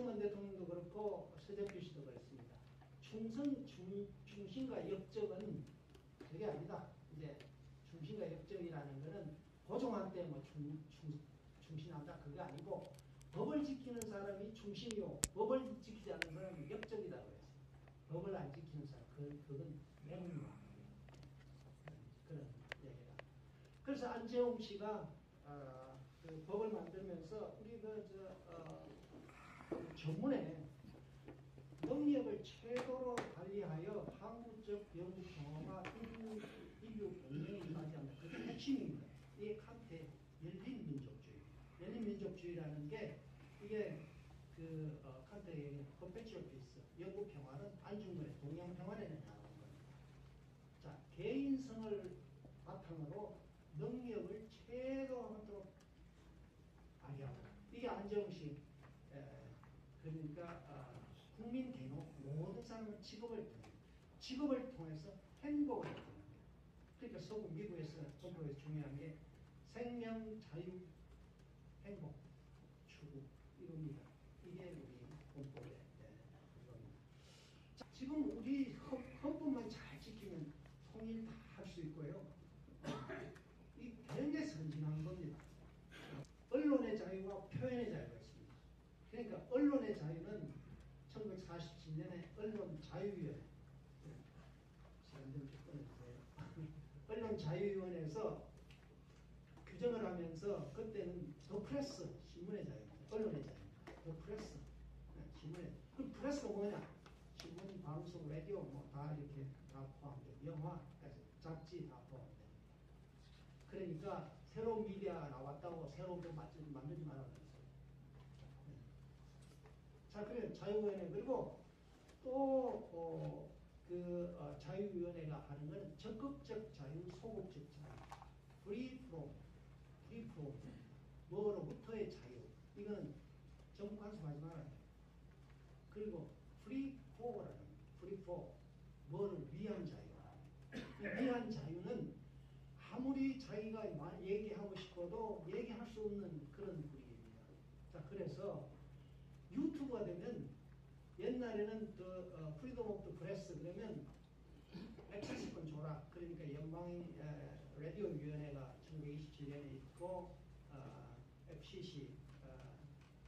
김정은 대통령도 그렇고 서재필 씨도 그렇습니다. 충신과 역적은 그게 아니다. 이제 충신과 역적이라는 거는 고종한 때 뭐 충신한다 그게 아니고 법을 지키는 사람이 충신이요 법을 지키지 않는 사람은 역적이라고 했어요. 법을 안 지키는 사람 그건 맹유와 그런 얘기다. 그래서 안재홍 씨가 그 법을 만들면서 우리 전문에 능력을 최고로 관리하여 항구적 영국 경험과 인류 공명에 맞이한다. 그게 핵심입니다. 이게 칸트의 열린 민족주의. 열린 민족주의라는 게 이게 칸트의 퍼페추얼 피스, 영국 평화는 안중근의 동양 평화론에 나오는 겁니다. 자, 개인성을 바탕으로 능력을 최대화하도록 발휘하고 이게 안재홍 씨 그러니까 국민 대노 모든 사람은 직업을 통해서 행복을 얻는 거예요. 그러니까 서구 미국에서 공부에서 중요한 게 생명, 자유, 행복, 추구 이겁니다. 이게 우리 공법의 이겁니다. 지금 우리 헌법만 잘 지키면 통일 다 할 수 있고요. 이 굉장히 선진한 겁니다. 언론의 자유와 표현의 자유가 있습니다. 그러니까 언론의 자유는 1947년에 언론자유위원회 시간 좀 꺼내주세요. 언론자유위원회에서 규정을 하면서 그때는 더 프레스, 신문의 자유입니다. 언론의 자유입니다. 더 프레스, 신문의 그 프레스가 뭐냐? 신문, 방송, 라디오 뭐 다 이렇게 다 포함돼요. 영화까지 잡지 다 포함돼요. 그러니까 새로운 미디어가 나왔다고 새로운 거 만들지 말라고 했어요. 자, 그래 자유위원회 그리고 또 자유위원회가 하는 것은 적극적 자유, 소극적 자유, free from 뭐로부터의 자유. 이거는 정부 간섭하지 말아야 돼요. 그리고 free for 뭐를 위한 자유. 위한 자유는 아무리 자기가 얘기하고 싶어도 얘기할 수 없는 그런 분위기입니다. 자, 그래서 유튜브가 되면 옛날에는 프리덤 오브 더 프레스 그러면 액세스권 줘라. 그러니까 연방의 라디오 위원회가 1927년에 있고 FCC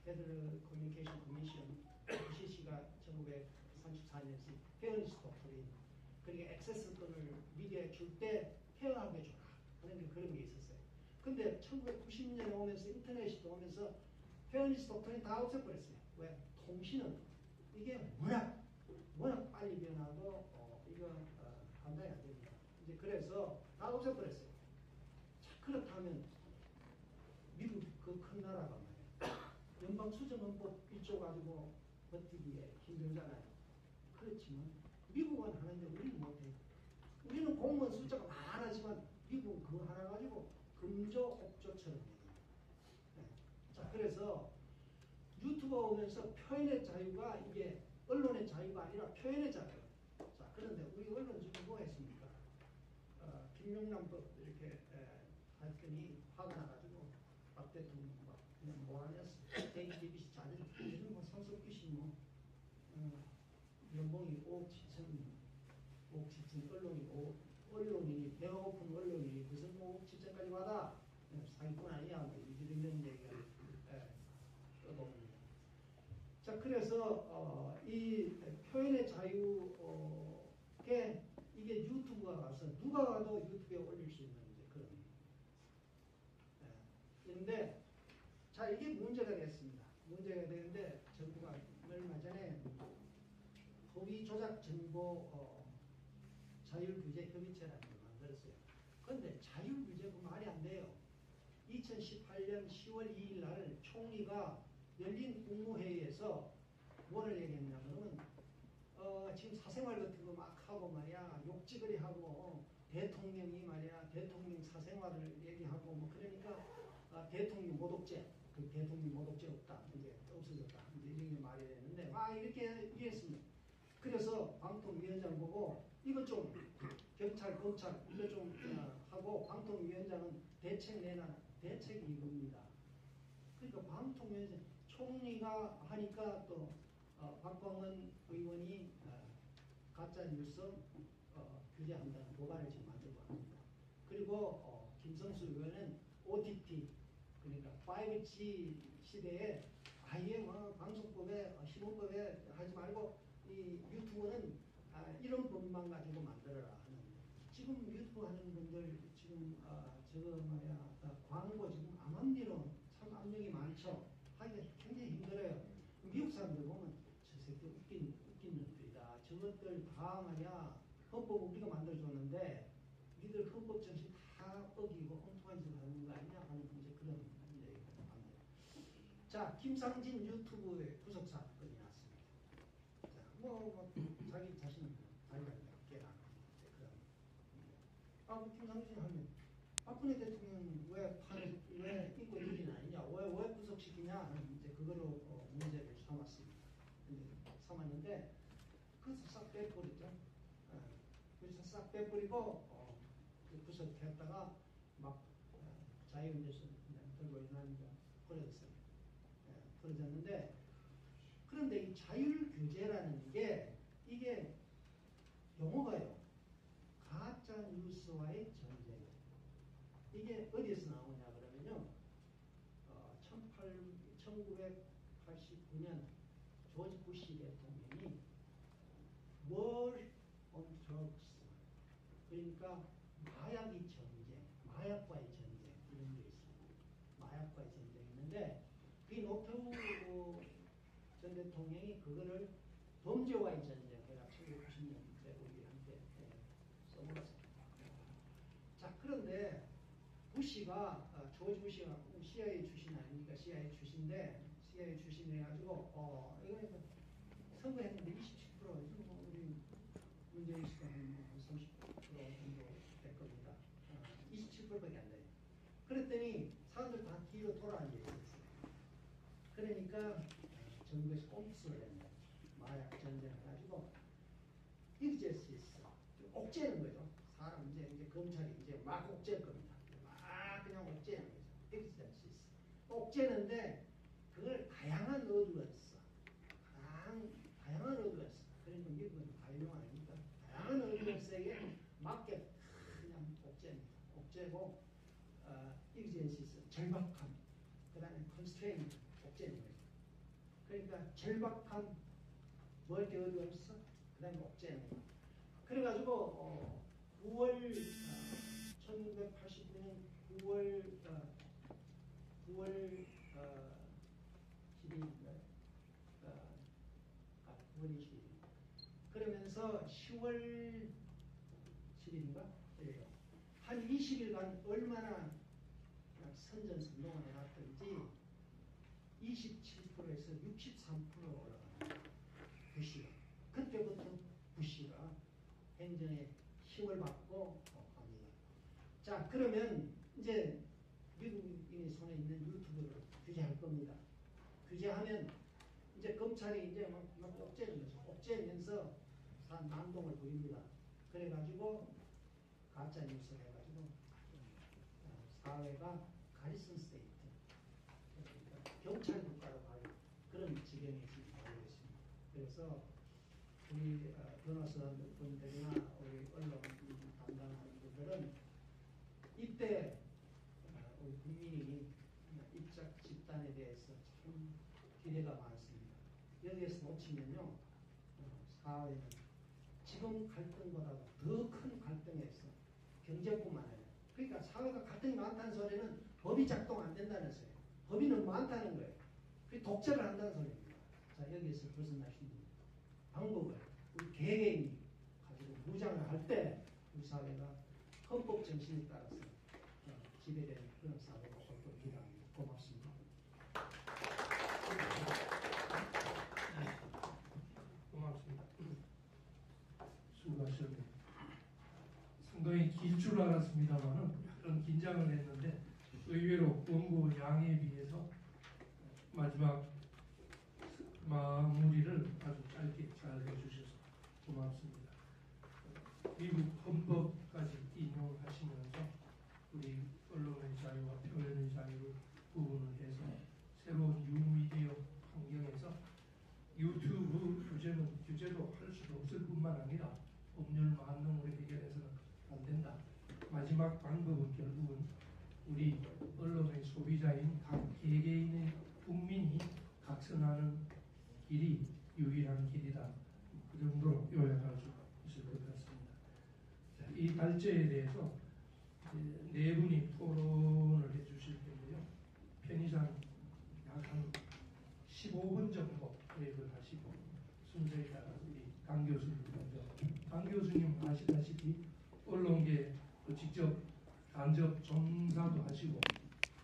페더럴 커뮤니케이션 커미션 FCC가 1934년씩 페어니스 도크린 그러니까 액세스권을 미디어에 줄 때 페어하게 줘라. 그러니까 그런 게 있었어요. 근데 1990년에 오면서 인터넷이 오면서 페어니스 도크린 다 없애버렸어요. 왜? 통신은 이게 워낙 빨리 변하고 이거 감당이 안 됩니다. 이제 그래서 다 없애버렸어요. 자, 그렇다면 미국 그 큰 나라가 말이에요. 연방수정헌법 1조 가지고 버티기에 힘들잖아요. 그렇지만 미국은 하는데 우리는 못해요. 우리는 공무원 숫자가 많아지만 미국은 그거 하나 가지고 금조 옥조처럼 해요. 네. 자, 그래서 유튜브 오면서 표현의 자유가 이게 언론의 자유가 아니라 표현의 자유. 자, 그런데 우리 언론 지금 뭐 했습니까? 김용남법 이렇게 했더니 화가 나가지고 박 대통령 막 그냥 뭐하냐스 JTBC 자료 요즘 뭐 성석규씨 뭐 연봉이 5억 7천 언론이 배고픈 언론이 무슨 5억 7천까지 받아 사기꾼 아니야 뭐 이런 얘기가 떠도옵니다. 자, 그래서 이 표현의 자유에 이게 유튜브가 가서 누가 가도 유튜브에 올릴 수 있는 이제 그런. 그런데 자, 이게 문제가 됐습니다. 문제가 되는데 정부가 얼마 전에 허위 조작 정보 자율규제 협의체라는 걸 만들었어요. 그런데 자율규제가 말이 안 돼요. 2018년 10월 2일 날 총리가 열린 국무회의에서 뭐를 얘기했냐면 지금 사생활 같은 거 막 하고 말이야 욕지거리 하고 대통령이 말이야 대통령 사생활을 얘기하고 뭐 그러니까 대통령 모독죄 그 대통령 모독죄 없다 이제 없어졌다 이제 이런 말이 되는데 막 이렇게 이해했습니다. 그래서 방통위원장 보고 이것 좀 경찰 검찰 이거 좀 하고 방통위원장은 대책 내놔 대책이 이겁니다. 그러니까 방통위원장 총리가 하니까 또 박광원 의원이 가짜 뉴스 규제한다는 법안을 지금 만들고 합니다. 그리고 김성수 의원은 OTT 그러니까 5G 시대에 아예 방송법에 신문법에 하지 말고 이 유튜브는 이런 법만 가지고 만들어라 하는. 지금 유튜브 하는 분들 지금 광고 지금 암암리로 참 압력이 많죠. 하기가 굉장히 힘들어요. 미국 사람들 보면 저 새끼 웃긴 놈들이다. 저것들 다 말이야 헌법 우리가 만들어줬는데 니들 헌법 정신 다 어기고 엉뚱한 짓을 하는 거 아니냐 하는 이제 그런 얘기가 나옵니다. 자, 김상진 유튜브의 구속 사건이 났습니다. 자, 자기 자신은 자기가 깨라. 김상진 하면 박근혜 대통령 왜 인권 유린 아니냐, 왜 구속시키냐 하는 이제 그걸로 문제를 삼았습니다. 삼았는데 그것을 싹 빼버리죠. 그래서 싹 빼버리고 구속했다가 막 자유운전수 들고 일어나니까 버려졌어요. 버려졌는데 그런데 이 자율규제라는 게 이게 용어가요. 가짜 뉴스와의 전쟁. 이게 어디에서 나오냐 그러면요. 1989년 조지 부시 대통령이 War on Drugs 그러니까 마약의 전쟁, 마약과의 전쟁 이런 게 있습니다. 마약과의 전쟁이 있는데 그 노태우 전 대통령이 그거를 범죄와의 전쟁 해가 1990년대 우리한테 써먹었습니다. 자, 그런데 부시가 조지 부시가 CIA 출신 아닙니까? CIA 출신인데 CIA 출신 해가지고 이거 선거했는데 27% 우리 문재인 씨가 한 30% 정도 될 겁니다. 27%밖에 안 돼요. 그랬더니 사람들 다 뒤로 돌아앉아 있었어요. 그러니까 정부에서 꼼수를 했네. 마약 전쟁을 가지고 익제시스 옥죄는 거죠. 사람 이제 검찰이 이제 막 옥죄 겁니다. 막 그냥 옥죄는 거죠. 익제시스 옥죄는데 그걸 다양한 어두에 써. 다양한 어두에 써. 그러니까 미국은 다유명 아닙니까? 다양한 어두에 맞게 그냥 옥죄입니다. 옥죄고 익제시스 절박함 그 다음에 컨스트레인트 옥죄는 거예요. 그러니까 절박한 뭐 이렇게 어디가 있어? 그 다음에 옥죄는 거. 그래가지고 1989년 9월 12일인가요? 9월 20일. 그러면서 10월 10일인가? 네. 한 20일간 얼마나 선전선동을 해놨던지 27%에서 63% 올라갑니다. 부시가. 그때부터 부시가 행정에 힘을 받고 합니다. 자, 그러면 이제 미국인의 손에 있는 유튜브를 규제할 겁니다. 규제하면 이제 검찰이 이제 막 옥죄는 거죠. 옥죄면서 난동을 부립니다. 그래가지고 가짜 뉴스를 해가지고 사회가 가리슨 스테이트 그러니까 경찰 국가로 가는 그런 지경에 지금 가고 있습니다. 그래서 우리 변호사분들이나 우리 언론 담당하는 분들은 이때 우리 국민이 입작 집단에 대해서 참 기대가 많습니다. 여기에서 놓치면요 사회는 지금 갈등보다도 더 큰 갈등에서 경제뿐만 아니라 그러니까 사회가 갈등이 많다는 소리는 법이 작동 안 된다는 소리예요. 법이 너무 많다는 거예요. 그 독재를 한다는 소리입니다. 자, 여기에서 벗어날 수 있는 방법을 우리 개개인이 가지고 무장을 할 때 우리 사회가 헌법 정신에 따라서 지배되는 그런 사회가 올 걸 기대합니다. 고맙습니다. 고맙습니다. 수고하셨네요. 상당히 길 줄 알았습니다만은 약간 긴장을 했는데 의외로 원고 양에 비해서 마지막 마무리를 아주 짧게 잘 해주셔서 고맙습니다. 미국 헌법까지 인용하시면서 우리 언론의 자유와 표현의 자유를 구분을 해서 새로운 뉴미디어 없을 뿐만 아니라 법률만능으로 해결해서는 안 된다. 마지막 방법은 결국은 우리 언론의 소비자인 각 개개인의 국민이 각성하는 길이 유일한 길이다. 그 정도로 요약할 수 있을 것 같습니다. 자, 이 발제에 대해서 네 분이 토론을 해주실 텐데요. 편의상 약 한 15분 정도 계획을 하시고 순서에 따라 우리 강 교수님 먼저. 강 교수님 아시다시피 언론계 직접 간접 종사도 하시고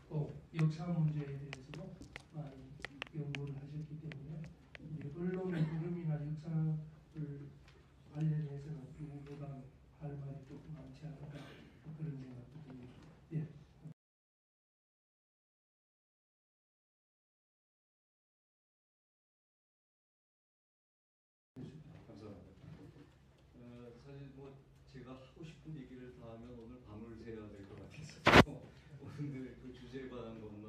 또 역사 문제에 대해서도 많이 연구를 하셨기 때문에 우리 언론의 흐름이나 역사를 관련해서는 누구보다 할 말이 조금 많지 않을까 그런 생각도 듭니다. 예. 감사합니다. 사실 뭐 제가 하고 싶은 얘기를 다 하면 오늘 밤을 새야 될 것 같아서 오늘 그 주제에 관한 것만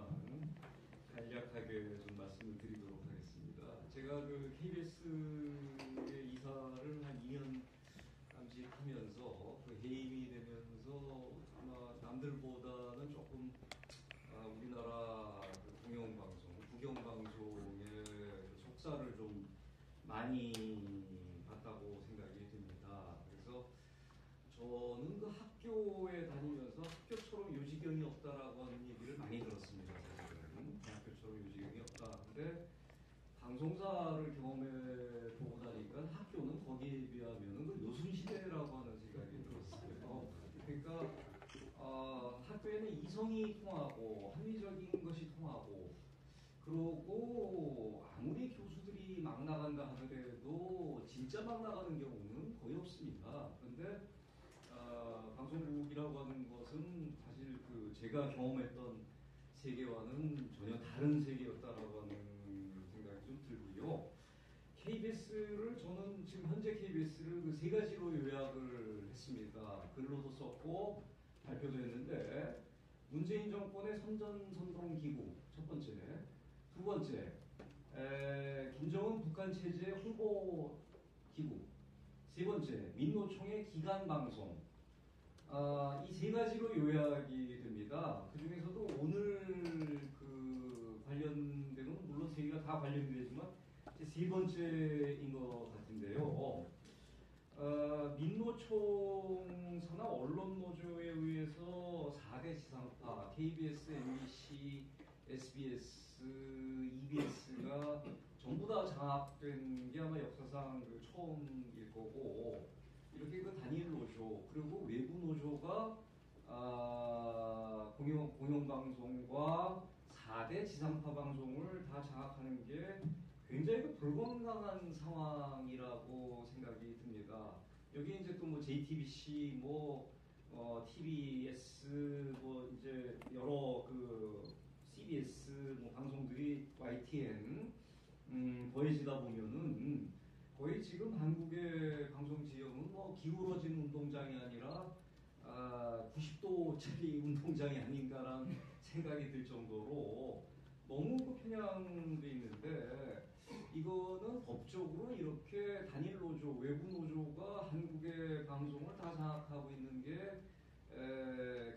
간략하게 좀 말씀을 드리도록 하겠습니다. 제가 그 KBS의 이사를 한 2년 남짓하면서 그 해임이 되면서 아마 남들보다는 조금 우리나라 그 공영방송, 국영방송의 그 속사를 좀 많이 봤다고 생각이 듭니다. 그래서 저는 그 학교에 다니면서 학교처럼 요지경이 없다라고 하는 얘기를 많이 들었습니다. 사실은 학교처럼 요지경이 없다. 근데 방송사를 경험해 보고 나니까 학교는 거기에 비하면 그 요순시대라고 하는 생각이 들었어요. 그러니까 학교에는 이성이 통하고 합리적인 것이 통하고 그러고 아무리 교수들이 막 나간다 하더라도 진짜 막 나가는 경우는 거의 없습니다. 그런데 방송국이라고 하는 것은 사실 그 제가 경험했던 세계와는 전혀 다른 세계였다라고 하는 생각이 좀 들고요. KBS를 저는 지금 현재 KBS를 그 세 가지로 요약을 했습니다. 글로도 썼고 발표도 했는데 문재인 정권의 선전선동 기구 첫 번째, 두 번째 김정은 북한 체제 홍보 기구, 세 번째 민노총의 기간 방송. 이 세 가지로 요약이 됩니다. 그 중에서도 오늘 그 관련되는 물론 세 개가 다 관련이 되지만 세 번째인 것 같은데요. 민노총사나 언론노조에 의해서 4대 지상파 KBS, MBC, SBS, EBS가 전부 다 장악된 게 아마 역사상 그 처음일 거고 이렇게 그 단일 노조 그리고 외부 노조가 공영방송과 4대 지상파 방송을 다 장악하는 게 굉장히 그 불건강한 상황이라고 생각이 듭니다. 여기 이제 또 뭐 JTBC, TBS, 이제 여러 그 CBS 방송들이 YTN 더해지다 보면은 거의 지금 한국의 방송 지형은 기울어진 운동장이 아니라 90도짜리 운동장이 아닌가라는 생각이 들 정도로 너무 편향돼 있는데 이거는 법적으로 이렇게 단일 노조, 외부 노조가 한국의 방송을 다 장악하고 있는 게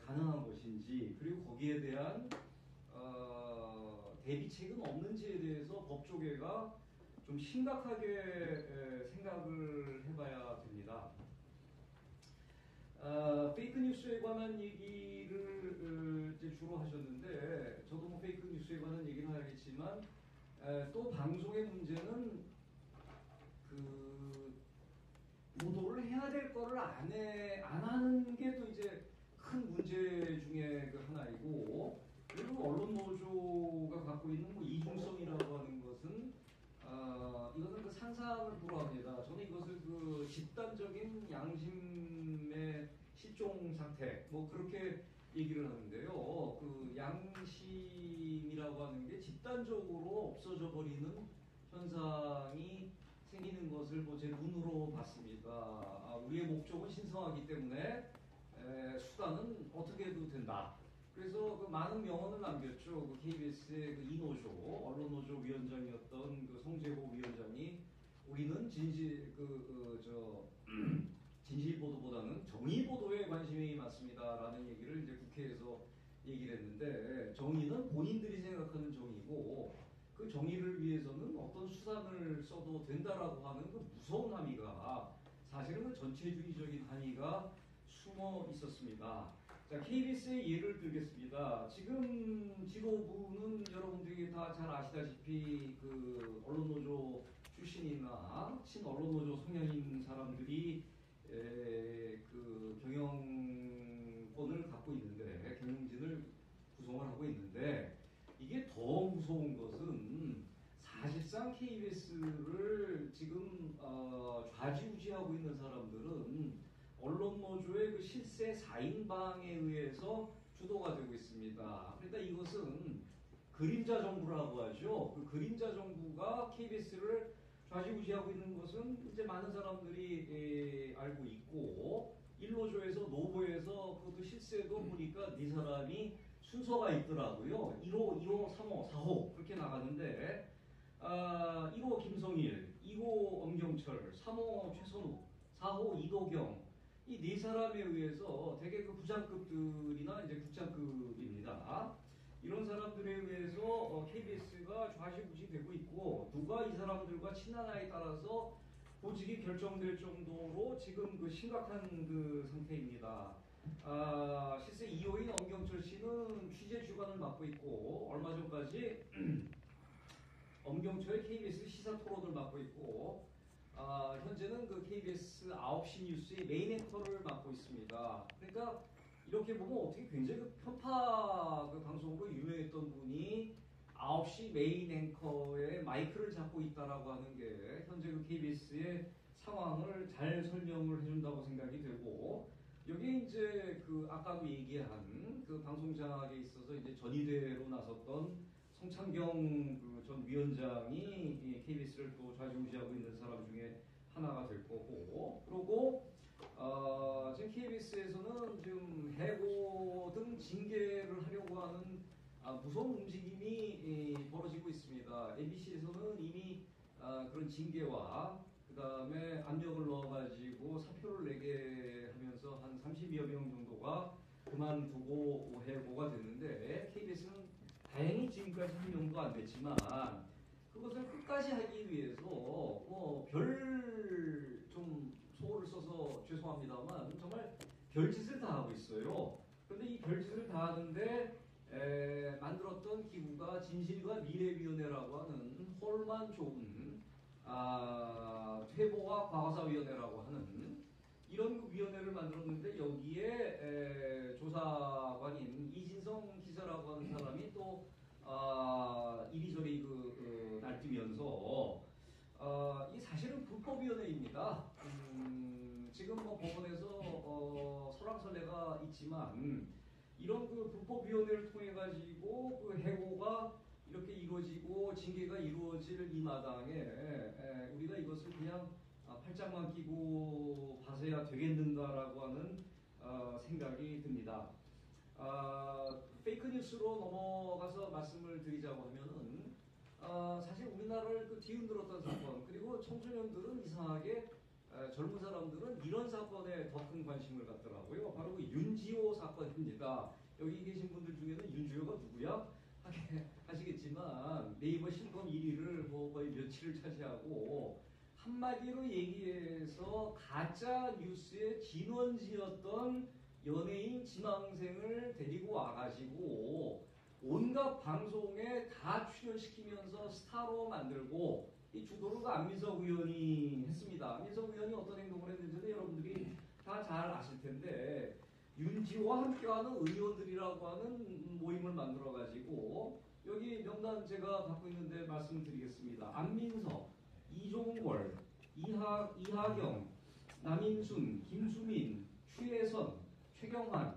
가능한 것인지 그리고 거기에 대한 대비책은 없는지에 대해서 법조계가 좀 심각하게 생각을 해봐야 됩니다. 페이크 뉴스에 관한 얘기를 이제 주로 하셨는데 저도 뭐 페이크 뉴스에 관한 얘기는 하겠지만 또 방송의 문제는 그 보도를 해야 될 거를 안 하는 게 또 이제 큰 문제 중에 그 하나이고 그리고 언론 노조가 갖고 있는 이중성이라고 하는 것은 이것은 그 상상을 불허합니다. 저는 이것을 그 집단적인 양심의 실종 상태 그렇게 얘기를 하는데요. 그 양심이라고 하는 게 집단적으로 없어져 버리는 현상이 생기는 것을 제 눈으로 봤습니다. 우리의 목적은 신성하기 때문에 수단은 어떻게 해도 된다. 그래서 그 많은 명언을 남겼죠. 그 KBS의 그 이노조, 언론노조 위원장이었던 그 성재호 위원장이 우리는 진실 보도보다는 정의 보도에 관심이 많습니다라는 얘기를 이제 국회에서 얘기를 했는데, 정의는 본인들이 생각하는 정의고 그 정의를 위해서는 어떤 수단을 써도 된다라고 하는 그 무서운 함의가, 사실은 그 전체주의적인 함의가 숨어 있었습니다. 자, KBS의 예를 들겠습니다. 지금 지도부는 여러분들이 다 잘 아시다시피 그 언론노조 출신이나 친언론노조 성향인 사람들이 그 경영권을 갖고 있는데, 경영진을 구성을 하고 있는데, 이게 더 무서운 것은 사실상 KBS를 지금 좌지우지하고 있는 사람들은 언론노조의 그 실세 4인방에 의해서 주도가 되고 있습니다. 그러니까 이것은 그림자 정부라고 하죠. 그 그림자 정부가 KBS를 좌지우지하고 있는 것은 이제 많은 사람들이 알고 있고, 일노조에서 노조에서 그것도 실세도 보니까 네 사람이 순서가 있더라고요. 1호, 2호, 3호, 4호 그렇게 나가는데, 1호 김성일, 2호 엄경철, 3호 최선욱, 4호 이도경, 이 네 사람에 의해서 대개 그 부장급들이나 이제 국장급입니다. 이런 사람들에 의해서 KBS가 좌지우지되고 있고, 누가 이 사람들과 친하냐에 따라서 보직이 결정될 정도로 지금 그 심각한 그 상태입니다. 실제 2호인 엄경철 씨는 취재 주관을 맡고 있고, 얼마 전까지 엄경철의 KBS 시사 토론을 맡고 있고, 현재는 그 KBS 9시 뉴스의 메인 앵커를 맡고 있습니다. 그러니까 이렇게 보면 어떻게 굉장히 그 편파 그 방송으로 유명했던 분이 9시 메인 앵커의 마이크를 잡고 있다라고 하는 게 현재 그 KBS의 상황을 잘 설명을 해준다고 생각이 되고, 여기 이제 그 아까도 얘기한 그 방송장악에 있어서 이제 전위대로 나섰던 성창경 그 전 위원장이 KBS를 또 좌지우지하고 있는 사람 중에 하나가 될 거고, 그리고 지금 KBS에서는 지금 해고 등 징계를 하려고 하는 무서운 움직임이 벌어지고 있습니다. MBC에서는 이미 그런 징계와 그 다음에 압력을 넣어가지고 사표를 내게 하면서 한 30여 명 정도가 그만두고 해고가 됐는데, KBS는 다행히 지금까지 한 명도 안 됐지만 그것을 끝까지 하기 위해서 별 좀 소호를 써서 죄송합니다만 정말 별짓을 다 하고 있어요. 그런데 이 별짓을 다 하는데 만들었던 기구가 진실과 미래위원회라고 하는 홀만 좋은 퇴보와 과거사위원회라고 하는 이런 그 위원회를 만들었는데, 여기에 조사관인 이진성 기자라고 하는 사람이 또 이리저리 날뛰면서 이 사실은 불법위원회입니다. 지금 뭐 법원에서 설왕설래가 있지만 이런 그 불법위원회를 통해 가지고 그 해고가 이렇게 이루어지고 징계가 이루어질 이 마당에 우리가 이것을 그냥 팔짱만 끼고 봐서야 되겠는가라고 하는 생각이 듭니다. 페이크 뉴스로 넘어가서 말씀을 드리자고 하면은 사실 우리나라를 그 뒤흔들었던 사건, 그리고 청소년들은 이상하게 젊은 사람들은 이런 사건에 더 큰 관심을 갖더라고요. 바로 그 윤지호 사건입니다. 여기 계신 분들 중에는 윤지호가 누구야? 하시겠지만 네이버 신검 1위를 거의 며칠을 차지하고, 한마디로 얘기해서 가짜 뉴스의 진원지였던 연예인 지망생을 데리고 와가지고 온갖 방송에 다 출연시키면서 스타로 만들고, 이 주도를 그 안민석 의원이 했습니다. 안민석 의원이 어떤 행동을 했는지는 여러분들이 다 잘 아실 텐데, 윤지호와 함께하는 의원들이라고 하는 모임을 만들어가지고, 여기 명단 제가 갖고 있는데 말씀드리겠습니다. 안민석, 이종월, 이하경, 남인순, 김수민, 최혜선, 최경환,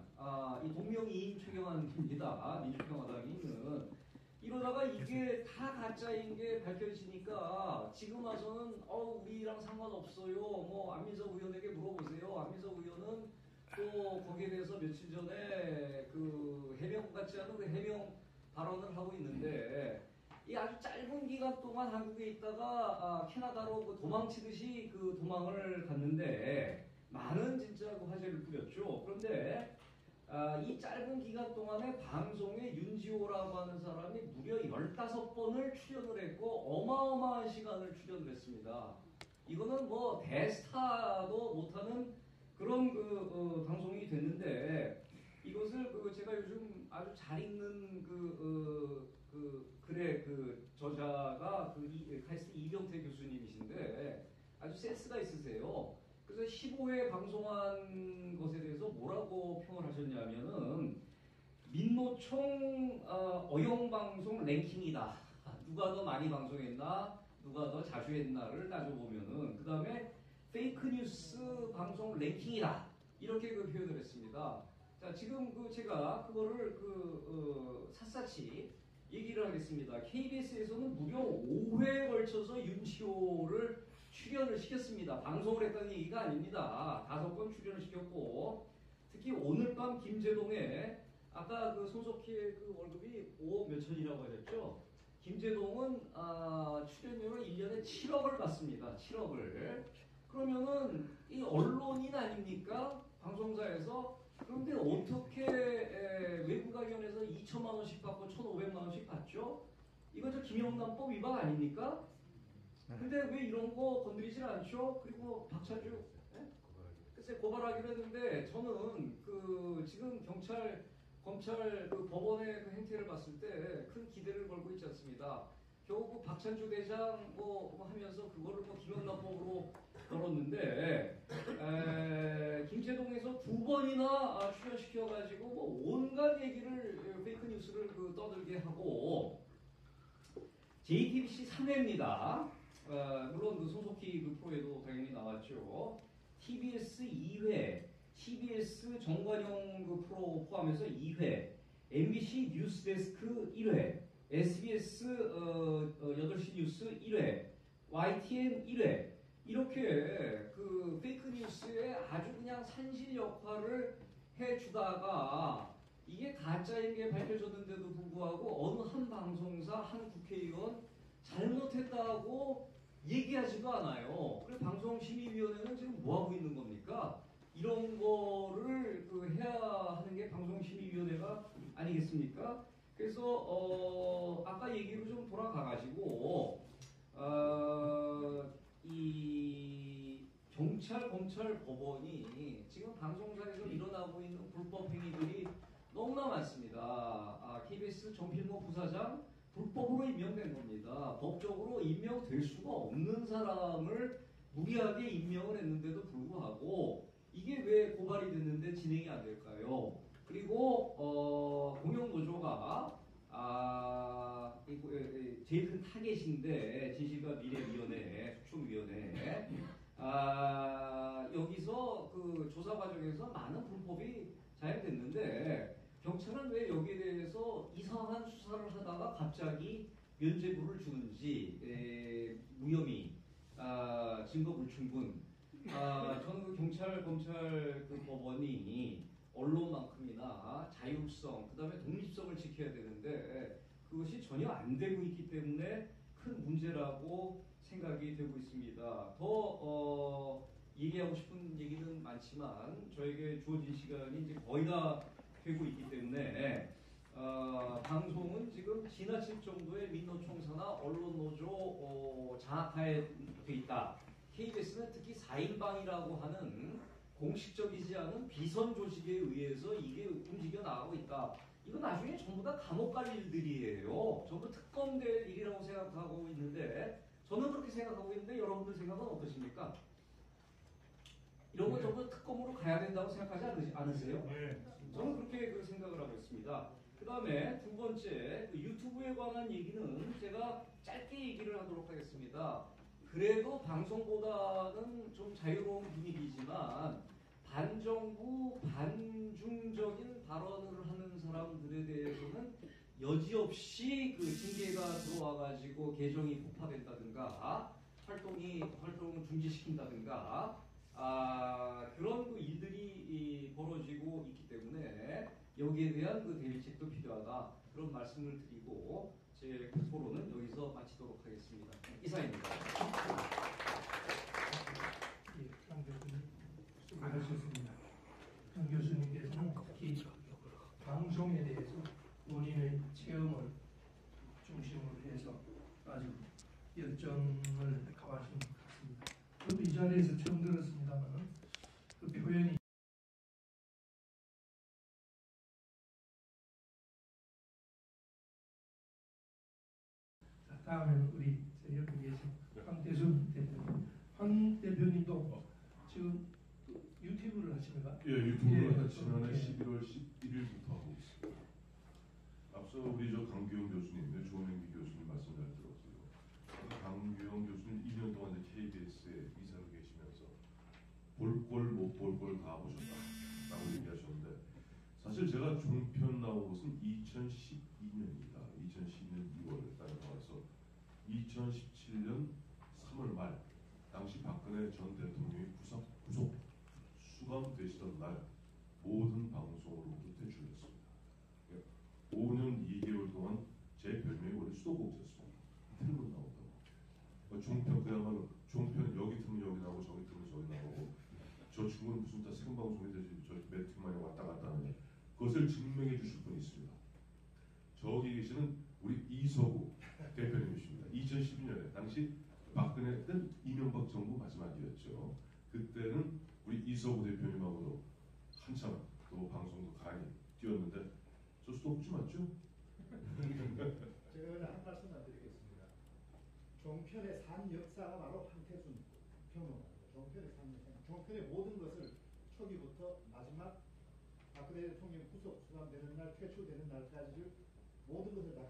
이 동명이인 최경환입니다. 민주평화당에 있는. 이러다가 이게 다 가짜인 게 밝혀지니까 지금 와서는 우리랑 상관없어요. 뭐 안민석 의원에게 물어보세요. 안민석 의원은 또 거기에 대해서 며칠 전에 그 해명 같지 않은 그 해명 발언을 하고 있는데, 이 아주 짧은 기간 동안 한국에 있다가 캐나다로 그 도망치듯이 그 도망을 갔는데 많은 진짜 그 화제를 부렸죠. 그런데 이 짧은 기간 동안에 방송에 윤지호라고 하는 사람이 무려 15번을 출연을 했고 어마어마한 시간을 출연을 했습니다. 이거는 뭐 대스타도 못하는 그런 그 방송이 됐는데 이것을 그 제가 요즘 아주 잘 읽는 글의 그 저자가 카이스트 이병태 교수님이신데 아주 센스가 있으세요. 그래서 15회 방송한 것에 대해서 뭐라고 평을 하셨냐면은 민노총 어용방송 랭킹이다. 누가 더 많이 방송했나, 누가 더 자주 했나를 따져보면은 그 다음에 페이크 뉴스 방송 랭킹이다. 이렇게 그 표현을 했습니다. 자, 지금 그 제가 그거를 샅샅이 얘기를 하겠습니다. KBS에서는 무려 5회에 걸쳐서 윤지호를 출연을 시켰습니다. 방송을 했다는 얘기가 아닙니다. 5번 출연을 시켰고, 특히 오늘 밤 김제동에 아까 그 손석희의 그 월급이 5억 몇천이라고 하셨죠? 김제동은 출연료를 1년에 7억을 받습니다. 7억을. 그러면은 이 언론인 아닙니까? 방송사에서. 그런데 어떻게 외부가견에서 2천만 원씩 받고 1,500만 원씩 받죠? 이거 저 김영란법 위반 아닙니까? 근데 왜 이런 거 건드리질 않죠? 그리고 박찬주, 네? 글쎄 고발하기로 했는데 저는 그 지금 검찰 그 법원의 그 행태를 봤을 때 큰 기대를 걸고 있지 않습니다. 겨우 그 박찬주 대장 뭐 하면서 그거를 뭐 김영란법으로 걸었는데 김제동에서 2번이나 출연시켜가지고 뭐 온갖 얘기를 페이크 뉴스를 그 떠들게 하고 JTBC 3회입니다. 물론 그 손석희 그 프로에도 당연히 나왔죠. TBS 2회, TBS 정관용 그 프로 포함해서 2회, MBC 뉴스데스크 1회, SBS 8시 뉴스 1회, YTN 1회 이렇게 그 페이크 뉴스에 아주 그냥 산실 역할을 해주다가 이게 가짜인 게 밝혀졌는데도 불구하고 어느 한 방송사, 한 국회의원 잘못했다고 얘기하지도 않아요. 그래서 방송심의위원회는 지금 뭐 하고 있는 겁니까? 이런 거를 그 해야 하는 게 방송심의위원회가 아니겠습니까? 그래서 아까 얘기로 좀 돌아가가지고 이 경찰, 검찰, 법원이 지금 방송사에서 일어나고 있는 불법 행위들이 너무나 많습니다. KBS 정필모 부사장 불법으로 임명된 겁니다. 법적으로 임명될 수가 없는 사람을 무리하게 임명을 했는데도 불구하고 이게 왜 고발이 됐는데 진행이 안 될까요? 그리고 공영노조가 제일 큰 타겟인데 진실과 미래위원회, 수축위원회 여기서 그 조사 과정에서 많은 불법이 자행됐는데 경찰은 왜 여기에 대해서 이상한 수사를 하다가 갑자기 면죄부를 주는지 무혐의, 증거 불충분. 저는 그 경찰, 검찰 그 법원이 언론만큼이나 자율성, 그 다음에 독립성을 지켜야 되는데 그것이 전혀 안 되고 있기 때문에 큰 문제라고 생각이 되고 있습니다. 더 얘기하고 싶은 얘기는 많지만 저에게 주어진 시간이 이제 거의 다 되고 있기 때문에 방송은 지금 지나칠 정도의 민노총사나 언론노조 장악하에 돼 있다. KBS는 특히 4인방이라고 하는 공식적이지 않은 비선 조직에 의해서 이게 움직여 나가고 있다. 이거 나중에 전부 다 감옥 갈 일들이에요. 전부 특검될 일이라고 생각하고 있는데 저는 그렇게 생각하고 있는데 여러분들 생각은 어떠십니까? 이런 거 전부 특검으로 가야 된다고 생각하지 않으세요? 네. 저는 그렇게 그 생각을 하고 있습니다. 그 다음에 두 번째 그 유튜브에 관한 얘기는 제가 짧게 얘기를 하도록 하겠습니다. 그래도 방송보다는 좀 자유로운 분위기지만 반정부, 반중적인 발언을 하는 사람들에 대해서는 여지없이 그 징계가 들어와가지고 계정이 폭파된다든가 활동을 중지시킨다든가 그런 그 일들이 벌어지고 있기 때문에 여기에 대한 그 대비책도 필요하다. 그런 말씀을 드리고 제 토론은 여기서 마치도록 하겠습니다. 이상입니다. 예, 강 교수님 수고하셨습니다. 강 교수님께서는 특히 방송에 대해서 본인의 체험을 중심으로 해서 아주 열정을 가하신 것 같습니다. 저도 이 자리에서 처음 들었습니다만 그 표현이 자, 다음에는 우리 저 옆에 계신 황대순 대표님. 황 대표님도 지금 유튜브를 하십니까? 예, 유튜브를 예, 지난해 예. 11월 11일부터 하고 있습니다. 앞서 우리 저 강규영 교수님, 조명기 교수님 말씀 잘 들었고요. 강규영 교수님 2년 동안 이제 KBS에 이사로 계시면서 볼 꼴 못 볼 꼴 다 보셨다라고 얘기하셨는데 사실 제가 종편 나온 것은 2012년입니다. 2012년 2월에 따라서 2017년 3월 말 당시 박근혜 전 대통령이 구속 수감되시던 날 모든 방송으로부터 퇴출했습니다. 5년 2개월 동안 제 별명이 원래 수도꼭지였습니다. 틀면 나오다고. 종편 그야말로 종편 여기 틀면 여기 나오고 저기 틀면 저기 나오고 저 친구는 무슨 다 생방송에 대해서 저몇 팀만에 왔다 갔다 하는 그것을 증명해 주실 분이 있습니다. 저기 계시는 우리 이서구 대표님이십니다. 2012년에 당시 박근혜 때 이명박 정부 마지막이었죠. 그때는 우리 이서구 대표님하고도 한참 또 방송도 간이 뛰었는데 저 수도꼭지 맞죠? 제가 그냥 한 말씀만 드리겠습니다. 종편의 산 역사가 바로 황태순 평론가입니다. 종편의 산 역사. 종편의 모든 것을 초기부터 마지막 박근혜 대통령 구속 수감되는 날, 퇴출되는 날까지를 모든 것을 다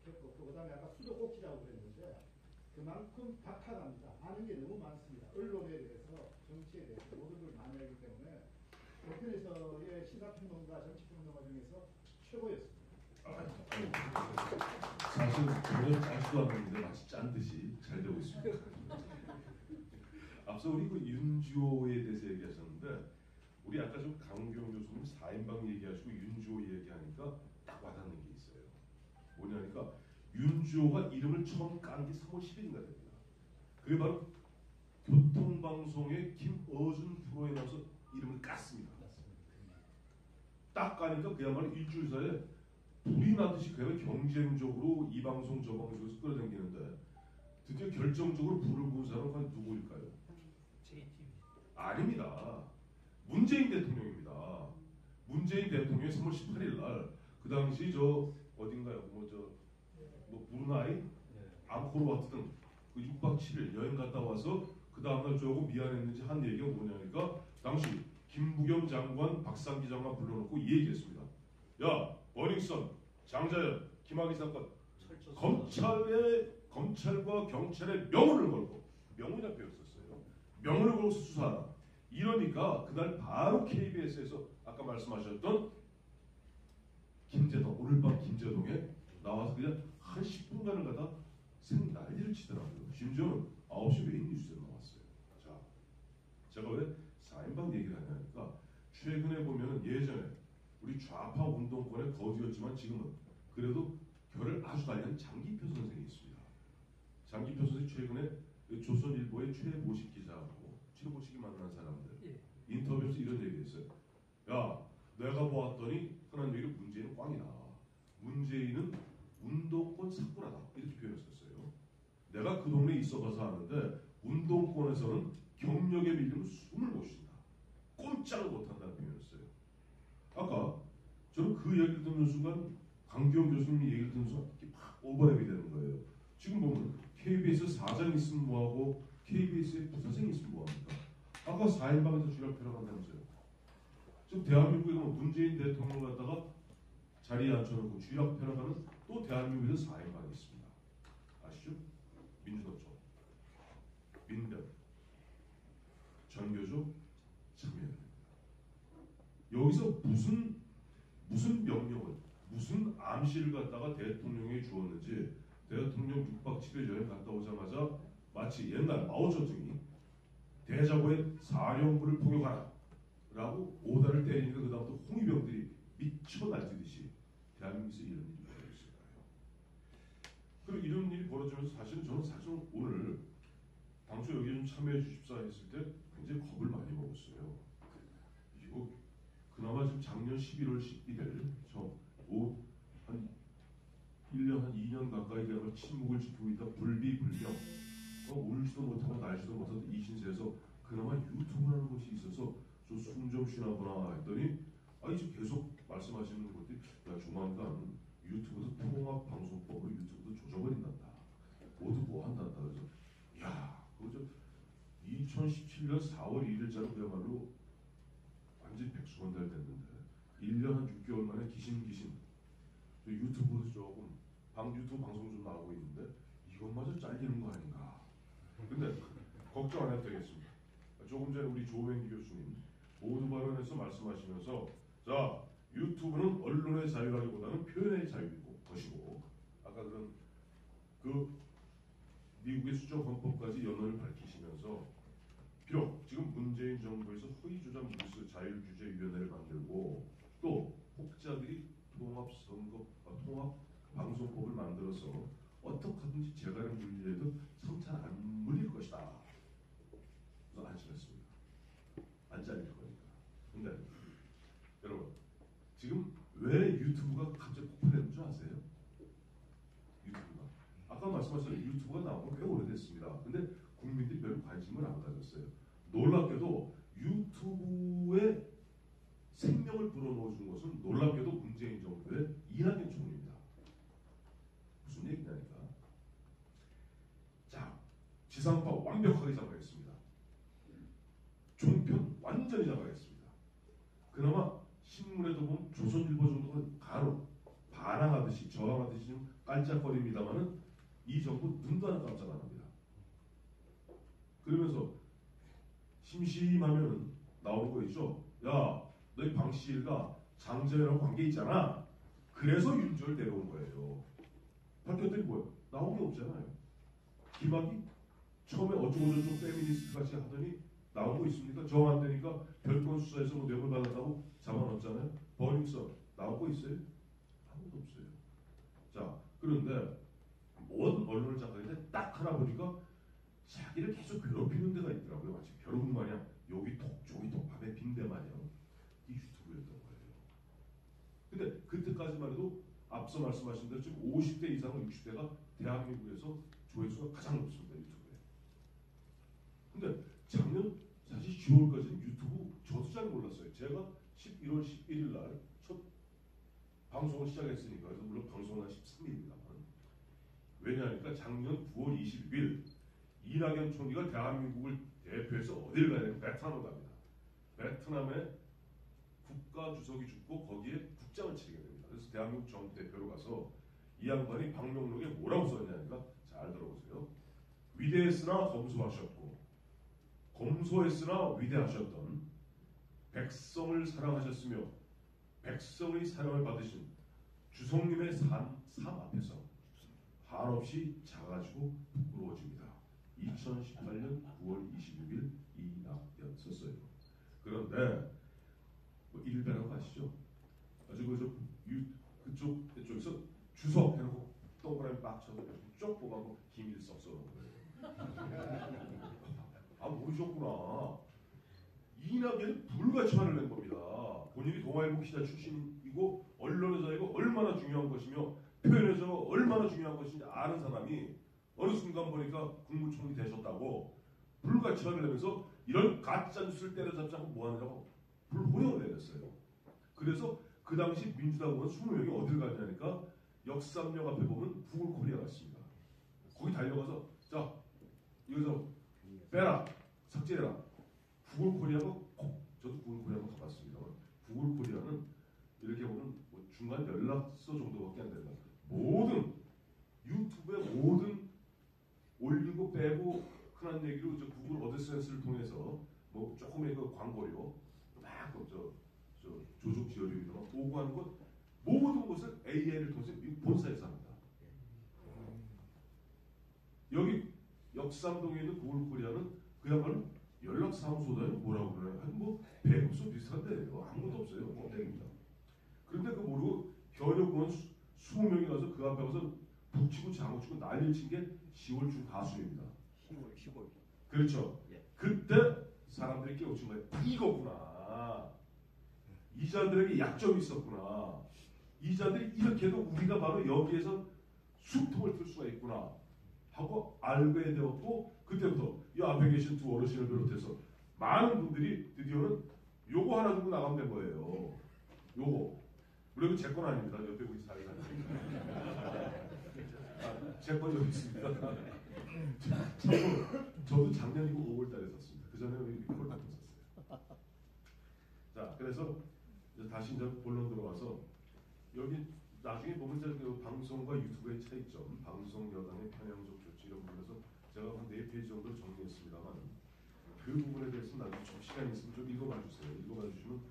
겪었고 그다음에 아까 수도꼭지라고 그랬는데 그만큼 박하갑니다. 아는 게 너무 많습니다. 언론에 대해서, 정치에 대해서 모든 걸 많이 알기 때문에 종편에서의 시사평론가, 정치평론가 중에서 최고였습니다. 사실 전혀 짜지도 않았는데 마치 짠 듯이 잘 되고 있습니다. 앞서 우리 그 윤주호에 대해서 얘기하셨는데 우리 아까 좀 강경 교수님 4인방 얘기하시고 윤주호 얘기하니까 딱 와닿는 게 있어요. 뭐냐니까 윤주호가 이름을 처음 깐 게 3월 10일인가 됩니다. 그게 바로 교통방송의 김어준 프로에 나와서 이름을 깠습니다. 딱 까니까 그야말로 일주일 사이에 불이 나듯이 그야말로 경쟁적으로 이 방송 저 방송에서 끌어당기는데 드디어 결정적으로 불을 본 사람은 과연 누구일까요? JTV. 아닙니다. 문재인 대통령입니다. 문재인 대통령이 3월 18일 날 그 당시 저 어딘가요? 뭐 브루나이, 앙코르와트 등 그 6박 7일 여행 갔다 와서 그 다음날 저하고 미안했는지 한 얘기가 뭐냐니까 당시 김부겸 장관, 박상기 장관 불러놓고 이 얘기했습니다. 야, 버닝썬, 장자연, 김학의 사건 검찰과 경찰의 명운을 걸고 명운이라 배웠었어요. 명운을 걸고서 수사하라. 이러니까 그날 바로 KBS에서 아까 말씀하셨던 김재동, 오늘 밤 김재동에 나와서 그냥 한 10분간을 갖다 생난리를 치더라고요. 심지어는 9시 메인 뉴스에 나왔어요. 자, 제가 왜 4인방 얘기를 하냐니까 최근에 보면은 예전에 우리 좌파 운동권의 거지였지만 지금은 그래도 결을 아주 달리는 장기표 선생이 있습니다. 장기표 선생이 최근에 조선일보의 최보식 기자하고 최보식이 만난 사람들 인터뷰에서 이런 얘기했어요. 야, 내가 보았더니 흔한 얘기로 문재인은 꽝이다. 문재인은 운동권 사꾸라다. 이렇게 표현했었어요. 내가 그 동네에 있어봐서 아는데 운동권에서는 경력에 밀리면 숨을 못 쉰다. 꼼짝을 못한다는 표현이었어요. 아까 저는 그 얘기를 듣는 순간 강기영 교수님이 얘기를 듣는 순간 이렇게 막 오버랩이 되는 거예요. 지금 보면 KBS 사장이 있으면 뭐하고 KBS의 부사장이 있으면 뭐합니까? 아까 4인방에서 주력표로 한다면서요. 지금 대한민국에 문재인 대통령 갖다가 자리에 앉혀놓고 주력표로 가는 또 대한민국에서 4인방이 있습니다. 아시죠? 민주노총, 민변, 전교조, 참여연대입니다. 여기서 무슨 명령을 무슨 암시를 갖다가 대통령에 주었는지 대통령 6박 7일 여행 갔다 오자마자 마치 옛날 마오쩌둥이 대자보의 사령부를 포격하라 라고 오다를 때리니까 그 다음부터 홍위병들이 미쳐 날뛰듯이 대한민국에서 이런 일이 벌어졌을까요? 그리고 이런 일이 벌어지면서 사실은 저는 사실 오늘 당초 여기 좀 참여해 주십사 했을 때 굉장히 겁을 많이 먹었어요. 이거 그나마 지금 작년 11월 11일 한 1년 한 2년 가까이 되는 침묵을 지키고 있다 불비불명 울지도 못하고 날지도 못하던 이 신세에서 그나마 유튜브라는 것이 있어서 저 숨 좀 쉬나보나 했더니 이제 계속 말씀하시는 것들이 야 조만간 유튜브도 통합방송법으로 유튜브도 조져버린단다. 모두 뭐 한단다. 그래서 야 그거 2017년 4월 1일자로 그야말로 완전 백수건달 됐는데 1년 한 6개월 만에 기신 유튜브에서 조금 유튜브 방송 좀 나오고 있는데 이것마저 잘리는 거 아닌가. 근데 걱정 안 해도 되겠습니다. 조금 전에 우리 조wen기 교수님 모두 발언에서 말씀하시면서 자 유튜브는 언론의 자유라기보다는 표현의 자유일 것이고 아까 그런 그 미국의 수정 헌법까지 연원을 밝히시면서 비록 지금 문재인 정부에서 허위조작 뉴스 자율규제위원회를 만들고 또 혹자들이 통합방송법을 만들어서 어떻게 하든지 재갈을 물리해도 성찰 안 물릴 것이다. 그래서 안심했습니다. 안 잘릴 거니까. 근데 여러분 지금 왜 유튜브가 갑자기 폭발했는 줄 아세요? 유튜브가 아까 말씀하신 유튜브가 나온 건 꽤 오래됐습니다. 근데 국민들이 별로 관심을 안 가졌어요. 놀랍게도 유튜브에 생명을 불어넣어준 것은 놀랍게도 문재인 정부의 이낙연 총리입니다. 무슨 얘기냐니까. 자, 지상파 완벽하게 잡아냈습니다. 종편 완전히 잡아냈습니다. 그나마 신문에도 보면 조선일보 정도는 간혹 반항하듯이 저항하듯이 좀 깔짝거립니다만은 이 정부 눈도 하나 깜짝 안 합니다. 그러면서 심심하면은 나오는 거 있죠. 야, 너희 방시일과 장재현하고 관계 있잖아. 그래서 윤주를 데려온 거예요. 밝혔더니 뭐야? 나온 게 없잖아요. 김학이 처음에 어쩌고저쩌고 페미니스트 같이 하더니 나온 거 있습니까? 정 안 되니까 별건 수사에서 뭐 뇌물 받았다고 잡아놨잖아요. 버닝썬 나온 거 있어요? 아무것도 없어요. 자, 그런데 모든 언론을 잡았는데 딱 하나 보니까 자기를 계속 괴롭히는 데가 있더라고요. 마치 벼룩 마냥 여기 톡 저기 톡 밤에 빈대 마냥 이 유튜브였던 거예요. 근데 그때까지만 해도 앞서 말씀하신 대로 지금 50대 이상 60대가 대한민국에서 조회수가 가장 높습니다. 유튜브에. 근데 작년 사실 10월까지는 유튜브 저도 잘 몰랐어요. 제가 11월 11일 날 첫 방송을 시작했으니까 그래서 물론 방송은 한 13일입니다만 왜냐하니까 작년 9월 26일 이낙연 총리가 대한민국을 대표해서 어디를 가야 되냐면 베트남을 갑니다. 베트남에 국가주석이 죽고 거기에 국장을 치르게 됩니다. 그래서 대한민국 정부 대표로 가서 이 양반이 방명록에 뭐라고 썼냐니까 잘 들어보세요. 위대했으나 검소하셨고 검소했으나 위대하셨던 백성을 사랑하셨으며 백성의 사랑을 받으신 주성님의 삶 앞에서 한없이 작아지고 부끄러워집니다. 2018년 9월 26일 이낙연 썼어요. 그런데 뭐 일베라고 아시죠? 아주 그쪽에서 주석 해놓고 동그라미 빡 쳐서 쭉 뽑아서 기밀 썩 써놓은 거예요. 아 모르셨구나. 이낙연이 불같이 화를 낸 겁니다. 본인이 동아일보 기자 출신이고 언론의 자유가 얼마나 중요한 것이며 표현의 자유가 얼마나 중요한 것인지 아는 사람이 어느 순간 보니까 국무총리 되셨다고 불같이 화를 내면서 이런 가짜 뉴스를 때려잡지 않고 뭐하느냐고 불호령을 내렸어요. 그래서 그 당시 민주당은 20명이 어딜 갔냐니까 역삼역 앞에 보면 구글 코리아가 있습니다. 거기 달려가서 자 여기서 빼라 삭제해라. 구글 코리아가 저도 구글 코리아 한번 가봤습니다. 구글 코리아는 이렇게 보면 뭐 중간 연락처 정도밖에 안 된다. 모든 유튜브의 모든 올리고 빼고 흔한 얘기로 저 구글 어드센스를 통해서 뭐 조금의 그 광고료 막 조족 지원료나 오고 하는 것 모든 것을 AI를 통해서 미국 본사에서 합니다. 여기 역삼동에 있는 구글 코리아는 그야말로 연락사무소다 뭐라고 그래요? 한 뭐 배급소 비슷한데요. 아무것도 없어요. 껍데기입니다. 그런데 그 모르고 현역 의원 20명이 가서 그 앞에 가서 북치고 장구치고 난리를 친 게 10월 중 가수입니다. 15일. 그렇죠. 예. 그때 사람들이 깨우친 거예요. 이거구나. 이자들에게 약점이 있었구나. 이자들이 이렇게 해도 우리가 바로 여기에서 숨통을 틀 수가 있구나 하고 알게 되었고, 그때부터 이 앞에 계신 두 어르신을 비롯해서 많은 분들이 드디어는 요거 하나 두고 나가면 된 거예요. 요거. 그리고 제 건 아닙니다. 옆에 우리 사이가. 제 건 여기 있습니다. 참고로 저도 작년이고 5월달에 샀습니다. 그 전에 6월달에 샀어요. 자, 그래서 이제 다시 이제 본론 들어와서 여기 나중에 보면 이제 그 방송과 유튜브의 차이점, 방송 여당의 편향적 조치 이런 부분에서 제가 한 4페이지 정도 정리했습니다만 그 부분에 대해서 나중에 좀 시간이 있으면 좀 읽어봐 주세요. 읽어봐 주시면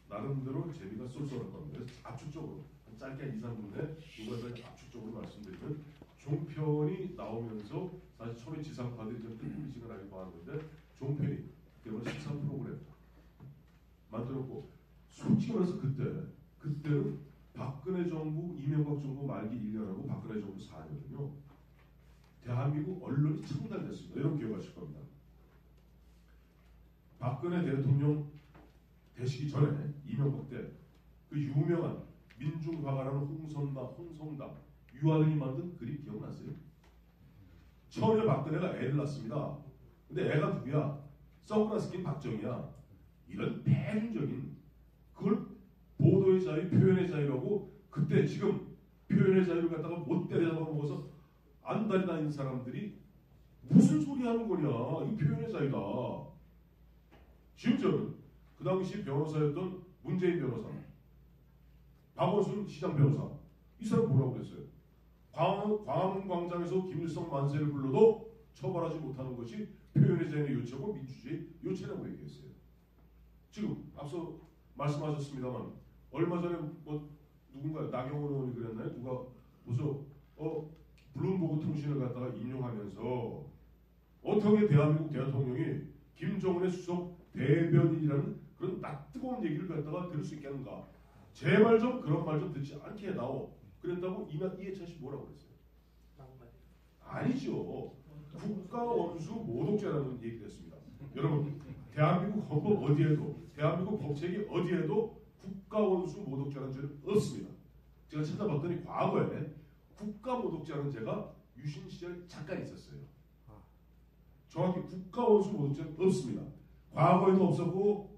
나름대로 재미가 쏠쏠할 겁니다. 그래서 압축적으로 짧게 한 2, 3분에 이거를 압축적으로 말씀드리면 종편이 나오면서 사실 처음에 지상파들이 좀 뜬금이식을 하기 봐왔는데 종편이 그때는 시사 프로그램 만들었고, 솔직히 말해서 그때는 박근혜 정부, 이명박 정부 말기 1년하고 박근혜 정부 4년은요 대한민국 언론이 창달됐습니다. 여러분 기억하실 겁니다. 박근혜 대통령 되시기 전에 이명박 때 그 유명한 민중화가라는 홍성당 유아들이 만든 그림 기억나세요? 처음에 박근혜가 애를 낳습니다. 근데 애가 누구야? 선글라스 낀 박정희야. 이런 대중적인 그걸 보도의 자유, 표현의 자유라고 그때 지금 표현의 자유를 갖다가 못 때려잡아먹어서 안달이 나는 사람들이 무슨 소리 하는 거냐. 이 표현의 자유다. 심지어는 그 당시 변호사였던 문재인 변호사, 박원순 시장 변호사, 이 사람 뭐라고 그랬어요? 광화문 광장에서 김일성 만세를 불러도 처벌하지 못하는 것이 표현의 자유의 요체고 민주주의 요체라고 얘기했어요. 지금 앞서 말씀하셨습니다만 얼마 전에 뭐 누군가 나경원 의원이 그랬나요? 누가 무슨 블룸버그 통신을 갖다가 인용하면서 어떻게 대한민국 대통령이 김정은의 수석 대변인이라는 그런 낯뜨거운 얘기를 갖다가 들을 수 있겠는가? 제발 좀 그런 말 좀 듣지 않게 해다오. 그랬다고 이해찬 씨 뭐라고 그랬어요? 아니죠. 국가 원수 모독죄라는 얘기를 했습니다. 여러분, 대한민국 헌법 어디에도, 대한민국 법책이 어디에도 국가 원수 모독죄라는 죄는 없습니다. 제가 찾아봤더니 과거에 국가 모독죄라는 죄가 유신 시절 잠깐 있었어요. 정확히 국가 원수 모독죄는 없습니다. 과거에도 없었고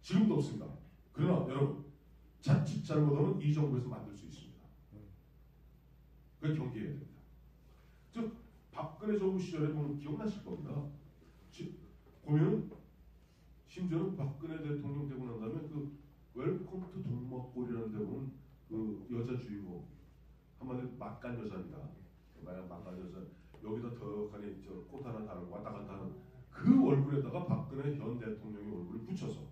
지금도 없습니다. 그러나 여러분, 자칫 잘못하면 이 정부에서 만들 수 있습니다. 그걸 경계해야 됩니다. 즉 박근혜 정부 시절에 보면 기억나실 겁니다. 보면 심지어는 박근혜 대통령 되고 난 다음에 그 웰컴 투 동막골이라는 데 보면 그 여자 주인공 한마디로 막간 여자입니다. 막간 여자 여기다 덕하니 꽃 하나 달고 왔다 갔다 하는 그 얼굴에다가 박근혜 현 대통령의 얼굴을 붙여서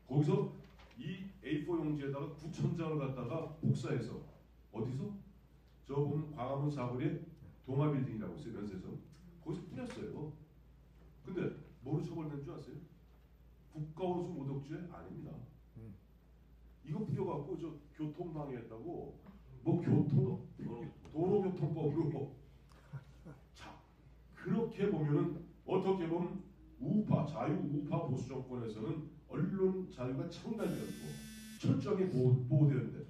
거기서 이 A4 용지에다가 9,000장을 갖다가 복사해서 어디서? 저 보면 광화문 사거리에 동아빌딩이라고 있어요. 면세점. 거기서 뿌렸어요. 근데 뭐로 처벌된 줄 아세요? 국가원수 모독죄 아닙니다. 이거 뿌려갖고 저 교통방해했다고 뭐 도로교통법으로 자 그렇게 보면은 어떻게 보면 우파 자유 우파 보수 정권에서는 언론 자유가 창달되었고 철저하게 보호되는데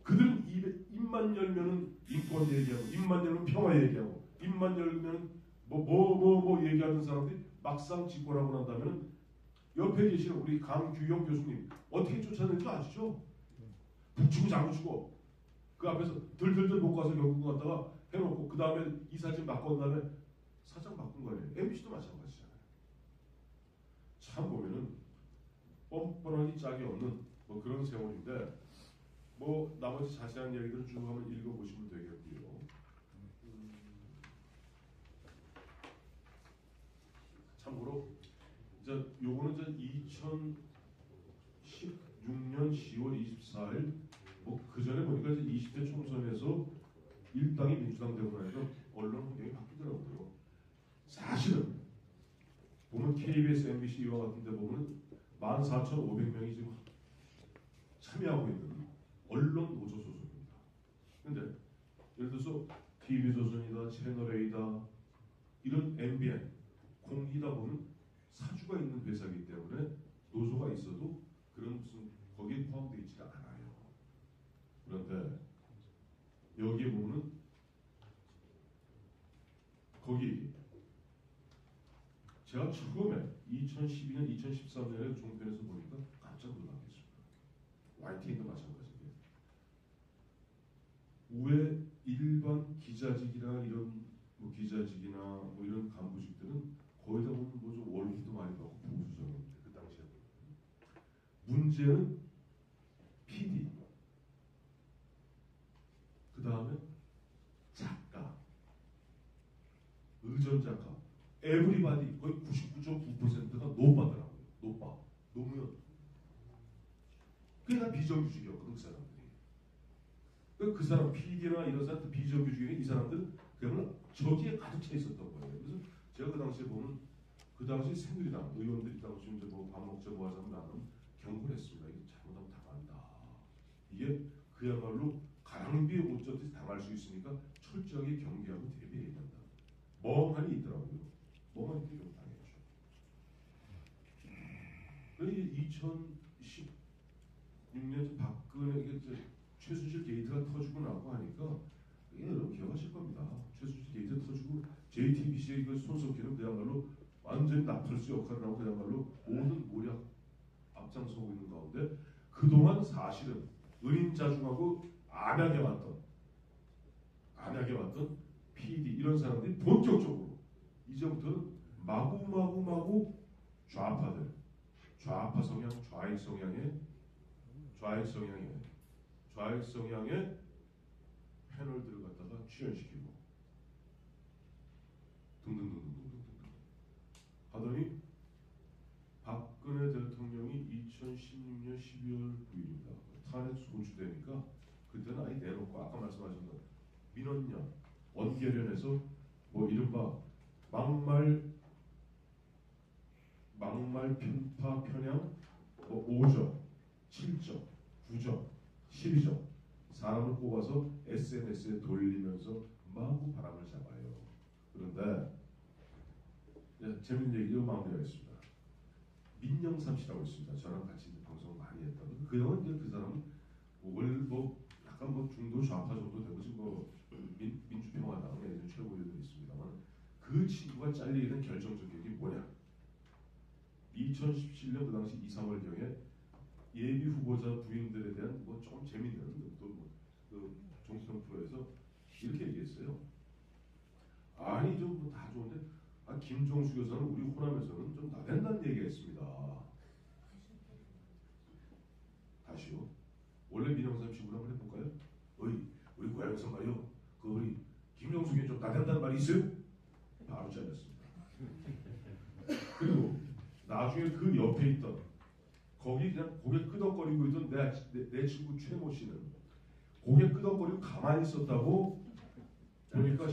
그들은 입만 열면은 인권 얘기하고 입만 열면 평화 얘기하고 입만 열면 뭐 얘기하는 사람들이 막상 집권하고 난다면 옆에 계시는 우리 강규영 교수님 어떻게 쫓아내는지 아시죠? 붙이고 장구치고 그 앞에서 들들들 못 가서 결국 갖다가 해놓고 그 다음에 이 사진 바꾼 다음에 사장 바꾼 거 아니에요. MBC도 마찬가지잖아요. 참 보면은 뻔뻔하기 짝이 없는 뭐 그런 세월인데 뭐 나머지 자세한 얘기들은 쭉 한번 읽어보시면 되겠고요. 참고로 이제 요거는 이제 2016년 10월 24일 뭐 그 전에 보니까 이제 20대 총선에서 일당이 민주당 되고 나서 언론 환경이 바뀌더라고요. 사실은 보면 KBS, MBC 이와 같은 데 보면 14,500명이 지금 참여하고 있는 언론 노조 소속입니다. 근데 예를 들어서 TV조선이다, 채널A다 이런 MBN, 공이다 보면 사주가 있는 회사이기 때문에 노조가 있어도 그런 무슨 거기에 포함되어 있지가 않아요. 그런데 여기에 보면은 거기 제가 처음에 2012년, 2013년에 종편에서 보니까 깜짝 놀랐겠습니다. YTN도 마찬가지예요. 왜 일반 기자직이나 이런 뭐 기자직이나 뭐 이런 간부직들은 거의 다 보면 뭐좀 월급도 많이 받고 보수적인데 그 당시에 문제는 PD, 그 다음에 작가, 의전 작가, 에브리바디 거의 99.9%가 노빠더라고요. 노빠, 노무현. 그게 다 비정규직이었거든 그 사람들이. 그 사람 PD나 이런 사람들 비정규직인 이 사람들 그야말로 저기에 가득 차 있었던 거예요. 그래서 제가 그 당시에 보면 그 당시 새누리당 의원들이 당시 이제 뭐 밥 먹자 뭐 하자면 나는 경고를 했습니다. 이게 잘못하면 당한다. 이게 그야말로 가랑비에 못 젖듯이 당할 수 있으니까 철저하게 경계하고 대비해야 된다. 멍하니 있더라고요. 멍하니 계속 당했죠. 그래서 2016년 박근혜 최순실 게이트가 터지고 나고 하니까 이게 여러분 기억하실 겁니다. 최순실 게이트 터지고 JTBC의 그 손석희는 그야말로 완전히 나플스 역할을 하고 그야말로 모든 모략 앞장서고 있는 가운데 그동안 사실은 은인자중하고 암약해 왔던 PD 이런 사람들이 본격적으로 이제부터는 마구마구 좌파들, 좌파 성향, 좌익 성향의 패널들을 갖다가 출연시키고 등등등등등등 하더니 박근혜 대통령이 2016년 12월 9일입니다. 탄핵 소추되니까 그때는 아예 내놓고 아까 말씀하신 것 민원연, 원결연에서 뭐 이른바 막말 편파 편향 뭐 5점, 7점, 9점, 12점 사람을 뽑아서 SNS에 돌리면서 마구 바람을 잡아요. 그런데 재밌는 얘기로 마무리하겠습니다. 민영삼 씨라고 있습니다. 저랑 같이 방송 많이 했던. 그동안 이제 그 사람은 뭐 약간 뭐 중도 좌파 정도 되고 지금 뭐 민주평화당에 예전 최고위원이 있습니다만 그 친구가 잘리게 된 결정적 계기 뭐냐? 2017년 그 당시 2, 3월경에 예비 후보자 부인들에 대한 뭐 좀 재미있는 또그 정치성 프로에서 이렇게 얘기했어요. 아니 좀 뭐 다 좋은데 김종수 교사는 우리 호남에서는 좀 나댄다는 얘기했습니다. 다시요. 원래 민영삼 씨구나 한번 해볼까요? 어이 우리 고향에서 말이요. 그 우리 김종수 교사 좀 나댄다는 말이 있어요? 바로 잘렸습니다. 그리고 나중에 그 옆에 있던 거기 그냥 고개 끄덕거리고 있던 내 친구 최모 씨는 고개 끄덕거리고 가만히 있었다고 보니까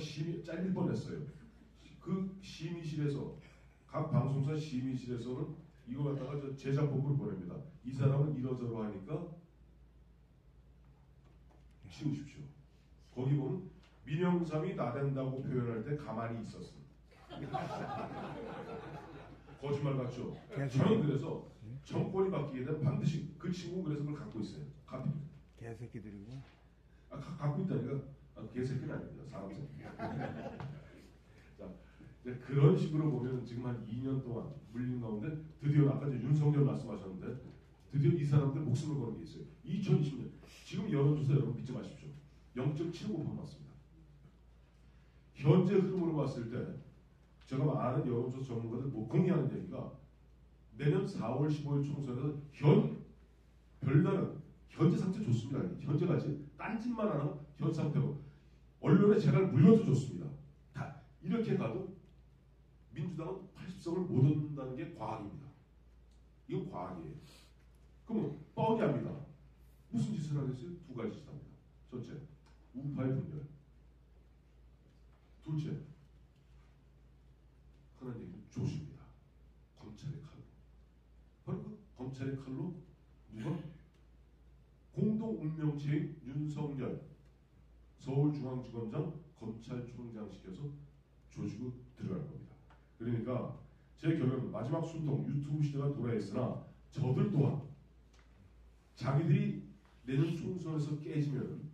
잘릴 뻔했어요. 그 심의실에서 각 방송사 심의실에서는 이거 갖다가 저 제작법으로 보냅니다. 이 사람은 이러저러 하니까 치우십시오. 거기 보면 민영삼이 나댄다고 표현할 때 가만히 있었어. 거짓말 같죠? 저는 그래서 정권이 바뀌게 되면 반드시 그 친구는 그래서 그걸 갖고 있어요. 카피. 개새끼들이고. 갖고 있다니까. 개새끼는 아닙니다. 사람 새끼. 자, 그런 식으로 보면 지금 한 2년 동안 물린 가운데 드디어 아까 윤석열 말씀하셨는데 드디어 이 사람들 목숨을 거는 게 있어요. 2020년 지금 여론조사 여러분 믿지 마십시오. 0.75% 맞습니다. 현재 흐름으로 봤을 때 제가 아는 여론조사 전문가들 뭐 공개하는 얘기가 내년 4월 15일 총선에서 별다른 현재 상태 좋습니다. 현재까지 딴짓만 하는 현 상태로 언론의 재갈 물려도 좋습니다. 다 이렇게 가도 민주당은 80석을 못 얻는다는 게 과학입니다. 이건 과학이에요. 그러면 뻔히 합니다. 무슨 짓을 하겠어요? 두 가지 짓 합니다. 첫째, 우파의 분열. 둘째, 하나는 얘기는 조십니다. 검찰의 칼로. 바로 그 검찰의 칼로 누가 공동 운명체인 윤석열 서울중앙지검장 검찰총장 시켜서 조지고 들어갈 겁니다. 그러니까 제 결론은 마지막 숨통 유튜브 시대가 돌아있으나 저들 또한 자기들이 내년 총선에서 깨지면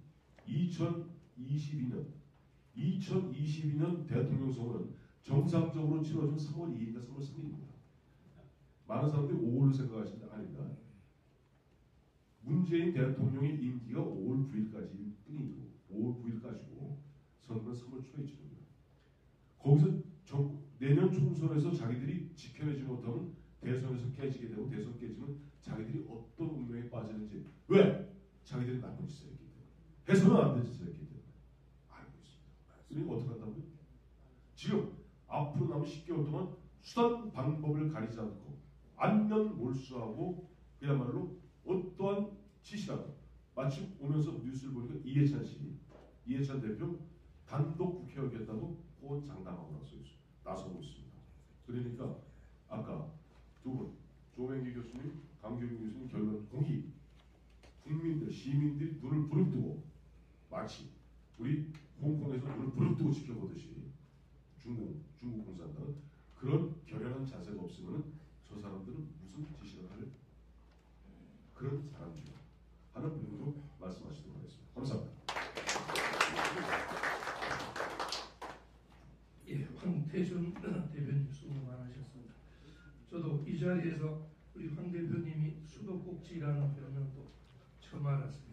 2022년 대통령 선거는 정상적으로 치러진 3월 2일인가 3월 3일입니다. 많은 사람들이 5월로 생각하시는데 아닙니다. 문재인 대통령의 임기가 5월 9일까지일 뿐이고 5월 9일까지고 선거는 3월 초에 치릅니다. 거기서 내년 총선에서 자기들이 지켜내지 못하면 대선에서 깨지게 되고 대선 깨지면 자기들이 어떤 운명에 빠지는지 왜? 자기들이 나쁜 짓을 했기 때문에 해서는 안 될 짓을 했기 때문에 알고 있습니다. 그러니까 어떻게 한다고요? 지금 앞으로 남은 10개월 동안 수단 방법을 가리지 않고 안면몰수하고 그야말로 어떠한 지시라도 마침 오면서 뉴스를 보니까 이해찬 대표 단독 국회의원이겠다고 호언장담하고 나서고 있습니다. 그러니까 아까 두 분 조명기 교수님, 강규민 교수님 결론 공히 국민들, 시민들이 눈을 부릅뜨고 마치 우리 홍콩에서 눈을 부릅뜨고 지켜보듯이 중국 공산당은 그런 결연한 자세가 없으면 저 사람들은 무슨 지시를 할 그런 사람들이다 하는 부분으로 말씀하시도록 하겠습니다. 감사합니다. 예, 황태준 대변인 수고 많으셨습니다. 저도 이 자리에서 우리 황 대표님이 수도꼭지라는 별명도 처음 알았습니다.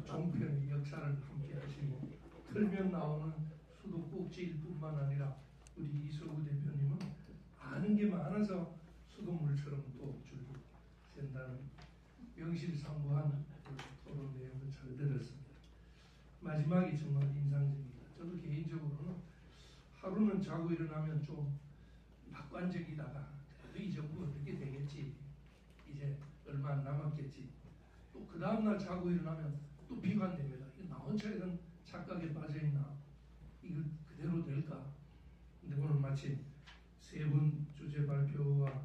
종편의 역사를 함께 하시고 틀면 나오는 수도꼭지일 뿐만 아니라 우리 이소구 대표님은 아는 게 많아서 수돗물처럼 또 줄줄 샌다는 명실상부한 토론 내용을 잘 들었습니다. 마지막이 정말 인상적입니다. 저도 개인적으로는 하루는 자고 일어나면 좀 낙관적이다가 그래도 이 정도 어떻게 되겠지, 이제 얼마 안 남았겠지, 또 그 다음날 자고 일어나면 또 비관됩니다. 나 혼자 이런 착각에 빠져있나, 이거 그대로 될까. 근데 오늘 마침 세 분 주제 발표와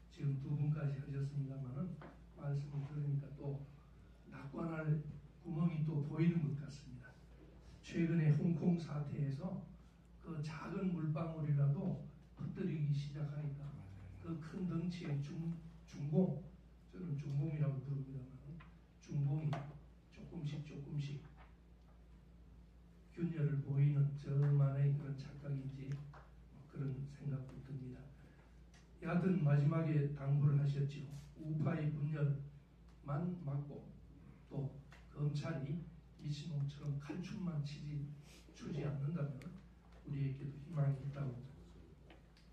지금 두 분까지 하셨습니다만은 말씀을 들으니까 또 낙관할 구멍이 또 보이는 것 같습니다. 최근에 홍콩 사태에서 그 작은 물방울이라도 퍼뜨리기 시작하니까 그 큰 덩치의 중공, 저는 중공이라고 부릅니다만 중공이 조금씩 균열을 보이는 저만의 그런 착각인지 그런 생각도 듭니다. 여하튼 마지막에 당부를 하셨죠. 우파의 분열만 막고 또 검찰이 미친놈처럼 칼춤만 추지 않는다면 우리에게도 희망이 있다고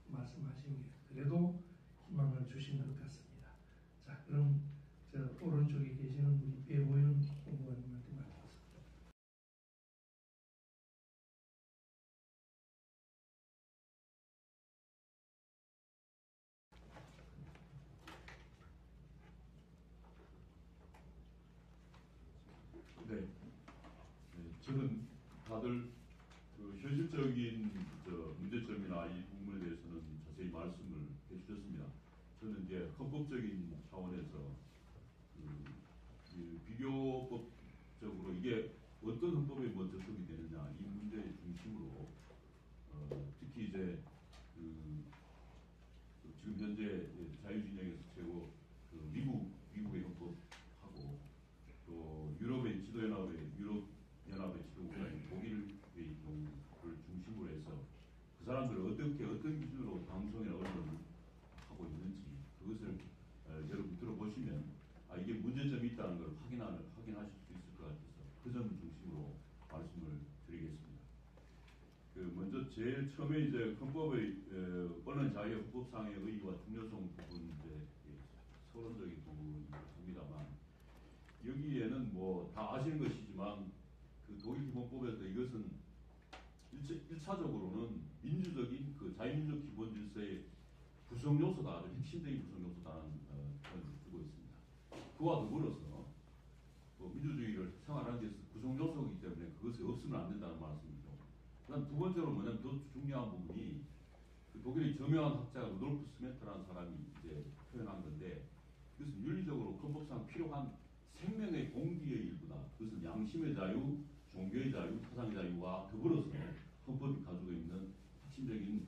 말씀하신 게 그래도 희망을 주신 것 같습니다. 자, 그럼 저 오른쪽에 계시는 우리 배호연 공무원님한테 맡기겠습니다. 네. 저는 다들 그 현실적인 문제점이나 이 부분에 대해서는 자세히 말씀을 해주셨습니다. 저는 이제 헌법적인 차원에서 비교법적으로 이게 어떤 헌법에 먼저 적용이 되느냐 이 문제의 중심으로 특히 이제 지금 현재 자유진영에서 최고 미국의 헌법하고 또 유럽의 유럽연합의 지도국가인 독일의 경우를 중심으로 해서 그 사람들은 어떤 기준으로 방송이나 언론을 하고 있는지 그것을 여러분 들어보시면 이게 문제점이 있다는 걸 확인하실 수 있을 것 같아서 그 점을 중심으로 말씀을 드리겠습니다. 먼저 제일 처음에 이제 헌법의 언론 자유 헌법상의 의의와 중요성 부분 이제 서론적인 부분입니다만 여기에는 뭐 다 아시는 것이지만 그 독일 기본법에서 이것은 1차적으로는 민주적인 그 자유민족 기본 질서의 구성 요소다, 아주 핵심적인 구성 요소다라는 표현을 두고 있습니다. 그와 더불어서 민주주의를 생활하는 데서 구성 요소이기 때문에 그것이 없으면 안 된다는 말씀이죠. 그다음 두 번째로 뭐냐면 더 중요한 부분이 그 독일의 저명한 학자가 루돌프 스메트라는 사람이 이제 표현한 건데 이것은 윤리적으로 헌법상 필요한 생명의 공기의 일부다. 그것은 양심의 자유, 종교의 자유, 사상의 자유와 더불어서 헌법이 가지고 있는 핵심적인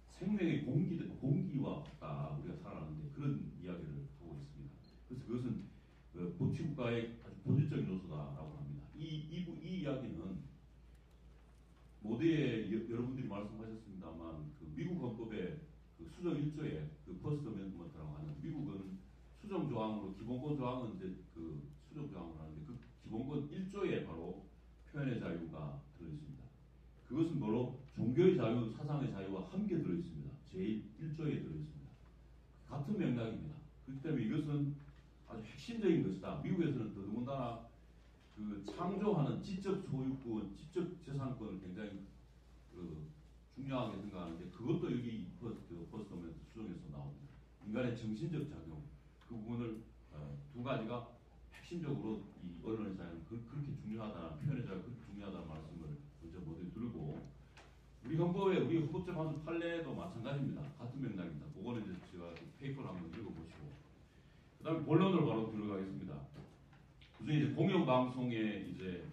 생명의 공기와 같다. 우리가 살아가는데 그런 이야기를 하고 있습니다. 그래서 그것은 법치국가의 아주 본질적인 요소다라고 합니다. 이 이야기는 모두의 여러분들이 말씀하셨습니다만 그 미국 헌법의 그 수정 1조에 그 퍼스트 어멘트먼트라고 하는 미국은 수정 조항으로 기본권 조항은 이제 그 수정 조항으로 하는데 그 기본권 1조에 바로 표현의 자유가 들어있습니다. 그것은 바로 종교의 자유, 사상의 자유와 함께 들어있습니다. 제1조에 들어있습니다. 같은 맥락입니다. 그렇기 때문에 이것은 아주 핵심적인 것이다. 미국에서는 더더군다나 그 창조하는 지적 소유권, 지적 재산권을 굉장히 중요하게 생각하는데 그것도 여기 퍼스트 어멘트 수정에서 나옵니다. 인간의 정신적 작용 그 부분을 두 가지가 핵심적으로 이 언론의 자유는 그렇게 중요하다는 표현의 자유가 그렇게 중요하다는 말씀을 먼저 모두 드리고 우리 헌법재판소 판례도 마찬가지입니다. 같은 맥락입니다. 그거는 이제 제가 페이퍼를 한번 읽어보시고 그다음에 본론으로 바로 들어가겠습니다. 그중에 이제 공영방송의 이제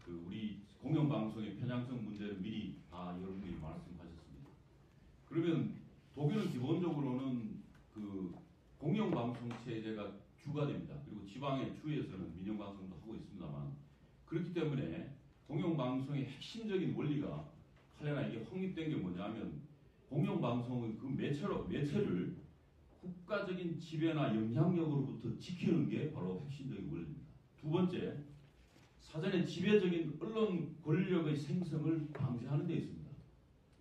그 우리 공영방송의 편향성 문제를 미리 다 여러분들이 말씀하셨습니다. 그러면 독일은 기본적으로는 그 공영방송 체제가 주가 됩니다. 그리고 지방의 주에서는 민영방송도 하고 있습니다만 그렇기 때문에 공영방송의 핵심적인 원리가 칼레나 이게 확립된 게 뭐냐면 공영방송의 그 매체를 국가적인 지배나 영향력으로부터 지키는 게 바로 핵심적인 원리입니다. 두 번째, 사전에 지배적인 언론 권력의 생성을 방지하는 데 있습니다.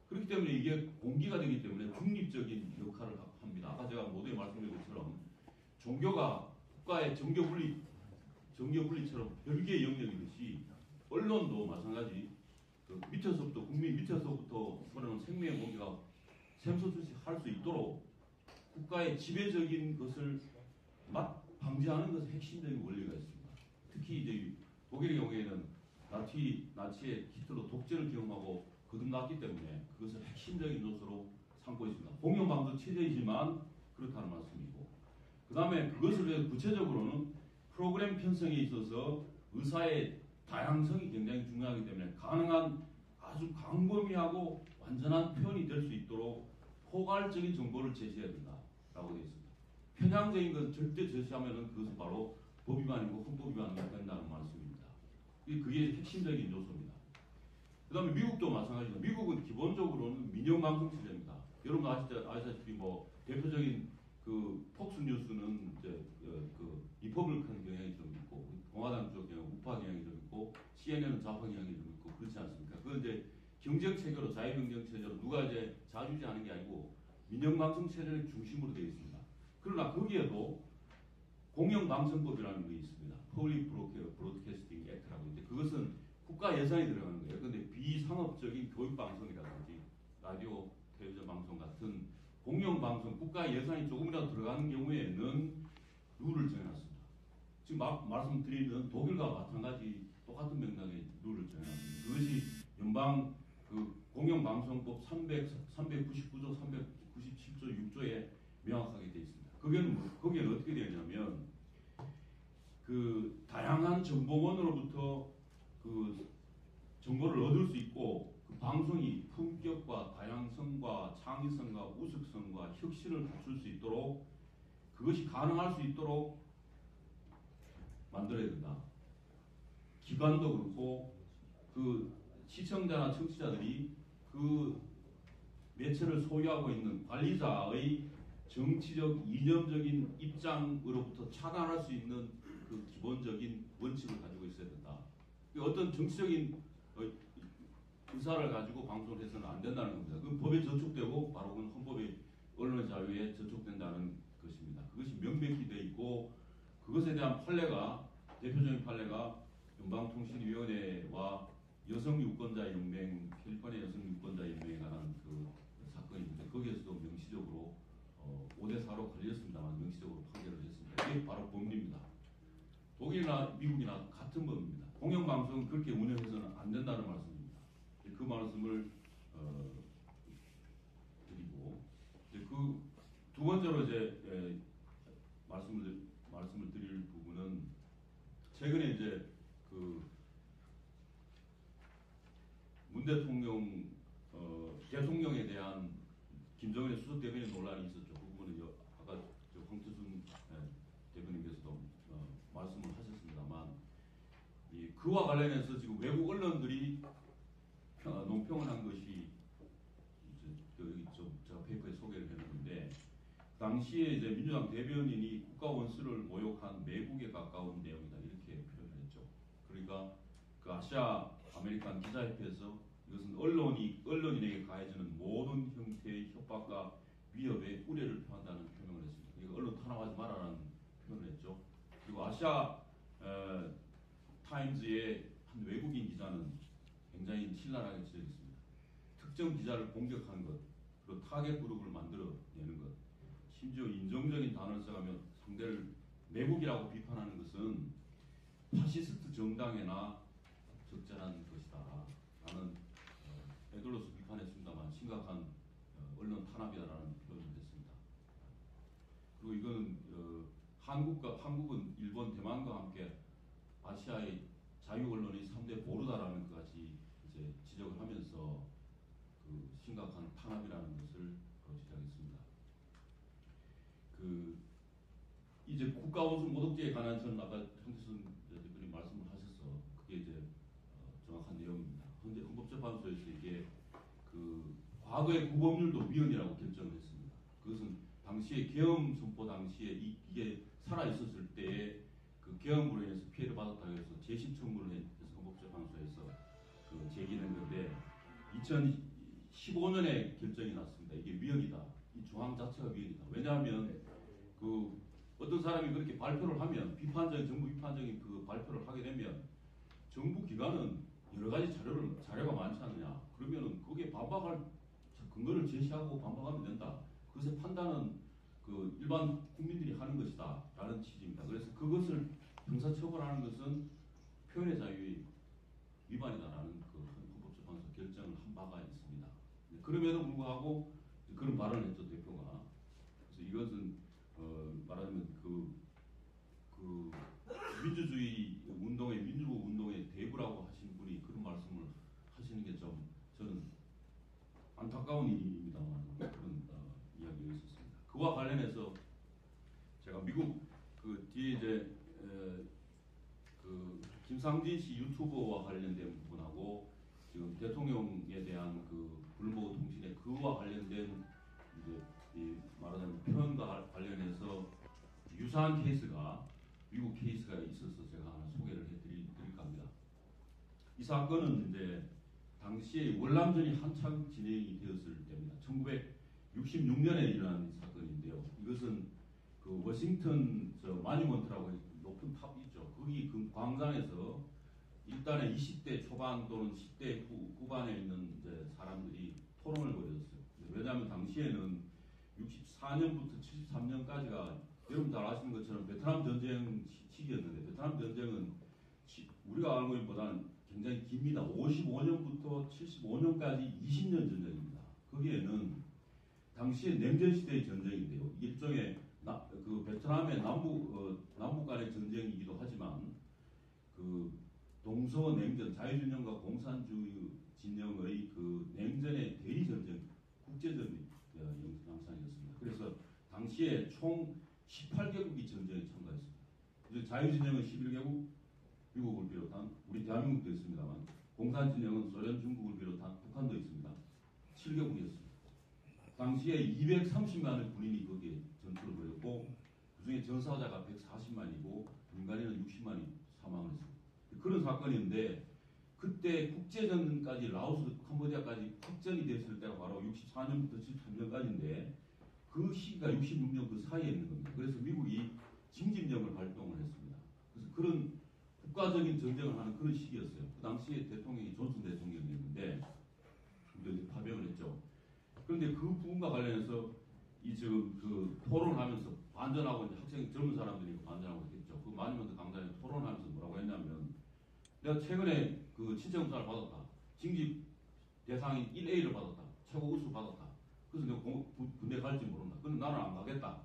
그렇기 때문에 이게 공기가 되기 때문에 중립적인 역할을 합니다. 아까 제가 모두에 말씀드린 것처럼 종교가 국가의 정교분리처럼 별개의 영역이듯이 언론도 마찬가지 그 밑에서부터 국민 밑에서부터 그런 생명의 공기가 샘솟듯이 할 수 있도록 국가의 지배적인 것을 방지하는 것은 핵심적인 원리가 있습니다. 특히 이제 독일의 경우에는 나치의 히틀러 독재를 경험하고 거듭났기 때문에 그것을 핵심적인 요소로 삼고 있습니다. 공영방송 체제이지만 그렇다는 말씀이고 그 다음에 그것을 위해 구체적으로는 프로그램 편성에 있어서 의사의 다양성이 굉장히 중요하기 때문에 가능한 아주 광범위하고 완전한 표현이 될 수 있도록 포괄적인 정보를 제시해야 된다라고 되어 있습니다. 편향적인 건 절대 제시하면은 그것은 바로 법 위반이고 헌법 위반이 된다는 말씀입니다. 그게 핵심적인 요소입니다. 그 다음에 미국도 마찬가지입니다. 미국은 기본적으로는 민영방송 체제입니다. 여러분 아시다시피 뭐 대표적인 그 폭스뉴스는 이제 그 리퍼블리칸 경향이 좀 있고 공화당 쪽 경향 우파 경향이 좀 있고 CNN은 좌파 경향이 좀 있고 그렇지 않습니까? 그건 이제 경쟁 체계로 자유경쟁 체제로 누가 이제 자주지하는 게 아니고 민영방송 체제를 중심으로 되어 있습니다. 그러나 거기에도 공영방송법이라는 게 있습니다. Public Broadcasting Act라고 있는데 그것은 국가 예산이 들어가는 거예요. 그런데 비상업적인 교육방송이라든지 라디오, 텔레비전 방송 같은 공영방송 국가 예산이 조금이라도 들어가는 경우에는 룰을 정해놨습니다. 지금 말씀드리는 독일과 마찬가지 똑같은 맥락의 룰을 정해놨습니다. 그것이 연방 그 공영방송법 399조, 397조, 6조에 명확하게 되어 있습니다. 거기에는 어떻게 되냐면 그 다양한 정보원으로부터 그 정보를 얻을 수 있고 그 방송이 품격과 다양성과 창의성과 우수성과 혁신을 갖출 수 있도록 그것이 가능할 수 있도록 만들어야 된다. 기관도 그렇고 그 시청자나 청취자들이 그 매체를 소유하고 있는 관리자의 정치적 이념적인 입장으로부터 차단할 수 있는 그 기본적인 원칙을 가지고 있어야 된다. 어떤 정치적인 의사를 가지고 방송을 해서는 안 된다는 겁니다. 그 법에 저촉되고 바로 그 헌법의 언론 자유에 저촉된다는 것입니다. 그것이 명백히 되어 있고 그것에 대한 판례가 대표적인 판례가 연방통신위원회와 여성유권자연맹 캘리포니아 여성유권자연맹에 관한 그 사건인데 거기에서도 명시적으로 5대4로 걸렸습니다만 명시적으로 판결을 했습니다. 이게 바로 법리입니다. 독일이나 미국이나 같은 법입니다. 공영방송은 그렇게 운영해서는 안 된다는 말씀입니다. 그 말씀을 드리고 이제 그 두 번째로 이제 말씀을 드릴 부분은 최근에 이제 그 문 대통령 대통령에 대한 김정은의 수석 대변인 논란이 있었죠. 그 부분은 아까 황태순 대변인께서도 말씀을 하셨습니다만 그와 관련해서 지금 외국 언론들이 논평을 한 것이 여기 제가 페이퍼에 소개를 해놨는데 당시에 이제 민주당 대변인이 국가 원수를 모욕한 매국에 가까운 내용이다 이렇게 표현을 했죠. 그러니까 그 아시아 아메리칸 기자협회에서 이것은 언론인에게 가해지는 모든 형태의 협박과 위협에 우려를 표한다는 표명을 했습니다. 그러니까 언론 탄압하지 마라라는 표현을 했죠. 그리고 아시아 타임즈의 한 외국인 기자는 굉장히 신랄하게 지적했습니다. 특정 기자를 공격하는 것, 그리고 타겟 그룹을 만들어내는 것, 심지어 인종적인 단어를 써가며 상대를 매국이라고 비판하는 것은 파시스트 정당에나 적절한 것이다 라는 애들로서 비판했습니다만 심각한 언론 탄압이다라는 표현을 했습니다. 그리고 이거는 한국은 일본, 대만과 함께 아시아의 자유 언론의 3대 보루다라는 것까지 이제 지적을 하면서 그 심각한 탄압이라는 것을 지적했습니다. 이제 국가원수 모독죄에 관한 저는 아까 황태순 대표님 말씀을 하셔서 그게 이제 정확한 내용입니다. 그런데 헌법재판소에서 이게 그 과거의 구법률도 위헌이라고 결정을 했습니다. 그것은 당시에 계엄 선포 당시에 이게 살아 있었을 때에 그 계엄으로 인해서 피해를 받았다고 해서 재심 청구를 해서 헌법재판소에서 그 제기된 건데 2015년에 결정이 났습니다. 이게 위헌이다. 이 조항 자체가 위헌이다. 왜냐하면 그 어떤 사람이 그렇게 발표를 하면 정부 비판적인 그 발표를 하게 되면 정부 기관은 여러 가지 자료가 많지 않느냐. 그러면은 거기에 반박할 근거를 제시하고 반박하면 된다. 그것의 판단은 그 일반 국민들이 하는 것이다. 라는 취지입니다. 그래서 그것을 형사처벌하는 것은 표현의 자유의 위반이다라는 그 헌법재판소 결정을 한 바가 있습니다. 그럼에도 불구하고 그런 발언을 했죠, 대표가. 그래서 이것은 말하자면 그 민주주의 운동의 민주주의 운동의 대부라고 하신 분이 그런 말씀을 하시는 게 좀 저는 안타까운 일입니다만 그런 이야기가 있었습니다. 그와 관련해서 제가 미국 그 뒤에 이제 그 김상진 씨 유튜버와 관련된 부분하고 지금 대통령에 대한 그 불모 통신의 그와 관련된 이제 이 말하자면 표현과 관련해서 유사한 케이스가 미국 케이스가 있어서 제가 하나 소개를 해드릴까 합니다. 이 사건은 이제 당시에 월남전이 한창 진행이 되었을 때입니다. 1966년에 일어난 사건인데요. 이것은 그 워싱턴 마뉴먼트라고 높은 탑이 있죠. 거기 그 광장에서 일단은 20대 초반 또는 10대 후반에 있는 이제 사람들이 토론을 벌였어요. 왜냐하면 당시에는 64년부터 73년까지가 여러분 잘 아시는 것처럼 베트남 전쟁 시기였는데 베트남 전쟁은 우리가 알고 있는 것보다는 굉장히 깁니다. 55년부터 75년까지 20년 전쟁입니다. 거기에는 당시에 냉전 시대의 전쟁인데요. 일종의 그 베트남의 남북 간의 전쟁이기도 하지만 그 동서 냉전, 자유진영과 공산주의 진영의 그 냉전의 대리 전쟁, 국제전 양상이었습니다. 그래서 당시에 총 18개국이 전쟁에 참가했습니다. 자유진영은 11개국, 미국을 비롯한 우리 대한민국도 있습니다만 공산진영은 소련, 중국을 비롯한 북한도 있습니다. 7개국이었습니다. 당시에 230만의 군인이 거기에 전투를 벌였고 그중에 전사자가 140만이고 민간인은 60만이 사망을 했습니다. 그런 사건인데 그때 국제전까지 라오스, 캄보디아까지 확전이 됐을 때가 바로 64년부터 73년까지인데 그 시기가 66년 그 사이에 있는 겁니다. 그래서 미국이 징집령을 발동을 했습니다. 그래서 그런 국가적인 전쟁을 하는 그런 시기였어요. 그 당시에 대통령이 존슨 대통령이었는데 이제 파병을 했죠. 그런데 그 부분과 관련해서 이 지금 그 토론을 하면서 반전하고 이제 학생 젊은 사람들이 반전하고 있겠죠. 그 마니먼트 강단에 토론하면서 뭐라고 했냐면 내가 최근에 그 친척검사를 받았다. 징집 대상이 1A를 받았다. 최고 우수를 받았다. 그래서 내가 군대 갈지 모른다. 근데 나는 안 가겠다.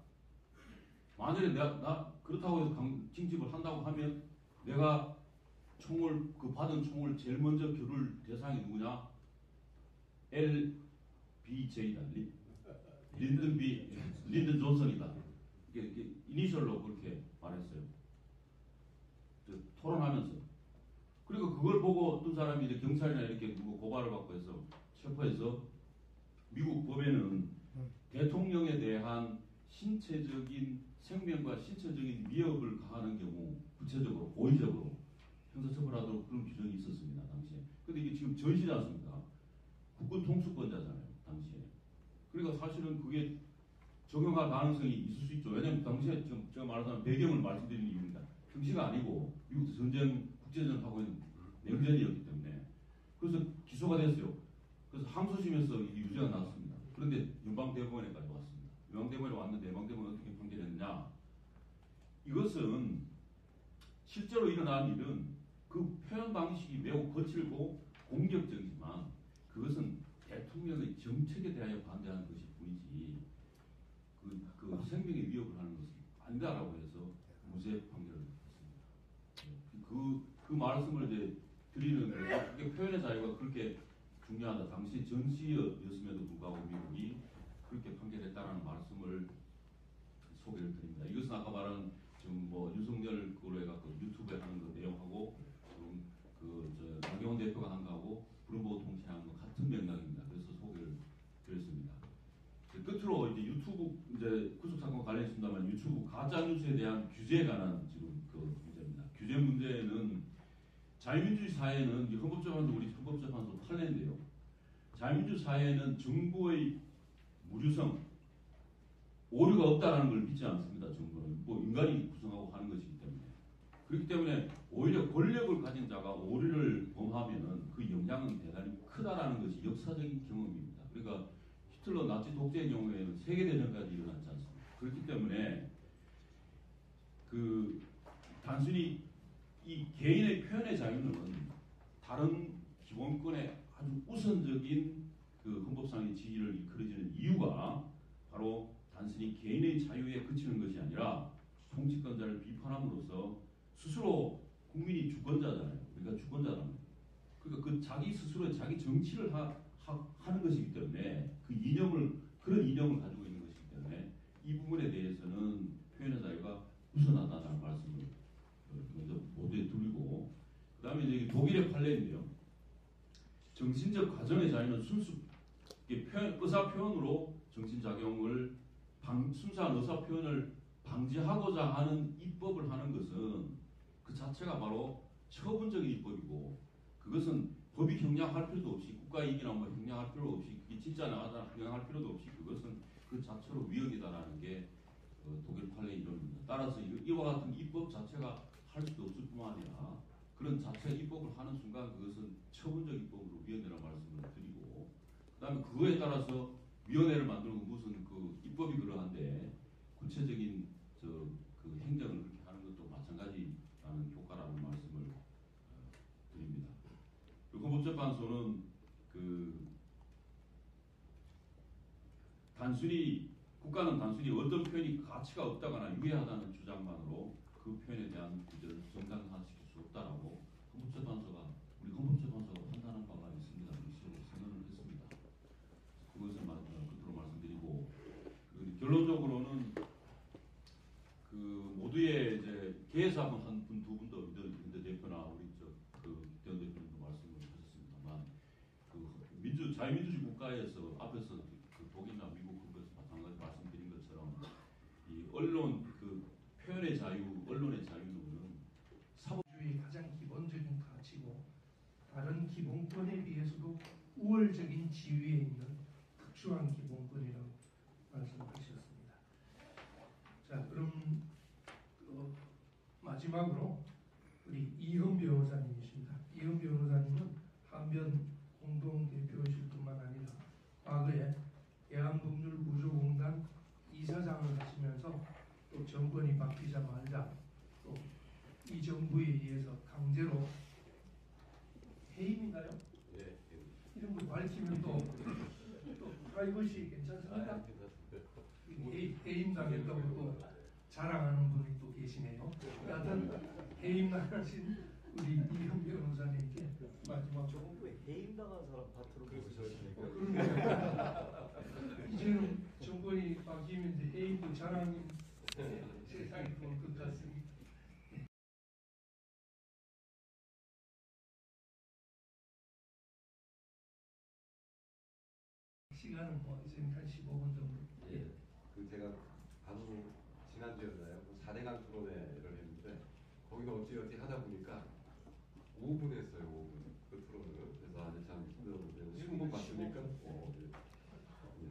만약에 나 그렇다고 해서 징집을 한다고 하면 내가 총을 그 받은 총을 제일 먼저 겨룰 대상이 누구냐? LBJ다. 린든 존슨이다. 이게 이니셜로 그렇게 말했어요. 토론하면서. 그리고 그걸 보고 어떤 사람이 이제 경찰이나 이렇게 누구 고발을 받고 해서 체포해서 미국 법에는 대통령에 대한 신체적인 생명과 신체적인 위협을 가하는 경우 구체적으로 고의적으로 형사처벌하도록 그런 규정이 있었습니다. 당시에. 근데 이게 지금 전시지 않습니까? 국군 통수권자잖아요. 당시에. 그러니까 사실은 그게 적용할 가능성이 있을 수 있죠. 왜냐하면 당시에 지금 제가 말하자면 배경을 말씀드리는 이유입니다. 평시가 아니고 미국도 전쟁, 국제전을 하고 있는 냉전이었기 때문에. 그래서 기소가 됐어요. 그래서 항소심에서 이게 유죄가 나왔습니다. 그런데 연방대법원에까지 왔습니다. 연방대법원에 왔는데 연방대법원이 어떻게 판결했느냐? 이것은 실제로 일어난 일은 그 표현 방식이 매우 거칠고 공격적이지만 그것은 대통령의 정책에 대하여 반대하는 것일 뿐이지 그 생명의 위협을 하는 것은 아니다라고 해서 무죄 판결을 했습니다. 그 말씀을 이제 드리는 거예요. 이게 표현의 자유가 그렇게 중요하다. 당시 전시였음에도 불구하고 미국이 그렇게 판결했다라는 말씀을 소개를 드립니다. 이것은 아까 말한 지금 뭐 윤석열 그로 해갖고 유튜브에 하는 그 내용하고 지금 나경원 대표가 한 거하고 브루보우 통신하는 거 같은 맥락입니다. 그래서 소개를 드렸습니다. 끝으로 이제 유튜브 이제 구속 사건 관련했습니다만 유튜브 가짜 뉴스에 대한 규제에 관한 지금 그 문제입니다. 규제 문제는 자유민주주의 사회는 헌법재판소 우리 헌법재판소 판례인데요. 자유민주 사회는 정부의 무류성 오류가 없다라는 걸 믿지 않습니다. 정부는 뭐 인간이 구성하고 하는 것이기 때문에 그렇기 때문에 오히려 권력을 가진 자가 오류를 범하면은 그 영향은 대단히 크다라는 것이 역사적인 경험입니다. 그러니까 히틀러 나치 독재의 경우에는 세계대전까지 일어났지 않습니까? 그렇기 때문에 그 단순히 이 개인의 표현의 자유는 다른 기본권의 아주 우선적인 그 헌법상의 지위를 이끌어지는 이유가 바로 단순히 개인의 자유에 그치는 것이 아니라 통치권자를 비판함으로써 스스로 국민이 주권자잖아요. 그러니까 주권자라는 그러니까 그 자기 스스로 자기 정치를 하는 것이기 때문에 그런 이념을 가지고 있는 것이기 때문에 이 부분에 대해서는 표현의 자유가 우선하다는 말씀을 모두에 드리고 그 다음에 이제 독일의 판례인데요. 정신적 과정의 자유는 순수 의사 표현으로 정신작용을 순수한 의사 표현을 방지하고자 하는 입법을 하는 것은 그 자체가 바로 처분적인 입법이고 그것은 법이 형량할 필요도 없이 국가이익이나 뭐 형량할 필요 없이 그게 진짜 나가다 형량할 필요도 없이 그것은 그 자체로 위헌이다라는 게 독일 판례 이론입니다. 따라서 이와 같은 입법 자체가 할 수도 없을 뿐만 아니라 그런 자체 입법을 하는 순간 그것은 처분적 입법으로 위헌이라는 말씀을 드리고 그 다음에 그거에 따라서 위원회를 만들고 무슨 그 입법이 그러한데 구체적인 그 행정을 그렇게 하는 것도 마찬가지라는 효과라는 말씀을 드립니다. 헌법재판소는 국가는 단순히 어떤 표현이 가치가 없다거나 유해하다는 주장만으로 그 표현에 대한 규제를 정당화시킬 수 없다라고 우리 헌법재판소가 판단한 바가 있습니다. 이식으로 선언을 했습니다. 그것을 끝으로 말씀드리고 결론적으로는 그 모두의 이제 개사분 한 분 두 분도 윤 대표나 우리 대원 대표님도 말씀을 하셨습니다만 자유민주주의 국가에서 앞에서 독일이나 미국 그것에서 마찬가지 말씀드린 것처럼 이 언론 표현의 자유, 언론의 자유는 사법주의의 가장 기본적인 가치고 다른 기본권에 비해서도 우월적인 지위에 있는 특수한 기본권이라고 말씀하셨습니다. 자, 그럼 마지막으로 우리 이현 변호사님이십니다. 이현 변호사님은 한변 공동대표이실 뿐만 아니라 과거에 대한법률구조공단 이사장을 하시면서 또 정권이 바뀌자마자 또 이 정부에 의해서 강제로 해임인가요? 네. 이런 거 밝히면 또 프라이버시 괜찮습니까? 해임 당했다고 또 자랑하는 분이 또 계시네요. 여하튼 해임 나가신 우리 이현 변호사님께 마지막 조금 후에 해임당한 사람 파트로 보셔야니까. 이제는 정권이 바뀌면 이제 해임도 자랑인 세상이 올 것 같습니다. 시간은 뭐 지금 한 15분 정도. 예, 그 제가 바로 지난주였나요? 4대강 토론회를 했는데 거기서 어찌어찌 하다 보니까 5분 했어요. 5분 그 토론을. 그래서 아주 참 힘들었는데 신문 봤으니까 예.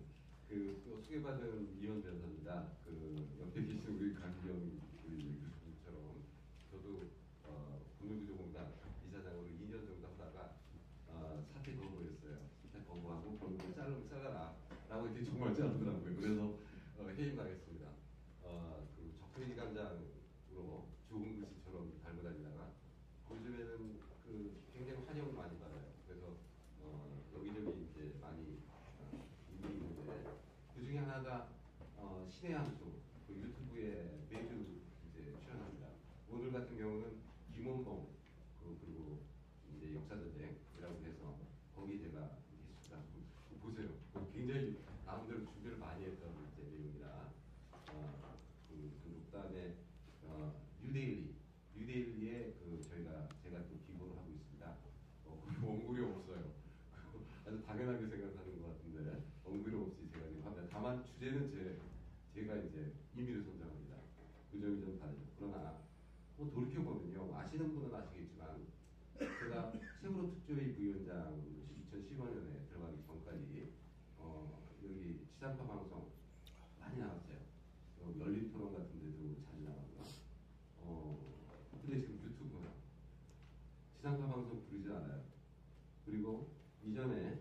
그또 소개받은 이현 변호사입니다. 그 옆에 계신 우리 강기영 우리 교수님처럼 저도 국민구조공단 이사장으로 2년 정도 하다가 사퇴 거부했어요. 사퇴 거부하고 결국은 잘라라 라고 이렇게 정말 자르더라고요. 그래서 해임 당했습니다. 그 적폐기관장으로 좋은 글씨처럼 달고 다니다가 요즘에는 그 굉장히 환영을 많이 받아요. 그래서 여기저기 이제 많이 일이 있는데 그 중에 하나가 신의 한수 그 유튜브에 매주 이제 출연합니다. 오늘 같은 경우는 김원봉 그리고 이제 역사전쟁이라고 해서 거기 제가 했습니다. 보세요. 굉장히 나름대로 준비를 많이 했던 이제 내용이라 그다음에 뉴데일리에 그 제가 또 기고를 하고 있습니다. 원고료 없어요. 아주 당연하게 생각하는 것 같은데 원고료 없이 제가 지금 합니다. 다만 주제는 제가 이제 임의로 선정합니다. 그 점이 좀 다르죠. 그러나 뭐 돌이켜 보면요, 아시는 분은 아시겠지만 제가 세월호 특조위 부위원장 2015년에 들어가기 전까지 여기 지상파 방송 많이 나왔어요. 열린 토론 같은 데도 자주 나가고요. 근데 지금 유튜브나 지상파 방송 부르지 않아요. 그리고 이전에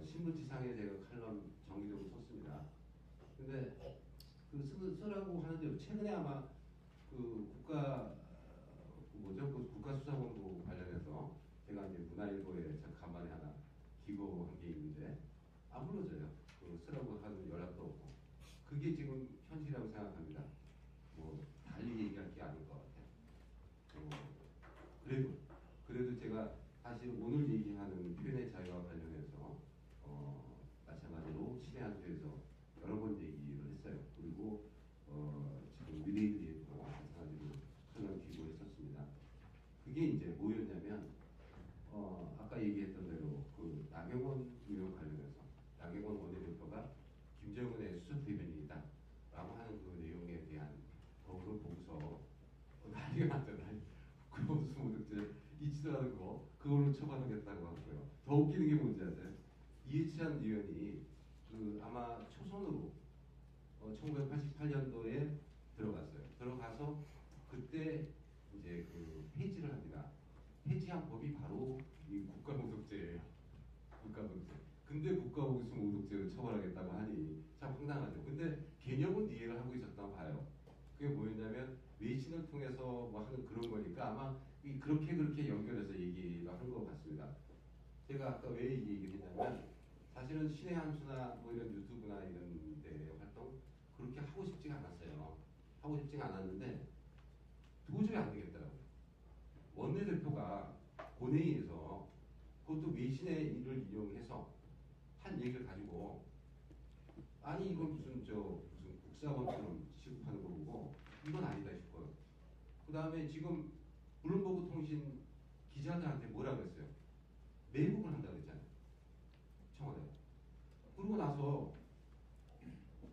신문지상에 제가 칼럼 정기적으로 썼습니다. 근데 그 쓰라고 하는데 최근에 아마 그 국가수사본부 관련해서 제가 이제 문화일보에 참 간만에 하나 기고한 게 있는데 안 불러줘요. 그 쓰라고 하는 연락도 없고. 그게 지금 현실이라고 생각합니다. 뭐 달리 얘기할 게 아닐 것 같아요. 그래도 제가 사실 오늘 얘기하는 표현의 자유와 관련해서 마찬가지로 신의 한수에서 여러 번 얘기를 했어요. 그리고 지금 미래일리에도 마찬가지로 설명 기고했었습니다. 그게 이제 뭐였냐면 아까 얘기했던 대로 그 나경원 의원 관련해서 나경원 원내대표가 김정은의 수석 대변인이다 라고 하는 그 내용에 대한 거꾸로 보고서 난리가 났잖아요. 국가보수 모독죄 있지도 않은 거 그걸로 처벌하겠다고 하고요. 더 웃기는 게 뭔지 아세요? 이해찬 의원이 그 아마 초선으로 1988년도에 들어갔어요. 들어가서 그때 이제 그 폐지를 합니다. 폐지한 법이 바로 이 국가모독죄예요. 국가모독죄. 근데 국가보수 모독죄로 처벌하겠다고 하니 참 황당하죠. 근데 개념은 이해를 하고 있었다고 봐요. 그게 뭐였냐면 외신을 통해서 뭐 하는 그런 거니까 아마 그렇게 연결해서 얘기를 하는 것 같습니다. 제가 아까 왜 이 얘기를 했냐면 사실은 신의 한수나 뭐 이런 유튜브나 이런 데 활동 그렇게 하고 싶지가 않았어요. 하고 싶지가 않았는데 도저히 안 되겠더라고요. 원내대표가 본회의에서 그것도 외신의 일을 이용해서 한 얘기를 가지고 아니 이건 무슨 국사원처럼 취급하는 거고 이건 아니다 싶어요. 그 다음에 지금 블룸버그 통신 기자들한테 뭐라 그랬어요? 매국을 한다고 했잖아요. 청와대가. 그러고 나서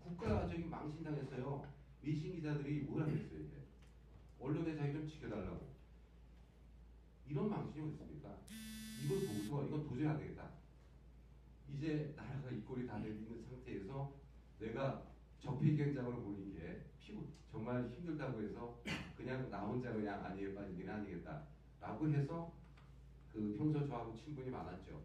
국가적인 망신당했어요. 외신 기자들이 뭐라 그랬어요? 이제 언론의 자유 좀 지켜달라고. 이런 망신이 어디 있습니까? 이걸 보고서 이건 도저히 안 되겠다. 이제 나라가 이 꼴이 다 되어 있는 상태에서 내가 적폐기관장으로 몰린 게 정말 힘들다고 해서 그냥 나 혼자 그냥 아니에 빠지긴 아니겠다 라고 해서 그 평소 저하고 친분이 많았죠.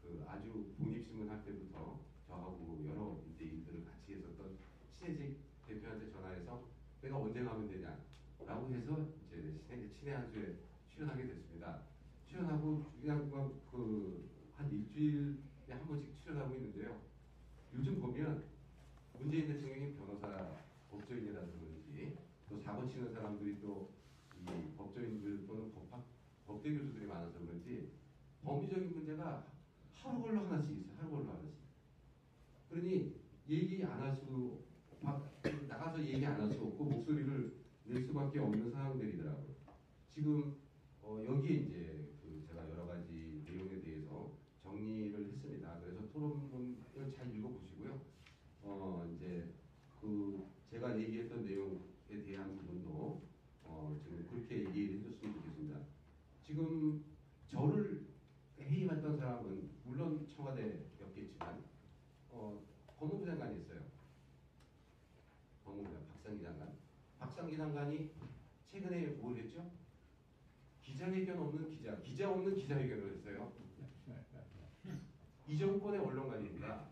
그 아주 독립신문 할 때부터 저하고 여러 이제 일들을 같이 했었던 신혜직 대표한테 전화해서 내가 언제 가면 되냐 라고 해서 이제 신의 한수에 출연하게 됐습니다. 출연하고 그냥 한 일주일에 한 번씩 출연하고 있는데요. 요즘 보면 문재인 대통령이 변호사 법조인이라서 그런지 또 사고 치는 사람들이 또 이 법조인들 법리적인 문제가 하루 걸러 하나씩 있어요. 하루 걸러 하나씩. 그러니 얘기 안 할 수, 나가서 얘기 안 할 수 없고 목소리를 낼 수밖에 없는 상황들이더라고요. 지금 여기에 이제 제가 여러 가지 내용에 대해서 정리를 했습니다. 그래서 토론문을 잘 읽어보시고요. 이제 제가 얘기했던 내용에 대한 부분도 지금 그렇게 얘기를 해줬으면 좋겠습니다. 지금 저를 해임했던 사람은 물론 청와대였겠지만 법무부 장관이 있어요. 법무부 박상기 장관. 박상기 장관이 최근에 뭘 했죠? 기자회견 없는 기자 없는 기자회견을 했어요. 이 정권의 언론관입니다.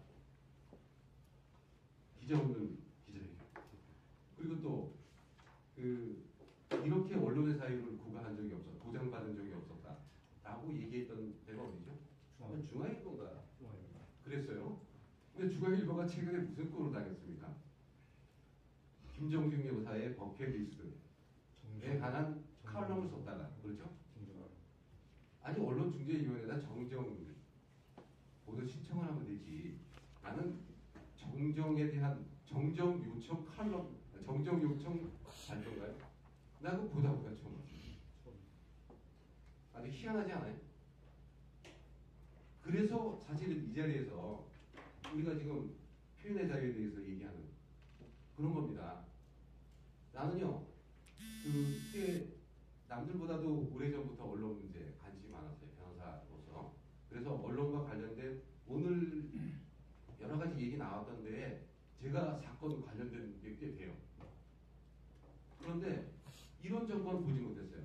기자 없는 기자회견. 그리고 또 이렇게 언론의 자유를 구가한 적이 없었다. 보장받은 적이 없었다라고 얘기했던 데가 어디죠? 중앙일보인가? 그랬어요. 근데 중앙일보가 최근에 무슨 꼴을 당했습니까? 김정중 여사의 버킷리스트에 관한 칼럼을 썼다가 그렇죠? 아니 언론중재위원회에다 정정 보도 신청을 하면 되지. 나는 정정에 대한 정정 요청 칼럼, 정정 요청 발표인가요? 나 그거 보다 처음 봤어요. 아주 희한하지 않아요? 그래서 사실은 이 자리에서 우리가 지금 표현의 자유에 대해서 얘기하는 그런 겁니다. 나는요, 그때 남들보다도 오래전부터 언론 문제에 관심이 많았어요. 변호사로서. 그래서 언론과 관련된 오늘 여러 가지 얘기 나왔던 데에 제가 사건 관련된 게 꽤 돼요. 그런데 이런 정권 보지 못했어요.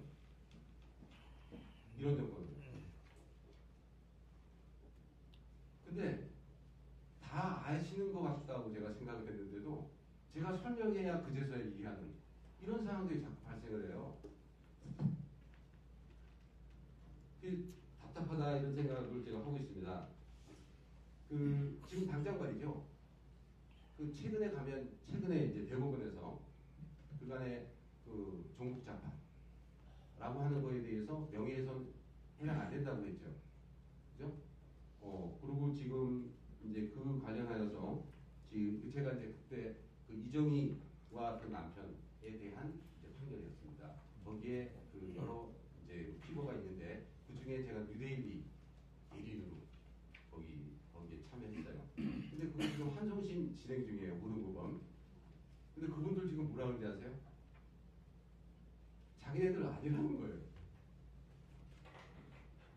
이런 정권을. 근데 다 아시는 것 같다고 제가 생각을 했는데도 제가 설명해야 그제서야 얘기하는 이런 상황들이 자꾸 발생을 해요. 답답하다 이런 생각을 제가 하고 있습니다. 지금 당장 말이죠. 최근에 이제 대법원에서 그간의 종북자파라고 하는 거에 대해서 명예훼손 해당 안 된다고 했죠. 그죠? 그리고 지금 이제 그 관련하여서 지금 제가 이제 그때 이정희와 그 남편에 대한 이제 판결이었습니다. 거기에 여러 이제 피고가 있는데 그 중에 제가 뉴데일리 대리인으로 거기에 참여했어요. 근데 그거 지금 한송심 진행 중이에요. 모든 법원. 근데 그분들 지금 뭐라 그러는지 아세요? 자기네들 아니라는 거예요.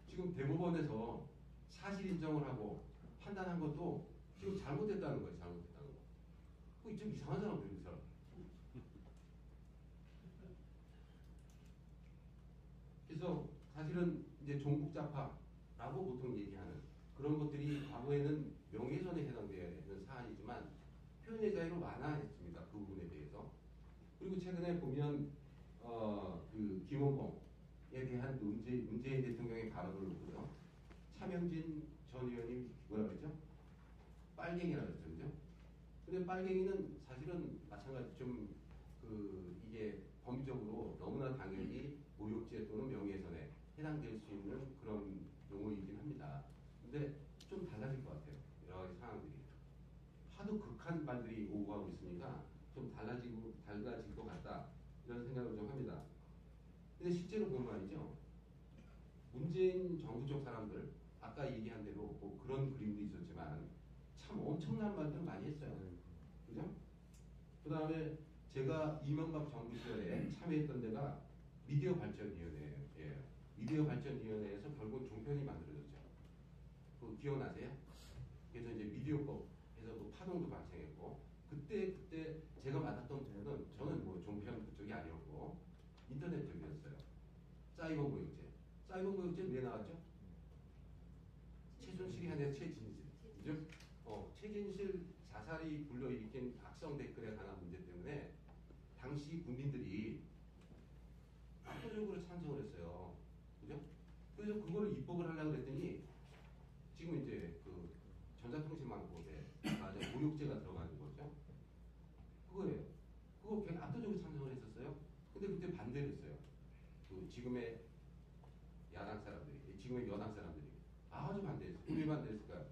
지금 대법원에서 사실 인정을 하고 판단한 것도 지금 잘못됐다는 거예요. 잘못됐다는 거. 그거 좀 이상한 사람들이 그 사람. 그래서 사실은 이제 종북자파라고 보통 얘기하는 그런 것들이 과거에는 명예훼손에 해당되는 사안이지만 표현의 자유를 완화했습니다. 그 부분에 대해서. 그리고 최근에 보면 김원봉에 대한 문재인 대통령의 발언을 놓고서 차명진 전 의원이 뭐라 그랬죠? 빨갱이라고 했죠, 그죠? 근데 빨갱이는 사실은 마찬가지 이게 법적으로 너무나 당연히 모욕죄 또는 명예훼손에 해당될 수 있는 그런 용어이긴 합니다. 근데 좀 달라질 것 같아요. 여러 가지 상황들이. 하도 극한 말들이 오고 가고 있으니까 좀 달라질 것 같다. 이런 생각을 좀 합니다. 근데 실제로 보면 말이죠. 문재인 정부 쪽 사람들, 아까 얘기한 대로 뭐 그런 그림도 있었지만 참 엄청난 말들 많이 했어요. 그죠? 그 다음에 제가 이명박 정부 시절에 참여했던 데가 미디어 발전위원회예요. 미디어 발전위원회에서 결국 종편이 만들어졌죠. 그거 기억나세요? 그래서 이제 미디어법에서 파동도 발생했고 그때 제가 맡았던 부분은 저는 뭐 종편 그쪽이 아니었고 인터넷 쪽이었어요. 사이버 모욕죄. 사이버 모욕죄 왜 나왔죠? 최순실이 아니라 최진실. 그죠? 최진실 자살이 불러일으킨 악성 댓글에 관한 문제 때문에 당시 국민들이 압도적으로 찬성을 했어요. 그죠? 그래서 그거를 입법을 하려고 했더니 지금 이제 전자통신망법에 모욕죄가 들어가는 거죠. 그거예요. 그거 그냥 압도적으로 찬성을 했었어요. 근데 그때 반대를 했어요. 지금의 야당 사람들이, 지금의 여당 사람들이. 만들었을까요?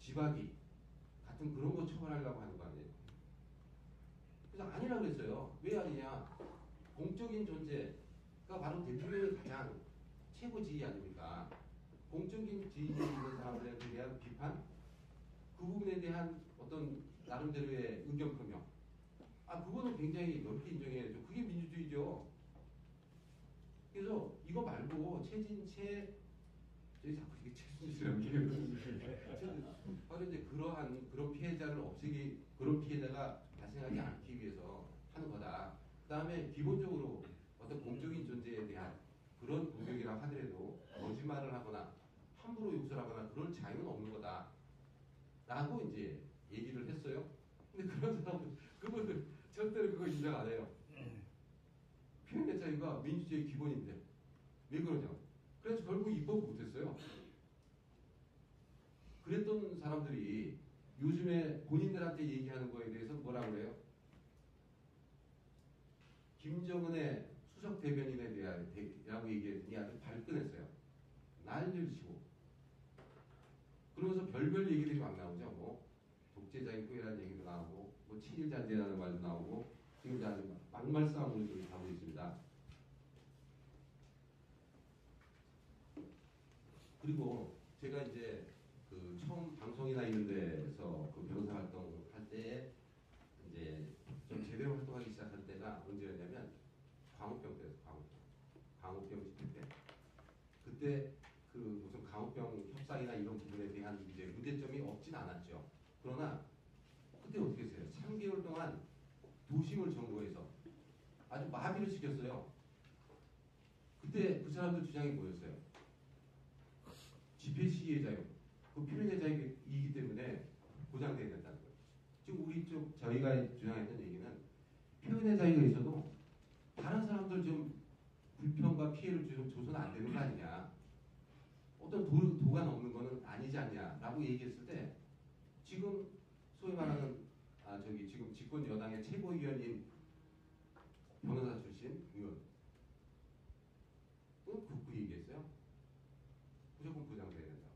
지박이 같은 그런 거 처벌하려고 하는 거 아니에요? 그래서 아니라고 그랬어요. 왜 아니냐? 공적인 존재가 바로 대통령이 가장 최고 지위 아닙니까? 공적인 지위에 있는 사람들에 대한 비판, 그 부분에 대한 어떤 나름대로의 의견 표명, 그거는 굉장히 넓게 인정해야죠. 그게 민주주의죠. 그래서 이거 말고 저희 자꾸 이게 최순실이라고 얘기해요. 바로 이제 그런 피해자를 없애기, 그런 피해자가 발생하지 않기 위해서 하는 거다. 그 다음에 기본적으로 어떤 공적인 존재에 대한 그런 공격이라 하더라도 거짓말을 하거나 함부로 욕설하거나 그럴 자유는 없는 거다. 라고 이제 얘기를 했어요. 근데 그런 사람들, 그분들 절대로 그거 인정 안 해요. 표현의 자유가 민주주의의 기본인데 왜 그러냐. 그래서 결국 입법 못했어요. 그랬던 사람들이 요즘에 본인들한테 얘기하는 거에 대해서 뭐라 그래요? 김정은의 수석 대변인에 대하라고 얘기했더니 아주 발끈했어요. 난리를 치고. 그러면서 별별 얘기들이 막 나오죠. 뭐 독재자의 후예라는 얘기도 나오고, 뭐 친일잔재라는 말도 나오고, 지금 아주 막말 싸움으로 가고 있습니다. 그리고 제가 이제 그 처음 방송이나 이런 데서 그 변호사 활동할 때 이제 좀 제대로 활동하기 시작할 때가 언제였냐면 광우병 때였어요. 광우병 집회 때. 그때 그 무슨 광우병 협상이나 이런 부분에 대한 이제 문제점이 없진 않았죠. 그러나 그때 어떻게 했어요? 3개월 동안 도심을 점거해서 아주 마비를 시켰어요. 그때 그 사람들 주장이 뭐였어요? 집회 시위의 자유, 그 표현의 자유이기 때문에 보장돼야 된다는 거예요. 지금 우리 쪽 저희가 주장했던 얘기는 표현의 자유가 있어도 다른 사람들 좀 불편과 피해를 줘서는 안 되는 거 아니냐. 어떤 도가 넘는 거는 아니지 않냐라고 얘기했을 때 지금 소위 말하는 지금 집권 여당의 최고위원인 변호사 출신 의원 그 얘기했어요. 무조건 보장돼야 된다.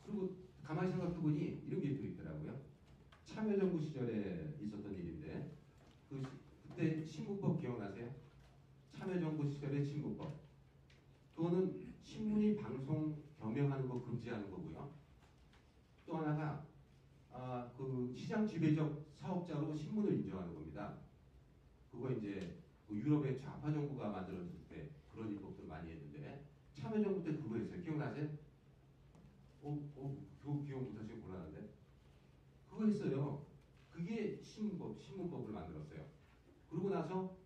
그리고 가만히 생각해보니 이런 게 또 있더라고요. 참여정부 시절에 있었던 일인데 그때 신문법 기억나세요? 참여정부 시절의 신문법. 그거는 신문이 방송 겸용하는 거 금지하는 거고요. 또 하나가 그 시장 지배적 사업자로 신문을 인정하는 겁니다. 그거 이제 그 유럽의 좌파 정부가 만들었을 때 그런 입법들 많이 했는데 참여정부 때 그거 했어요. 기억나세요? 그거 기억 못하시고 곤란한데 그거 했어요. 그게 신문법을 만들었어요. 그러고 나서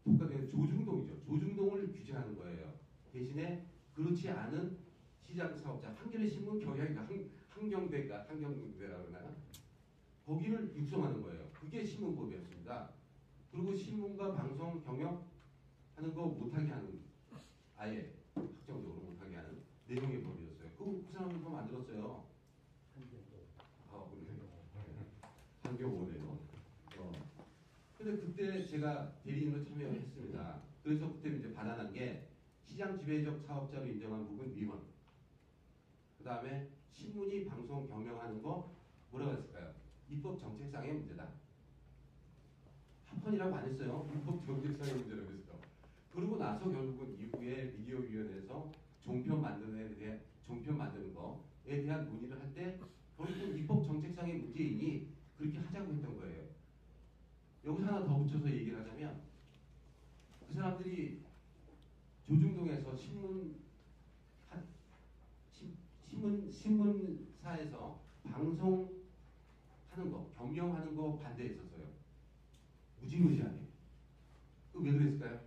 국가대는 조중동이죠. 조중동을 규제하는 거예요. 대신에 그렇지 않은 시장 사업자, 한겨레 신문 경향이가 한경대라고 그러나요? 거기를 육성하는 거예요. 그게 신문법이었습니다. 그리고 신문과 방송 경영하는 거 못하게 하는, 아예 확정적으로 못하게 하는 내용의 법이었어요. 그 사람이 그거 만들었어요. 한경호네요. 근데 그때 제가 대리인으로 참여했습니다. 그래서 그때 이제 반환한 게 시장 지배적 사업자로 인정한 부분 위헌. 그 다음에 신문이 방송 경영하는 거 뭐라고 했을까요? 입법 정책상의 문제다. 합헌이라고 안 했어요. 입법 정책상의 문제라고 했어요. 그러고 나서 결국은 이후에 미디어위원회에서 종편 만드는 거에 대한 논의를 할 때 결국은 입법 정책상의 문제이니 그렇게 하자고 했던 거예요. 여기서 하나 더 붙여서 얘기를 하자면 그 사람들이 조중동에서 신문사에서 방송하는 거, 경영하는 거 반대했었어요. 무지무지하게. 그 왜 그랬을까요?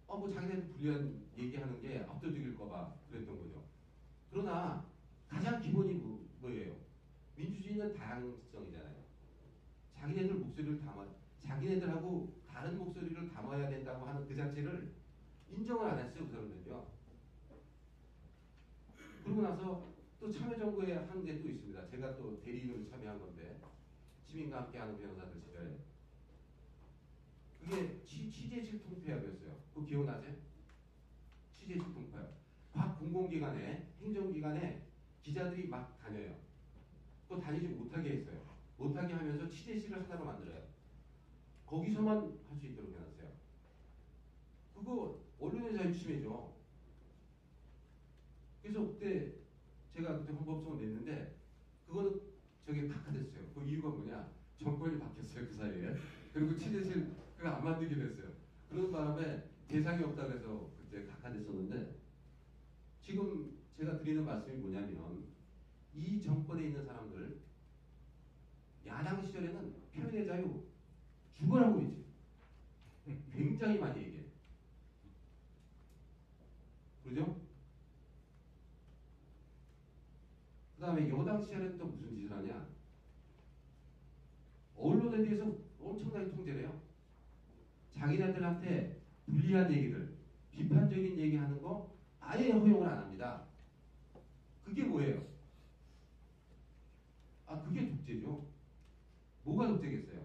뭐 자기네들 불리한 얘기하는 게 압도적일까봐 그랬던 거죠. 그러나 가장 기본이 뭐예요? 민주주의는 다양성이잖아요. 자기네들하고 다른 목소리를 담아야 된다고 하는 그 자체를 인정을 안 했어요, 그 사람들은요. 그러고 나서 또 참여정부에 한 게 또 있습니다. 제가 또 대리인으로 참여한 건데, 시민과 함께하는 변호사들 시절에 그게 취재실 통폐합이었어요. 그거 기억나세요? 취재실 통폐합. 각 공공기관에 행정기관에 기자들이 막 다녀요. 그거 다니지 못하게 했어요. 못하게 하면서 취재실을 하나로 만들어요. 거기서만 할 수 있도록 해놨어요. 그거 언론의 자유 침해죠. 그래서 그때 제가 그때 헌법소원 냈는데 그거는 저게 각하됐어요. 그 이유가 뭐냐? 정권이 바뀌었어요 그 사이에. 그리고 취재실 그거 안 만들게 됐어요. 그런 바람에 대상이 없다고 해서 그때 각하됐었는데 지금 제가 드리는 말씀이 뭐냐면 이 정권에 있는 사람들 야당 시절에는 표현의 자유 죽어라고 그러지. 굉장히 많이 얘기해. 그러죠? 그 다음에 여당 시절에는 또 무슨 짓을 하냐? 언론에 대해서 엄청나게 통제를 해요. 자기네들한테 불리한 얘기들, 비판적인 얘기하는 거 아예 허용을 안 합니다. 그게 뭐예요? 아, 그게 독재죠. 뭐가 독재겠어요?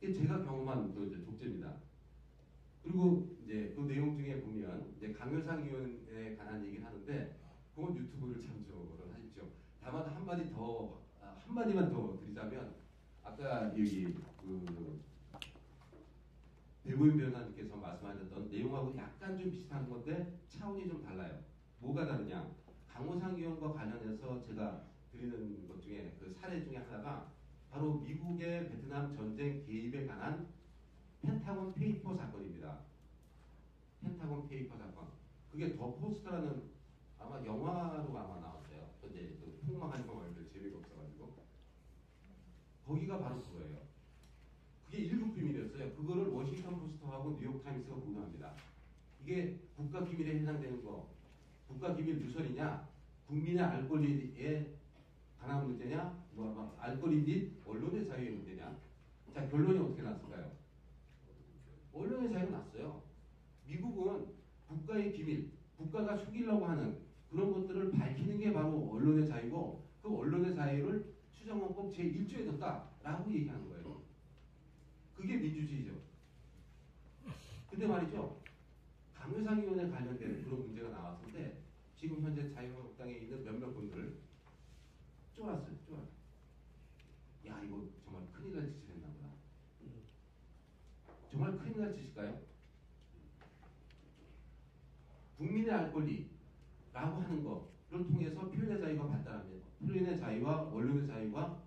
이게 제가 경험한 그 독재입니다. 그리고 이제 그 내용 중에 보면 이제 강효상 의원에 관한 얘기를 하는데 그건 유튜브를 참조를 하십시오. 다만 한마디만 더 드리자면 아까 여기 그 배보임 변호사님께서 말씀하셨던 내용하고 약간 좀 비슷한 건데 차원이 좀 달라요. 뭐가 다르냐? 강호상 의원과 관련해서 제가 드리는 것 중에 그 사례 중에 하나가 바로 미국의 베트남 전쟁 개입에 관한 펜타곤 페이퍼 사건입니다. 펜타곤 페이퍼 사건. 그게 더 포스트라는 아마 영화로 아마 나왔어요. 근데 그 폭망한 영화인데 재미가 없어가지고 거기가 바로 그거예요. 그게 1급 비밀이었어요. 그거를 워싱턴 포스트하고 뉴욕 타임스가 보도합니다. 이게 국가 기밀에 해당되는 거, 국가 기밀 누설이냐, 국민의 알 권리에 관한 문제냐, 알 권리 및 언론의 자유의 문제냐. 자, 결론이 어떻게 났을까요? 언론의 자유가 났어요. 미국은 국가의 기밀, 국가가 숨기려고 하는 그런 것들을 밝히는 게 바로 언론의 자유고 그 언론의 자유를 수정헌법 제1조에 넣었다라고 얘기하는 거예요. 그게 민주주의죠. 근데 말이죠. 강효상 의원에 관련된 그런 문제가 나왔을 때 지금 현재 자유한국당에 있는 몇몇 분들 쫄았어요. 야, 이거 정말 큰일 날 짓을 했나 보다. 정말 큰일 날 짓일까요? 국민의 알 권리라고 하는 것을 통해서 표현의 자유가 발달합니다. 표현의 자유와 언론의 자유가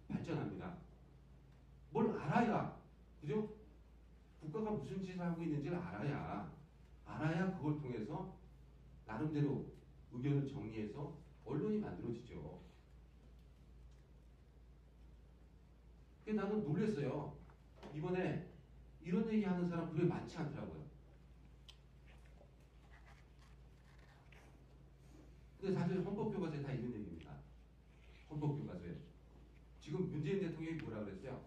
발전합니다. 뭘 알아야, 그죠? 국가가 무슨 짓을 하고 있는지를 알아야 그걸 통해서 나름대로 의견을 정리해서 언론이 만들어지죠. 그게 나는 놀랐어요. 이번에 이런 얘기 하는 사람 그렇게 많지 않더라고요. 근데 사실 헌법교과서에 다 있는 얘기입니다. 헌법교과서에. 지금 문재인 대통령이 뭐라 그랬어요?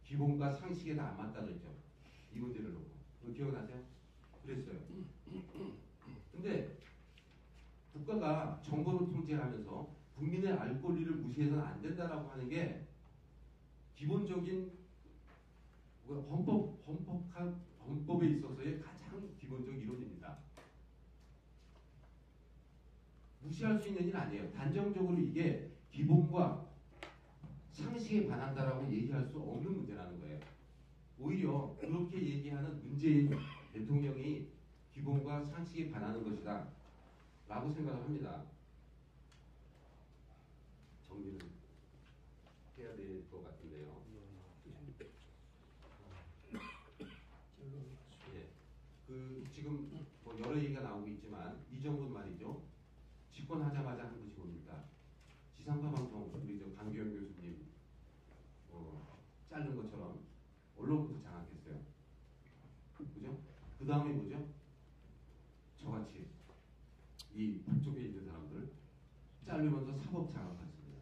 기본과 상식에 다 안 맞다 그랬죠. 이 문제를 놓고. 그거 기억나세요? 그랬어요. 근데 국가가 정보를 통제하면서 국민의 알 권리를 무시해서는 안 된다라고 하는 게 기본적인 헌법에 있어서의 가장 기본적 이론입니다. 무시할 수 있는 일은 아니에요. 단정적으로 이게 기본과 상식에 반한다라고 얘기할 수 없는 문제라는 거예요. 오히려 그렇게 얘기하는 문재인 대통령이 기본과 상식에 반하는 것이다 라고 생각을 합니다. 정리를 해야 될 것 같은데요. 예. 그 지금 뭐 여러 얘기가 나오고 있지만 이 정부는 말이죠. 집권하자마자 한 것이 뭡니까? 지상파 방송 우리 저 강기영 교수님 자른 것처럼 언론부터 장악했어요. 그죠? 그 다음에 뭐죠? 저같이 이 북쪽에 있는 사람들 자르면서 사법 장악했습니다.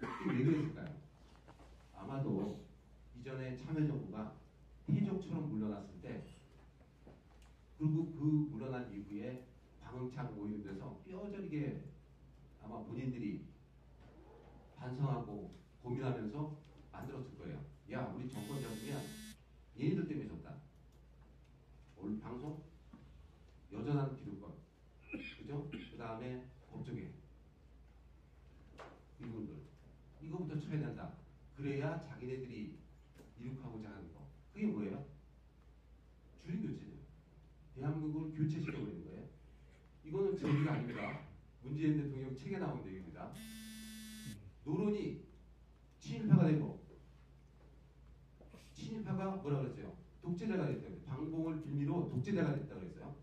이게 왜 그랬을까요? 아마도 이전에 참여정부가 태족처럼 물러났을 때 그리고 그 물러난 이후에 광흥창 뭐 이런 데서 뼈저리게 아마 본인들이 반성하고 고민하면서 만들었을 거예요. 야, 우리 정권 잡으면 얘네들 때문에 졌다. 오늘 방송 여전한 기득권, 그죠? 그 다음에 법조계 이분들 이거부터 쳐야 된다. 그래야 자기네들이 이룩하고자 하는 거. 그게 뭐예요? 주류 교체죠. 대한민국을 교체시켜버리는 거예요. 이거는 제 얘기가 아닙니다. 문재인 대통령 책에 나온 얘기입니다. 노론이 친일파가 되고 친일파가 뭐라 그랬어요? 독재자가 됐다. 방공을 빌미로 독재자가 됐다 그랬어요.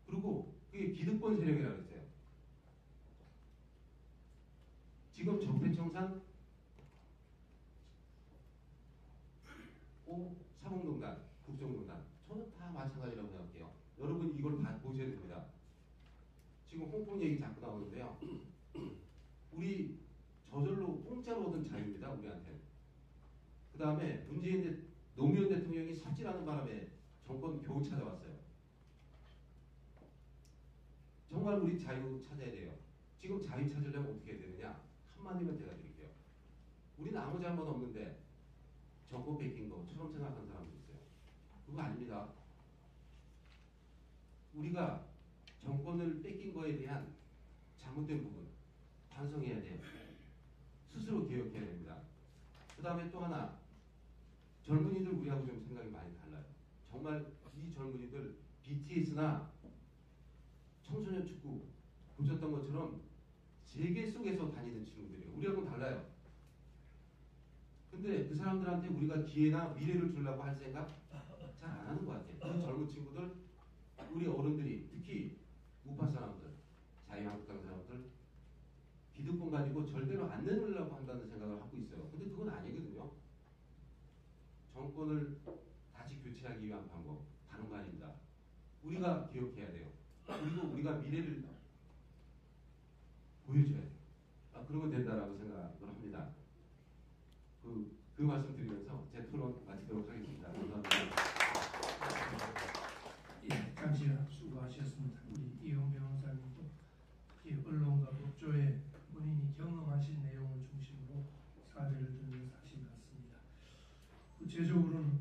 그리고 그게 기득권 세력이라 그랬어요. 지금 적폐청산, 사법농단, 국정농단 저는 다 마찬가지라고 생각해요. 여러분 이걸 다 보셔야 됩니다. 지금 홍콩 얘기 자꾸 나오는데요. 우리 저절로 공짜로 얻은 자유입니다. 우리한테. 그 다음에 문재인 노무현 대통령이 삽질하는 바람에 정권 겨우 찾아왔어요. 정말 우리 자유 찾아야 돼요. 지금 자유 찾으려면 어떻게 해야 되느냐? 한마디만 제가 드릴게요. 우리는 아무 잘못 없는데 정권 뺏긴 것처럼 생각하는 사람도 있어요. 그거 아닙니다. 우리가 정권을 뺏긴 거에 대한 잘못된 부분 반성해야 돼요. 스스로 개혁해야 됩니다. 그 다음에 또 하나, 젊은이들 우리하고 좀 생각이 많이 달라요. 정말 이 젊은이들 BTS나 청소년 축구 보셨던 것처럼 세계 속에서 다니는 친구들이에요. 우리하고는 달라요. 근데 그 사람들한테 우리가 기회나 미래를 주려고 할 생각 잘 안 하는 것 같아요. 그 젊은 친구들, 우리 어른들이, 특히 우파 사람들, 자유한국당 사람들 기득권 가지고 절대로 안 내놓으려고 한다는 생각을 하고 있어요. 근데 그건 아니거든요. 정권을 다시 교체하기 위한 방법 다른 거 아닙니다. 우리가 기억해야 돼요. 그리고 우리가 미래를 보여줘야 돼요. 그러면 된다라고 생각을 합니다. 그 말씀 드리면서 제 토론 마치도록 하겠습니다. 감사합니다. 예, 잠시만 수고하셨습니다. 우리 이용 변호사님도 이 언론과 법조의 본인이 경험하신 내용을 중심으로 사례를 들면 사실 같습니다. 구체적으로는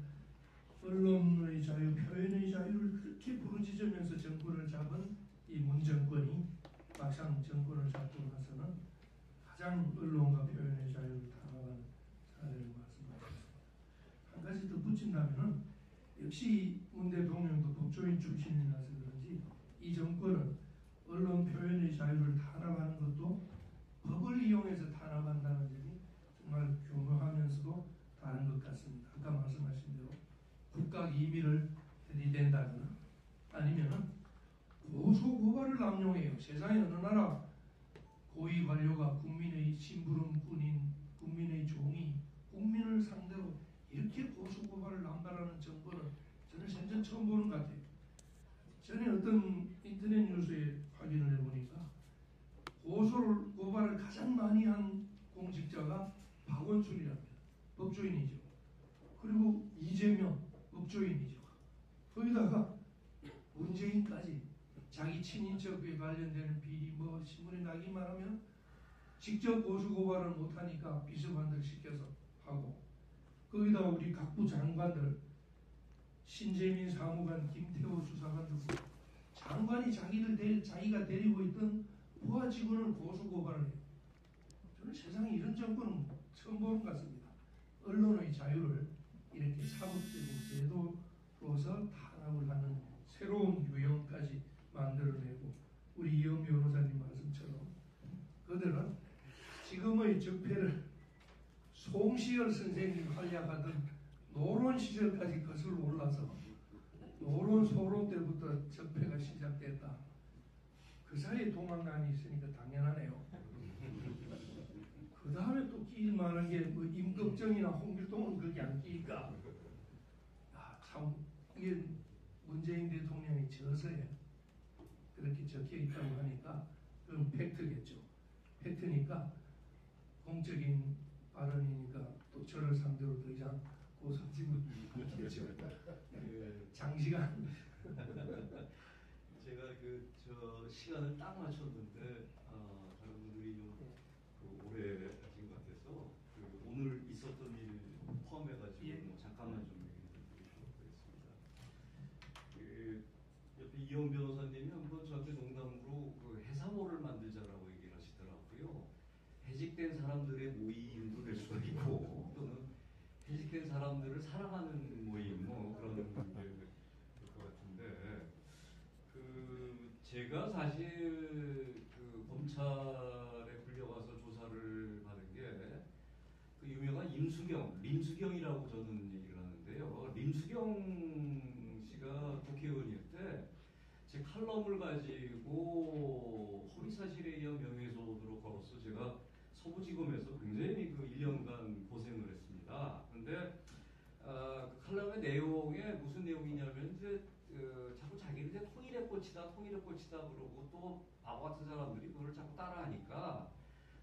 언론의 자유, 표현의 자유를 그렇게 부르짖으면서 정권을 잡은 이 문정권이 막상 정권을 잡고 나서는 가장 언론과 표현의 자유를 탄압하는 사례를 말씀드렸습니다. 한 가지 더 붙인다면은 역시 문 대통령도 법조인 출신이라서 그런지 이 정권은 언론 표현의 자유를 탄압하는 것도 법을 이용해서 탄압한다는 점이 정말 교묘하면서도 다른 것 같습니다. 아까 말씀하신 대로 국가 기밀을 들이댄다거나 아니면은 고소 고발을 남용해요. 세상에 어느 나라 고위 관료가 국민의 심부름꾼인 국민의 종이 국민을 상대로 이렇게 고소 고발을 남발하는 정권은 저는 생전 처음 보는 것 같아요. 전에 어떤 인터넷 뉴스에 확인을 해보니까 고발을 가장 많이 한 공직자가 박원순이랍니다. 법조인이죠. 그리고 이재명 법조인이죠. 거기다가 문재인까지 자기 친인척에 관련되는 비리 신문에 나기만 하면 직접 고소고발을 못하니까 비서관들 시켜서 하고 거기다가 우리 각부 장관들 신재민 사무관, 김태호 수사관들 장관이 자기가 데리고 있던 부하 직원을 고소고발을 해요. 저는 세상에 이런 정권은 처음 보는 것 같습니다. 언론의 자유를 이렇게 사법적인 제도로서 탄압을 하는 새로운 유형까지 만들어내고 우리 이영 변호사님 말씀처럼 그들은 지금의 적폐를 송시열 선생님이 활약하던 노론 시절까지 거슬러 올라서 노론 소론 때부터 적폐가 시작됐다. 그 사이에 동학난이 있으니까 당연하네요. 그 다음에 또 끼일 만한 게 뭐 임꺽정이나 홍길동은 거기 안 끼니까 참 이게 문재인 대통령의 저서에 그렇게 적혀 있다고 하니까 그건 팩트겠죠. 팩트니까 공적인 발언이니까 또 저를 상대로 더 이상 고소증을 받겠죠. 장시간 제가 저 시간을 딱 맞췄는데 다른 분들이 좀 오래 하신 것 같아서 오늘 있었던 궁금해가지고 예. 뭐 잠깐만 좀 얘기 좀 드리겠습니다. 그 옆에 이영 변호사님이 한번 저한테 농담으로 그 해사모를 만들자라고 얘기를 하시더라고요. 해직된 사람들의 모임도 될 수가 있고 또는 해직된 사람들을 사랑하는 모임 뭐 그런 게 될 것 같은데 그 제가 사실 그 검찰에 불려가서 조사를 받은 게 그 유명한 림수경이라고 저는 얘기를 하는데요. 림수경 씨가 국회의원일 때 제 칼럼을 가지고 허위사실에 의한 명예훼손으로 걸어서 제가 서부지검에서 굉장히 그 1년간 고생을 했습니다. 근데 그 칼럼의 내용에 무슨 내용이냐면 이제 자꾸 자기들 통일의 꽃이다 그러고 또 바보 같은 사람들이 그걸 자꾸 따라하니까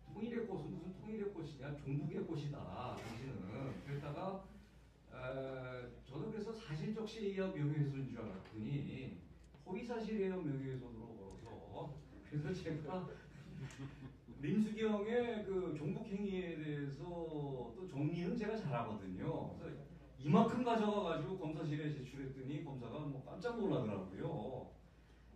통일의 꽃은 무슨 통일의 꽃이냐 종북의 꽃이다 당신은. 그랬다가 저는 그래서 사실적시에 의한 명예훼손인 줄 알았더니 허위사실에 의한 명예훼손으로 걸어서 그래서 제가 림수경의 그 종북행위에 대해서 또 정리는 제가 잘하거든요. 그래서 이만큼 가져가가지고 검사실에 제출했더니 검사가 뭐 깜짝 놀라더라고요.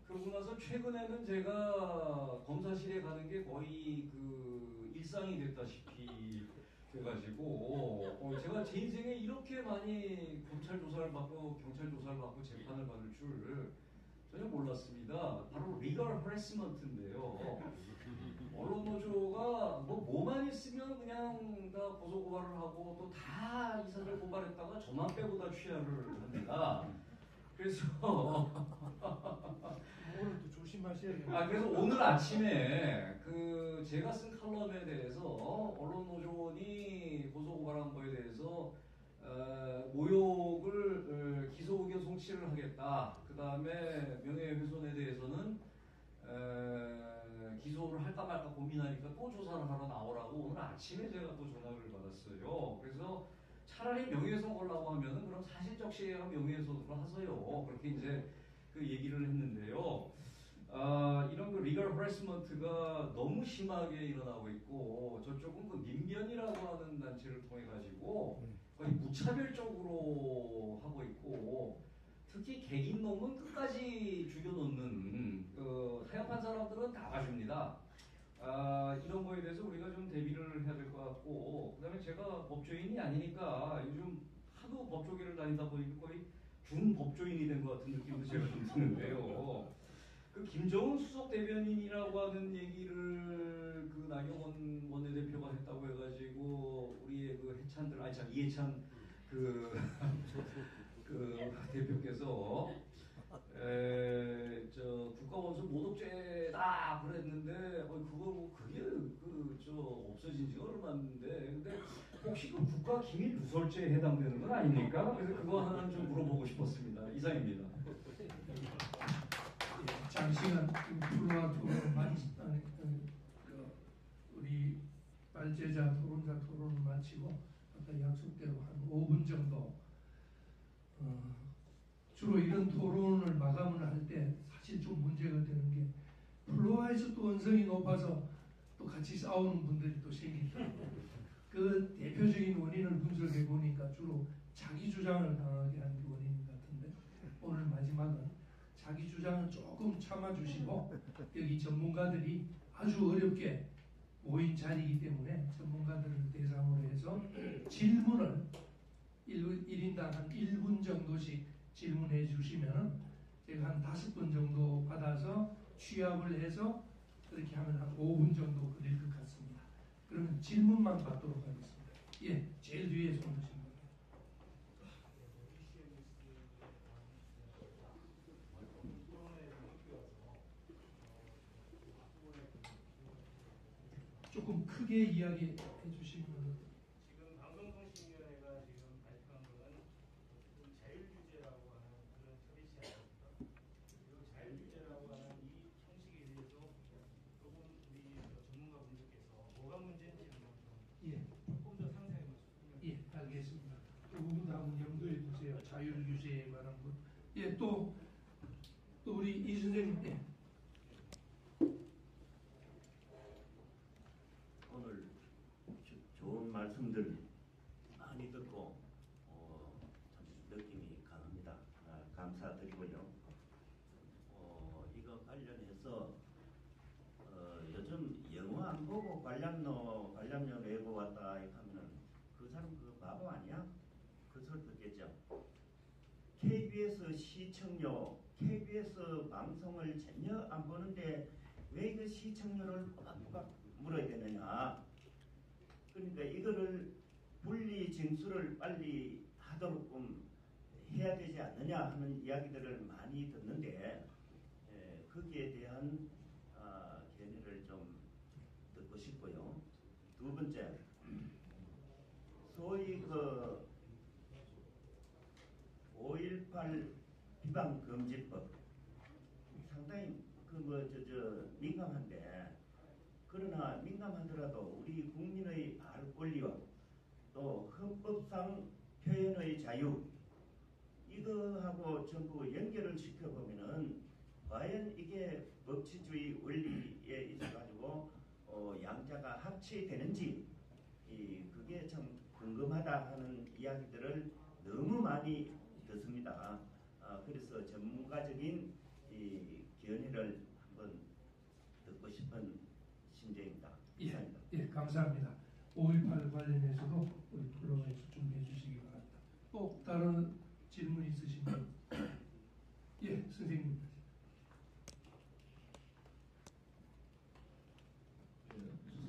그러고 나서 최근에는 제가 검사실에 가는 게 거의 그 일상이 됐다시피 돼가지고 제가 제 인생에 이렇게 많이 검찰 조사를 받고 경찰 조사를 받고 재판을 받을 줄 전혀 몰랐습니다. 바로 리걸 허레스먼트인데요. 언론노조가 뭐만 있으면 그냥 다 고소고발을 하고 또 다 이사를 고발했다가 저만 빼고 다 취하를 합니다. 그래서 오늘도 조심하셔야겠네요. 그래서 오늘 아침에 그 제가 쓴 칼럼에 대해서 언론노조원이 고소고발한 거에 대해서 모욕을 기소 의견 송치를 하겠다. 그 다음에 명예훼손에 대해서는 기소를 할까 말까 고민하니까 또 조사를 하러 나오라고 오늘 아침에 제가 또 전화를 받았어요. 그래서 차라리 명예훼손 걸라고 하면은 그럼 사실적시에 명예훼손으로 하세요. 그렇게 이제 그 얘기를 했는데요. 이런 그 리걸 허레스먼트가 너무 심하게 일어나고 있고 저쪽은 그 민변이라고 하는 단체를 통해 가지고 거의 무차별적으로 하고 있고 특히 개긴 놈은 끝까지 죽여놓는 타협한 사람들은 다 봐줍니다. 이런 거에 대해서 우리가 좀 대비를 해야 될 것 같고 그다음에 제가 법조인이 아니니까 요즘 하도 법조계를 다니다 보니까 거의 준법조인이 된 것 같은 느낌도 제가 좀 드는데요. 그 김정은 수석 대변인이라고 하는 얘기를 그 나경원 원내대표가 했다고 해가지고 우리의 그 해찬들 이해찬 그 대표께서 저 국가원수 모독죄다 그랬는데 그게 없어진 지가 얼마인데 근데 혹시 그 국가 기밀 누설죄에 해당되는 건 아닙니까? 그래서 그거 하나 좀 물어보고 싶었습니다. 이상입니다. 장시간 프로와 토론을 마치다니 우리 발제자 토론자 토론을 마치고 아까 약속대로 한 5분 정도 주로 이런 토론을 마감을 할 때 사실 좀 문제가 되는 게 플로아에서 또 언성이 높아서 또 같이 싸우는 분들이 또 생기더라고요. 그 대표적인 원인을 분석해 보니까 주로 자기 주장을 강하게 하는 게 원인 같은데 오늘 마지막은 자기 주장은 조금 참아주시고 여기 전문가들이 아주 어렵게 모인 자리이기 때문에 전문가들을 대상으로 해서 질문을 1인당 한 1분 정도씩 질문해 주시면 제가 한 5분 정도 받아서 취합을 해서 그렇게 하면 한 5분 정도 걸릴 것 같습니다. 그러면 질문만 받도록 하겠습니다. 예, 제일 뒤에 손 드신 분. 조금 크게 이야기해 주시면. 지금 방송통신위원회가 지금 발표한 거는 자율규제라고 하는 그런 처리시 아닙니까? 그리고 자율규제라고 하는 이 형식에 대해서 조금 우리 전문가분들께서 뭐가 문제인지 조금 더 상세하게 설명해 예, 알겠습니다. 조금 더 한번 염두에 두세요. 자율규제에 관한 것. 예, 또 우리 이 선생님. 예. 오늘 좋은 말씀들 많이 듣고 KBS 시청료, KBS 방송을 전혀 안 보는데 왜 그 시청료를 꼬박꼬박 물어야 되느냐. 그러니까 이거를 분리 징수를 빨리 하도록 좀 해야 되지 않느냐 하는 이야기들을 많이 듣는데 거기에 대한 견해를 좀 듣고 싶고요. 두 번째, 소위 그 5.18 비방금지법 상당히 민감한데, 그러나 민감하더라도 우리 국민의 말 권리와 또 헌법상 표현의 자유 이거하고 전부 연결을 시켜보면은 과연 이게 법치주의 원리에 있어가지고 양자가 합치되는지 그게 참 궁금하다 하는 이야기들을 너무 많이 듣습니다. 그래서 전문가적인 견해를 한번 듣고 싶은 심정입니다. 이상입니다. 예, 감사합니다. 5.18 관련해서도 우리 프로그램에서 준비해 주시기 바랍니다. 또 다른 질문 있으시면 예, 선생님.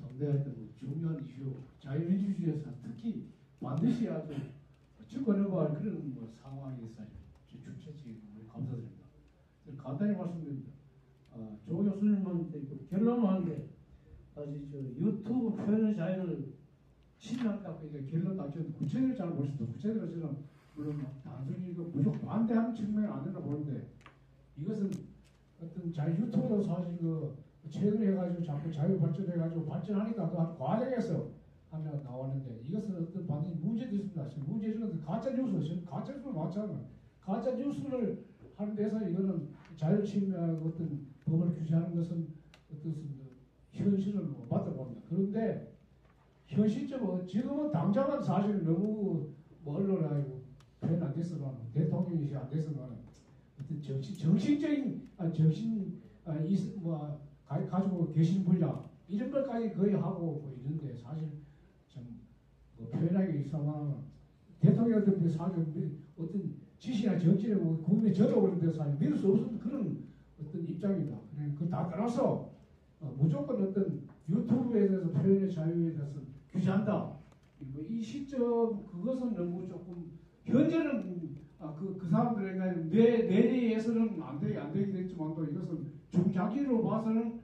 상대했던 중요한 이슈, 자유민주주의에서 특히 반드시 아주 접근해봐야 할 그런 상황에서 주최측 감사드립니다. 간단히 말씀드립니다. 조 교수님은 결론하는데 다시 유튜브 표현의 자유를 침해할까 결론 나중에 구체적으로 잘 모르겠습니다. 구체적으로 저는 물론 단순히 무조건 반대하는 측면은 안 된다 보는데, 이것은 어떤 유튜브도 사실 최근에 해가지고 자꾸 자유 발전해가지고 발전하니까 그 과정에서 하면 나왔는데, 이것은 어떤 반드시 문제도 있습니다. 문제는 가짜 뉴스, 가짜 뉴스를 맞잖아요. 가짜 뉴스를 하는 데서 이거는 자유 침해하고 어떤 법을 규제하는 것은 어떤 현실을 맞다 봅니다. 그런데 현실적으로 지금은 당장은 사실 너무 언론에 표현 안 됐으면, 대통령이 안 됐으면 어떤 정신적인 가지고 계신 분야 이런 것까지 거의 하고 있는데, 사실 좀 표현하기 있어만 대통령한테 사실 어떤 지시나 정치에 국민의 저도 그런데 사실 믿을 수 없는 그런 어떤 입장입니다. 그 다 떠나서 무조건 어떤 유튜브에 대해서 표현의 자유에 대해서 규제한다. 이 시점 그것은 너무 조금 현재는 그 사람들에게 내리에서는 안 되겠지만도 이것은 중장기로 봐서는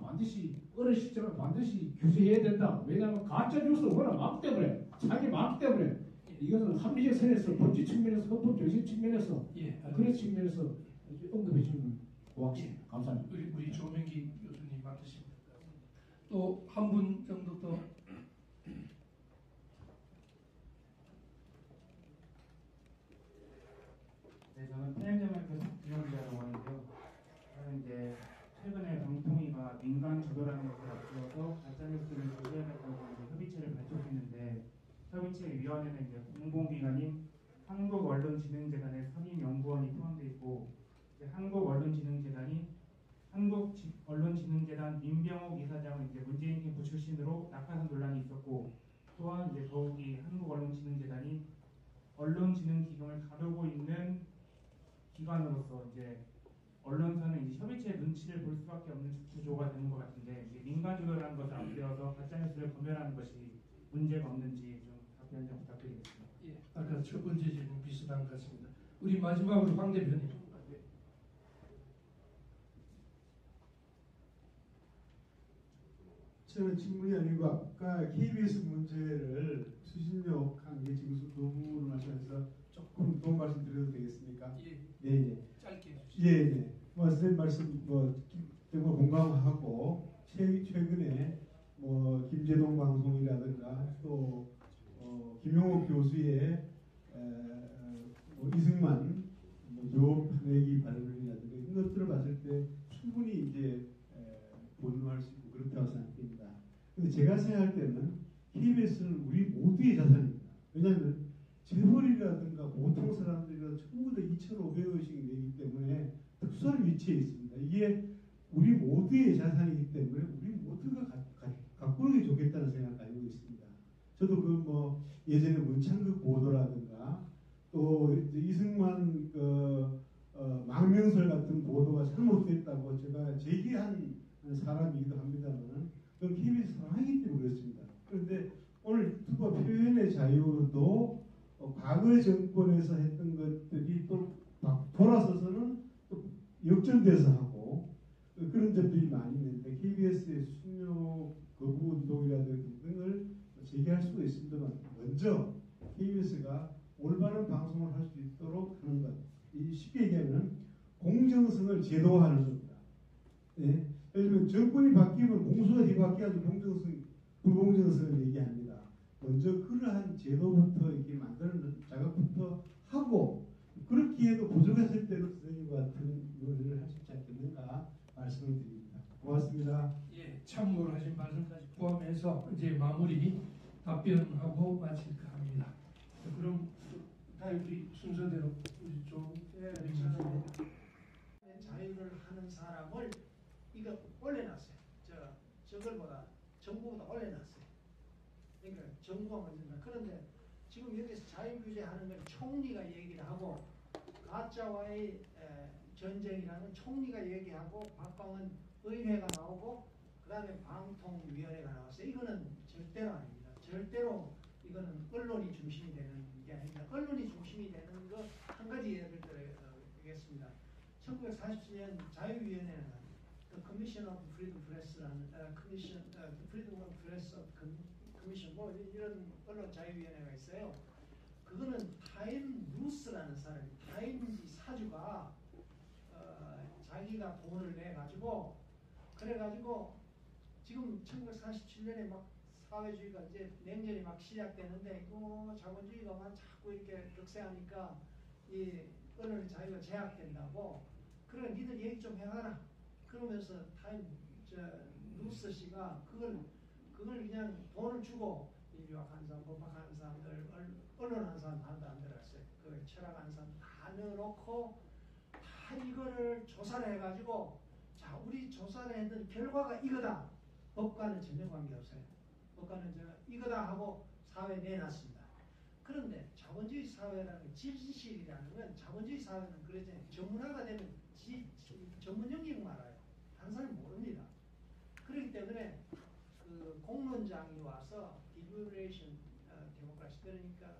반드시 어느 시점에 반드시 규제해야 된다. 왜냐하면 가짜 뉴스는 워낙 많기 때문에, 자기 많기 때문에 이것은 합리적 선에서 법치 측면에서 헌법 정신 측면에서 그런 측면에서 언급해 주는 고맙습니다. 감사합니다. 우리 조명기 교수님 맡으십니다. 또 한 분 정도 더. 네, 저는 태양자마이크 김영재라고 하는데요. 저는 이제 최근에 방통위가 민간 조절하는 것을 앞두어서 가짜뉴스를 조제하겠다고 협의체를 발족했는데, 협의체위원회는 이제 공공기관인 한국언론진흥재단의 선임연구원이 포함되어 있고, 한국언론진흥재단이 한국언론진흥재단 민병옥 이사장은 이제 문재인 캠프 출신으로 낙하산 논란이 있었고, 또한 이제 더욱이 한국언론진흥재단이 언론진흥기금을 다루고 있는 기관으로서 이제 언론사는 이제 협의체의 눈치를 볼 수밖에 없는 구조가 되는 것 같은데, 민간 조절하는 것을 앞세워서 가짜뉴스를 검열하는 것이 문제가 없는지 좀 답변 좀 부탁드리겠습니다. 예, 아까 첫 번째 질문 비슷한 것 같습니다. 우리 마지막으로 황 대표님. 저는 질문이 아니고 아까 KBS 문제를 수신료 강제 징수 거부를 말씀하셔서 조금 더 말씀드려도 되겠습니까? 예. 짧게 해주시죠. 예. 선생님 말씀 정말 공감하고 최근에 김재동 방송이라든가 또 김용옥 교수의 이승만 요 판례기 발언이라든가 이런 것들을 봤을 때 충분히 이제 본능할 수 있고 그렇다고 생각됩니다. 근데 제가 생각할 때는 KBS는 우리 모두의 자산입니다. 왜냐하면 재벌이라든가 보통 사람들이라 전부 다 2,500원씩 내기 때문에 특수한 위치에 있습니다. 이게 우리 모두의 자산이기 때문에 우리 모두가 갖고 오는 게 좋겠다는 생각을 가지고 있습니다. 저도 예전에 문창극 보도라든가 또 이승만 제가 제기한 사람이기도 합니다만 그건 KBS 상황이기 때문에 그렇습니다. 그런데 오늘 투표 표현의 자유도 과거 정권에서 했던 것들이 또 돌아서서는 또 역전돼서 하고 그런 점들이 많이 있는데 KBS의 수요 거부 운동이라든지 등을 제기할 수가 있습니다만 먼저 KBS가 올바른 방송을 할 수 있도록 하는 것. 쉽게 얘기하면 공정성을 제도화하는 겁니다. 예? 예를 들면 정권이 바뀌면 공수가 뒤바뀌어서 공정성, 불공정성을 얘기합니다. 먼저 그러한 제도부터 이렇게 만드는 작업부터 하고 그렇게 해도 부족했을 때는 선생님과 같은 노래를 할 수 있지 않겠는가 말씀을 드립니다. 고맙습니다. 예, 참고로 하신 말씀까지 포함해서 이제 마무리 답변하고 마칠까 합니다. 그럼 우리 순서대로 우리 쪽 자유를 하는 사람을 이거 올려놨어요. 저걸보다 정부보다 올려놨어요. 그러니까 정부가 먼저다. 그런데 지금 여기서 자유규제하는 건 총리가 얘기를 하고 가짜와의 전쟁이라는 총리가 얘기하고 박광은 의회가 나오고 그 다음에 방통위원회가 나왔어요. 이거는 절대로 아닙니다. 절대로 이거는 언론이 중심이 되는 게 아닙니다. 언론이 중심이 되는 거 한 가지 예를 들겠습니다. 1947년 자유위원회는 The Commission of Freedom Press라는 Freedom of Press Commission 뭐 이런 언론 자유위원회가 있어요. 그거는 타임 뉴스라는 사람이 타임지 사주가 자기가 돈을 내 가지고 그래가지고 지금 1947년에 막 사회주의가 이제 냉전이 막 시작되는데 자본주의가 막 자꾸 이렇게 격세하니까 이 언론의 자유가 제약된다고 그래 니들 얘기 좀 해가라 그러면서 타임 뉴스 씨가 그걸 그냥 돈을 주고 인류학하는 사람, 법학하는 사람들, 언론하는 사람 다 안 들어갔어요. 그 철학하는 사람 다 넣어놓고 다 이거를 조사를 해가지고 자 우리 조사를 했던 결과가 이거다. 법과는 전혀 관계없어요. 법과는 이거다 하고 사회에 내놨습니다. 그런데 자본주의 사회라는 진실이라는 건 자본주의 사회는 그러잖아요. 전문화가 되면 전문 영역만 알아요. 다른 사람이 모릅니다. 그렇기 때문에 그 공론장이 와서 디뷰레이션 데모크라시 그러니까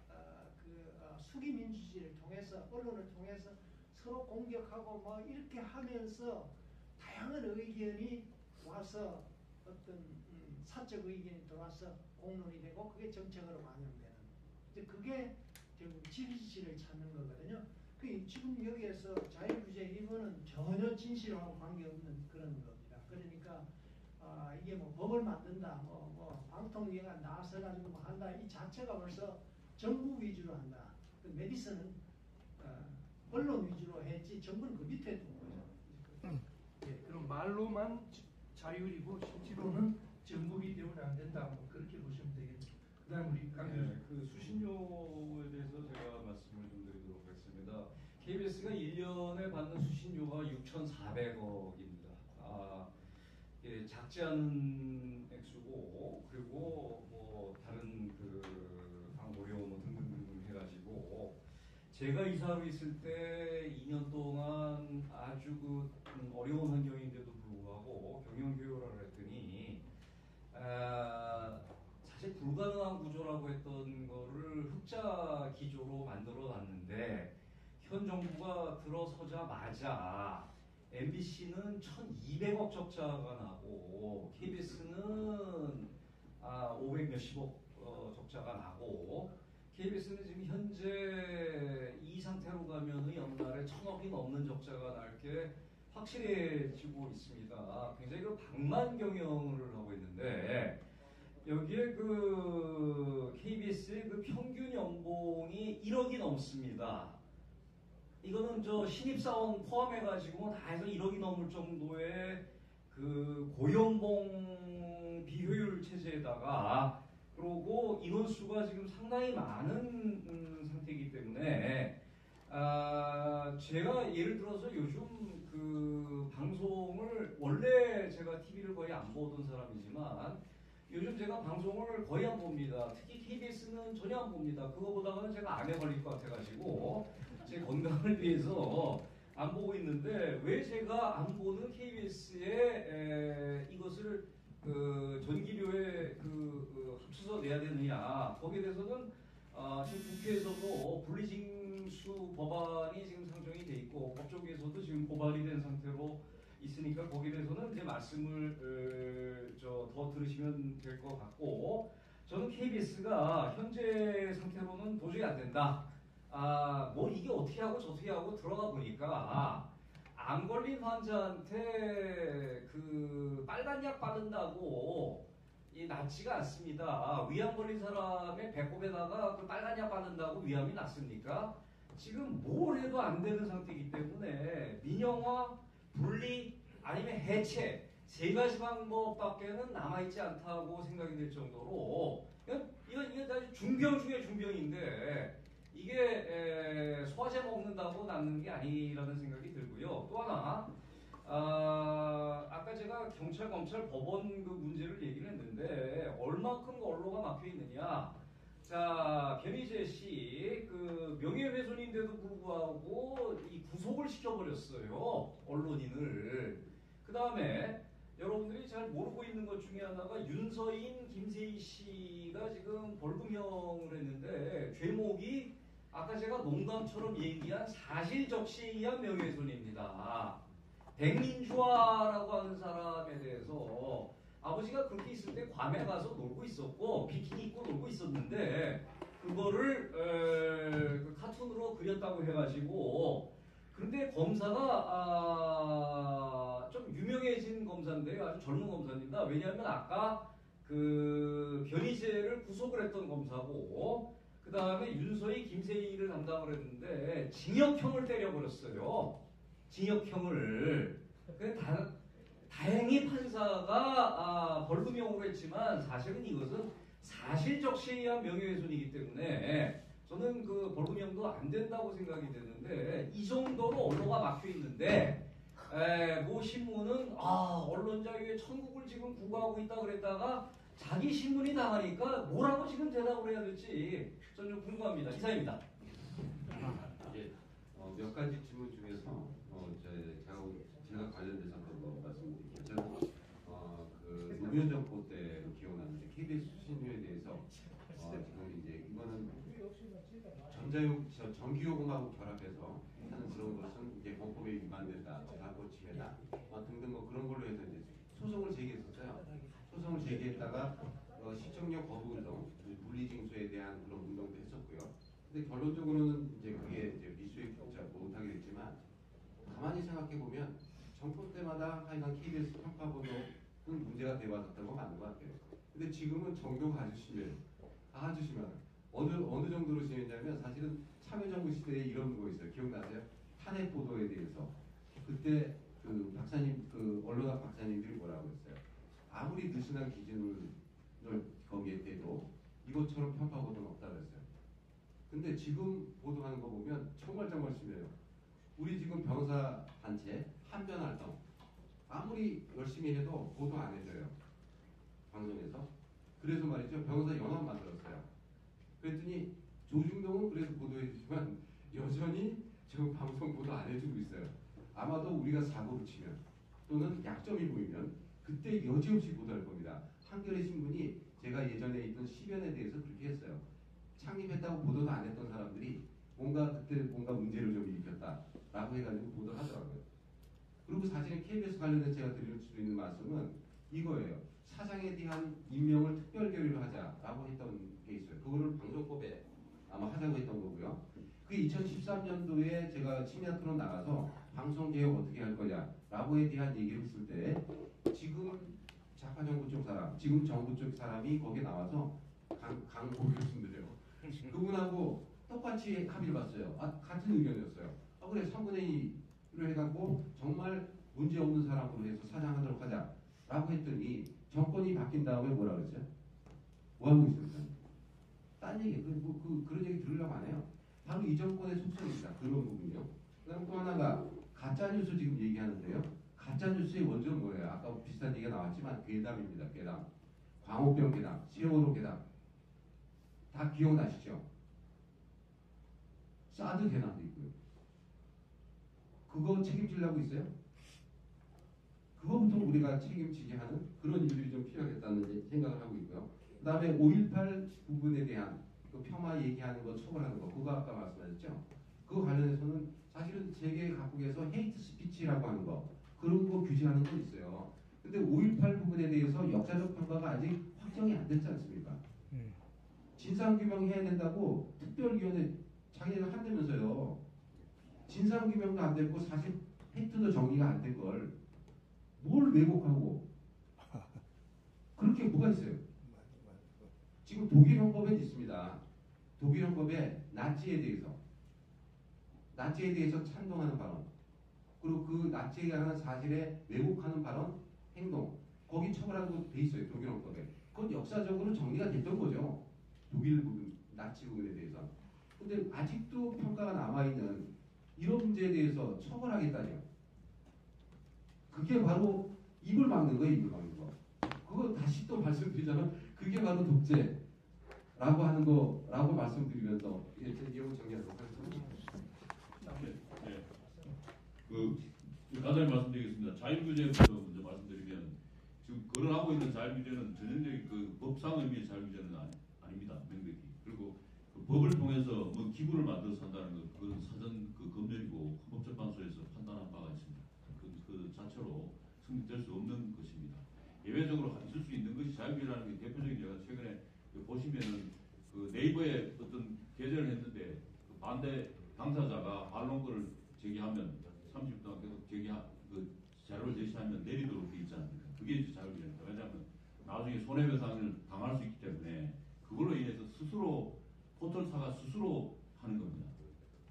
수기 민주주의를 통해서 언론을 통해서 서로 공격하고 뭐 이렇게 하면서 다양한 의견이 와서 어떤 사적 의견이 들어와서 공론이 되고 그게 정책으로 반영되는 이제 그게 결국 진실을 찾는 거거든요. 그 지금 여기에서 자유규제 이거는 전혀 진실하고 관계없는 그런 겁니다. 그러니까 이게 뭐 법을 만든다, 뭐 방통위가 나서가지고 뭐 한다 이 자체가 벌써 정부 위주로 한다. 그 메디슨은 언론 위주로 했지 정부는 그 밑에 둔 거죠. 예, 그럼 말로만 자율이고 실제로는 정부이기 때문에 안 된다. 뭐 그렇게 보시면 되겠죠. 그다음 우리 강 교수. 그 수신료에 대해서 제가 말씀을 좀 드리도록 하겠습니다. KBS가 1년에 받는 수신료가 6,400억입니다. 예, 작지 않은 액수고 그리고 뭐 다른 그 광고료 뭐 등등등 해가지고 제가 이사로 있을 때 2년 동안 아주 그 어려운 환경인데도 불구하고 경영 교육을 했더니 사실 불가능한 구조라고 했던 거를 흑자 기조로 만들어 놨는데 현 정부가 들어서자마자 MBC는 1,200억 적자가 나고 KBS는 500 몇십억 적자가 나고 KBS는 지금 현재 이 상태로 가면은 연말에 1,000억이 넘는 적자가 날 게 확실해지고 있습니다. 굉장히 그 방만 경영을 하고 있는데 여기에 그 KBS의 그 평균 연봉이 1억이 넘습니다. 이거는 저 신입사원 포함해가지고 다 해서 1억이 넘을 정도의 그 고연봉 비효율 체제에다가 그러고 인원수가 지금 상당히 많은 상태이기 때문에 제가 예를 들어서 요즘 그 방송을 원래 제가 TV를 거의 안 보던 사람이지만 요즘 제가 방송을 거의 안 봅니다. 특히 KBS는 전혀 안 봅니다. 그거 보다가는 제가 암에 걸릴 것 같아가지고 제 건강을 위해서 안 보고 있는데 왜 제가 안 보는 KBS에 이것을 전기료에 합쳐서 내야 되느냐 거기에 대해서는 지금 국회에서도 분리징수 법안이 지금 상정이 돼 있고 법조계에서도 지금 고발이 된 상태로 있으니까 거기에 대해서는 이제 말씀을 더 들으시면 될 것 같고 저는 KBS가 현재 상태로는 도저히 안 된다. 뭐 이게 어떻게 하고 저떻게 하고 들어가 보니까 암 걸린 환자한테 그 빨간 약 바른다고 이 낫지가 않습니다. 위암 걸린 사람의 배꼽에다가 그 빨간 약 바른다고 위암이 낫습니까? 지금 뭘 해도 안 되는 상태이기 때문에 민영화, 분리 아니면 해체 세 가지 방법밖에는 남아있지 않다고 생각이 될 정도로 이건 아주 중병 중에 중병인데 이게 소화제 먹는다고 낫는 게 아니라는 생각이 들고요. 또 하나 아까 제가 경찰, 검찰, 법원 그 문제를 얘기를 했는데 얼마큼 언로가 막혀 있느냐. 자, 변희재 씨 그 명예훼손인데도 불구하고 이 구속을 시켜버렸어요. 언론인을. 그 다음에 여러분들이 잘 모르고 있는 것 중에 하나가 윤서인, 김세희 씨가 지금 벌금형을 했는데 죄목이 아까 제가 농담처럼 얘기한 사실적시에 의한 명예훼손입니다. 백민주화라고 하는 사람에 대해서 아버지가 그렇게 있을 때 괌에 가서 놀고 있었고 비키니 입고 놀고 있었는데 그거를 그 카툰으로 그렸다고 해가지고 그런데 검사가 좀 유명해진 검사인데요. 아주 젊은 검사입니다. 왜냐하면 아까 그 변희재를 구속을 했던 검사고 그 다음에 윤서희, 김세희를 담당을 했는데 징역형을 때려버렸어요. 징역형을. 다행히 판사가 벌금형으로 했지만 사실은 이것은 사실적시에 의한 명예훼손이기 때문에 저는 그 벌금형도 안 된다고 생각이 되는데 이 정도로 언로가 막혀 있는데 뭐 신문은 언론 자유의 천국을 지금 구가하고 있다 그랬다가 자기 신문이 당하니까 뭐라고 지금 대답을 해야 될지 저는 좀 궁금합니다. 이사입니다. 몇 가지 질문 중에서 제가 관련돼서 한번 말씀드릴게요. 저는 그 노무현 정부 때 기억나는데 KBS 수신료에 대해서 지금 이제 이거는 전기요금하고 결합해서 하는 그런 것은 이제 헌법에 위반된다, 사고 침해다 등등 뭐 그런 걸로 해서 이제 소송을 제기했었어요. 소송을 제기했다가 시청료 거부 운동, 분리징수에 대한 그런 운동도 했었고요. 근데 결론적으로는 이제 그게 이제 미수에 못하게 됐지만 가만히 생각해 보면 정권 때마다 하여간 KBS 편파보도는 문제가 돼왔었던 건 맞는 것 같아요. 근데 지금은 정도가 아주 심해요. 아주 심해요. 어느 정도로 심했냐면 사실은 참여정부 시대에 이런 거 있어요. 기억나세요? 탄핵 보도에 대해서 그때 그 박사님 그 언론학 박사님들이 뭐라고 했어요? 아무리 느슨한 기준을 거기에 대도 이것처럼 편파 보도는 없다고 했어요. 근데 지금 보도하는 거 보면 정말 심해요. 우리 지금 변호사 단체 한변활동 아무리 열심히 해도 보도 안 해줘요. 방송에서. 그래서 말이죠. 변호사 연합 만들었어요. 그랬더니 조중동은 그래도 보도해주지만 여전히 지금 방송 보도 안 해주고 있어요. 아마도 우리가 사고를 치면 또는 약점이 보이면 그때 여지없이 보도할 겁니다. 한겨레 신문이 제가 예전에 있던 시변에 대해서 그렇게 했어요. 창립했다고 보도도 안 했던 사람들이 그때 뭔가 문제를 좀 일으켰다라고 해가지고 보도를 하더라고요. 그리고 사실은 KBS 관련해서 제가 드릴 수 있는 말씀은 이거예요. 사장에 대한 임명을 특별 결의로 하자라고 했던 게 있어요. 그거를 방송법에 아마 하자고 했던 거고요. 그 2013년도에 제가 심야 토론 나가서 방송개혁 어떻게 할 거냐라고에 대한 얘기를 했을 때 지금 좌파 정부 쪽 사람, 지금 정부 쪽 사람이 거기에 나와서 강보 교수인데요. 그분하고 똑같이 합의를 봤어요. 같은 의견이었어요. 그래 3분의 2로 해갖고 정말 문제 없는 사람으로 해서 사장하도록 하자라고 했더니 정권이 바뀐 다음에 뭐라 그랬어요? 뭐 하고 있습니까? 딴 얘기, 그런 얘기 들으려고 안 해요. 바로 이 정권의 속성입니다. 그런 부분이요. 그다음 또 하나가 가짜뉴스 지금 얘기하는데요. 가짜뉴스의 원조는 뭐예요? 아까 비슷한 얘기가 나왔지만 괴담입니다. 괴담. 광우병 괴담, 세월호 괴담. 다 기억나시죠? 사드 괴담도 있고요. 그거 책임지려고 있어요? 그거부터 우리가 책임지게 하는 그런 일들이 좀 필요하겠다는 생각을 하고 있고요. 그 다음에 5.18 부분에 대한 그 폄하 얘기하는 거 처벌하는 거 그거 아까 말씀하셨죠? 그거 관련해서는 사실은 세계 각국에서 헤이트 스피치라고 하는 거 그런 거 규제하는 거 있어요. 근데 5.18 부분에 대해서 역사적 평가가 아직 확정이 안 됐지 않습니까? 진상규명해야 된다고 특별위원회 자기네가 한다면서요. 진상규명도 안 됐고 사실 팩트도 정리가 안 된 걸 뭘 왜곡하고 그렇게 뭐가 있어요? 지금 독일 헌법에 있습니다. 독일 헌법에 나치에 대해서 찬동하는 발언 그리고 그 나치에 관한 사실에 왜곡하는 발언, 행동 거기 처벌하고 돼 있어요. 독일 헌법에. 그건 역사적으로 정리가 됐던 거죠. 독일 부분, 나치 부분에 대해서. 근데 아직도 평가가 남아있는 이런 문제에 대해서 처벌하겠다죠. 그게 바로 입을 막는 거예요. 입을 막는 거. 그거 다시 또 말씀드리자면 그게 바로 독재라고 하는 거라고 말씀드리면서 제 내용을 정리하도록 하겠습니다. 네. 간단히 말씀드리겠습니다. 자율규제부터 먼저 말씀드리면 지금 거론하고 있는 자율규제는 전형적인 그 법상 의미의 자율규제는 아닙니다. 명백히. 그리고 그 법을 통해서 뭐 기구를 만들어서 한다는 것 그건 사전 그 검열이고 헌법재판소에서 판단한 바가 있습니다. 그 자체로 성립될 수 없는 것입니다. 예외적으로 있을 수 있는 것이 자율규제라는 게 대표적인 예가 최근에 보시면은 그 네이버에 어떤 게재를 했는데 그 반대 당사자가 반론권을 제기하면 30분 동안 계속 그 자료를 제시하면 내리도록 되어 있지 않습니까? 그게 이제 자율규제입니다. 왜냐하면 나중에 손해배상을 당할 수 있기 때문에 그걸로 인해서 스스로 포털사가 스스로 하는 겁니다.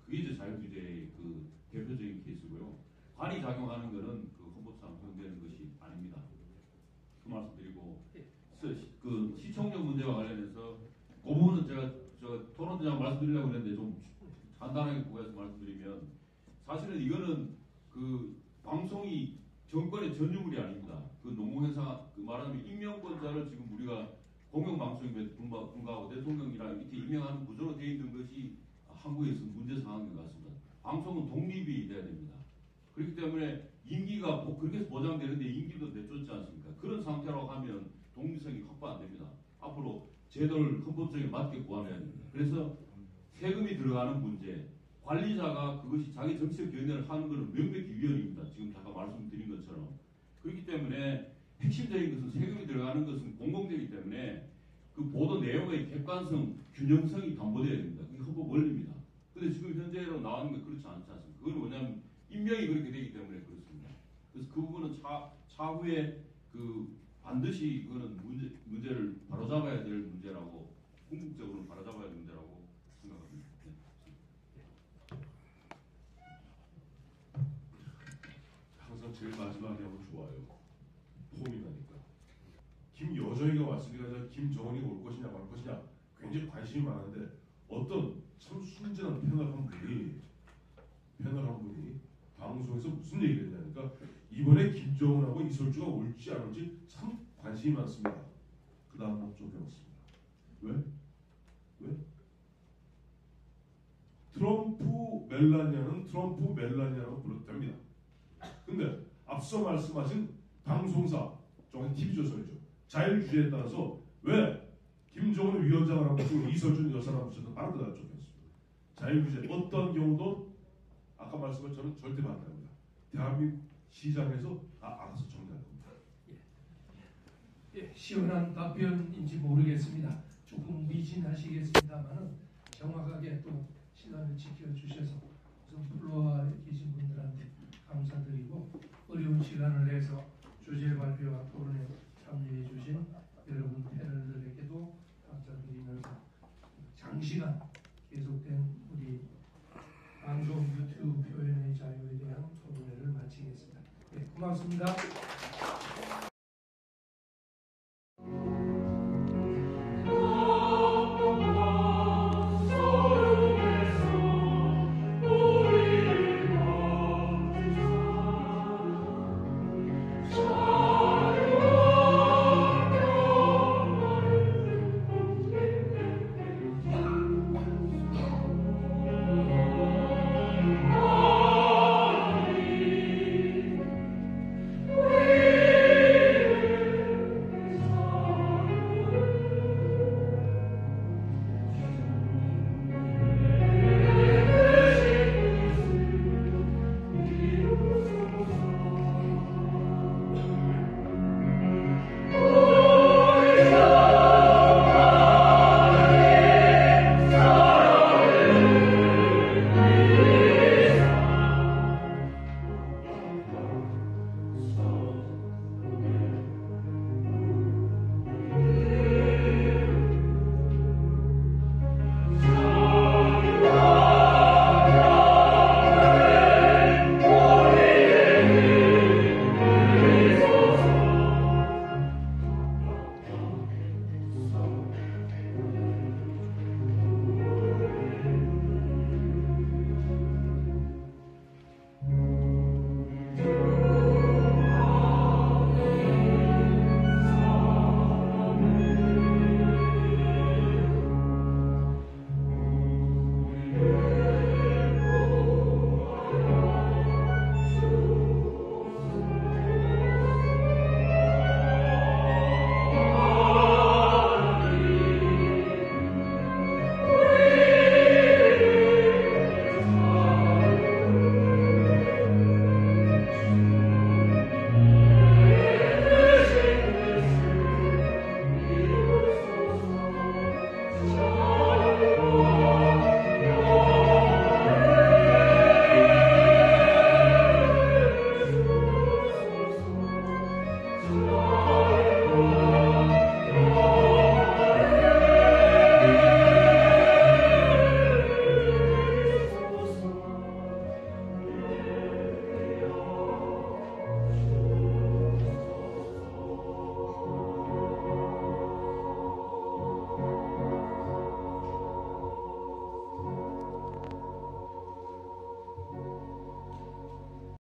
그게 이제 자율규제의 그 대표적인 케이스고요. 관이 작용하는 것은 그 헌법상 허용되는 것이 아닙니다. 그 말씀드리고 그 시청률 문제와 관련해서 그 부분은 제가 토론장 말씀드리려고 했는데 좀 간단하게 구해서 말씀드리면 사실은 이거는 그 방송이 정권의 전유물이 아닙니다. 그 노무현상 그 말하자면 임명권자를 지금 우리가 공영방송임에도 불구하고 대통령이랑 이렇게 임명하는 구조로 되어 있는 것이 한국에서 문제 상황인 것 같습니다. 방송은 독립이 돼야 됩니다. 그렇기 때문에 임기가 그렇게 보장되는데 임기도 내쫓지 않습니까? 그런 상태로 하면 독립성이 확보 안 됩니다. 앞으로 제도를 헌법적에 맞게 구환해야 됩니다. 그래서 세금이 들어가는 문제, 관리자가 그것이 자기 정치적 견해를 하는 것은 명백히 위헌입니다. 지금 잠깐 말씀드린 것처럼. 그렇기 때문에 핵심적인 것은 세금이 들어가는 것은 공공되기 때문에 그 보도 내용의 객관성, 균형성이 담보되어야 됩니다. 그게 헌법 원리입니다. 근데 지금 현재로 나오는 게 그렇지 않지 않습니까? 그건 뭐냐면 임명이 그렇게 되기 때문에 그렇습니다. 그래서 그 부분은 차후에 그 반드시 그거는 문제를 바로잡아야 될 문제라고 궁극적으로 바로잡아야 될 문제라고 생각합니다. 항상 제일 마지막에 하면 좋아요. 폼이 나니까. 김여정이가 왔으니까 김정은이가 올 것이냐 말 것이냐 굉장히 관심이 많은데 어떤 참 순진한 패널 한 분이 방송에서 무슨 얘기를 했냐니까 이번에 김정은하고 이설주가 올지 안 올지 참 관심이 많습니다. 그 다음 날 쫓겨났습니다. 왜? 트럼프 멜라니아라고 불러도 됩니다. 근데 앞서 말씀하신 방송사, 저건 TV조선이죠. 자율주의에 따라서 왜 김정은 위원장을 안 붙이고 이설준 여사를 안 붙여도 바로 다 쫓겼습니다. 자율주의 어떤 경우도 아까 말씀한 저는 절대 반대합니다. 대한민국 시장에서 다 알아서 정리할 겁니다. 시원한 답변인지 모르겠습니다. 조금 미진하시겠습니다만은 정확하게 또 시간을 지켜주셔서 우선 플로어에 계신 분들한테 감사드리고 어려운 시간을 내서 주제 발표와 토론에 참여해 주신 여러분 패널들에게도 감사드리면서 장시간 계속된 우리 방송 유튜브 표현의 자유에 대한 토론회를 마치겠습니다. 네, 고맙습니다.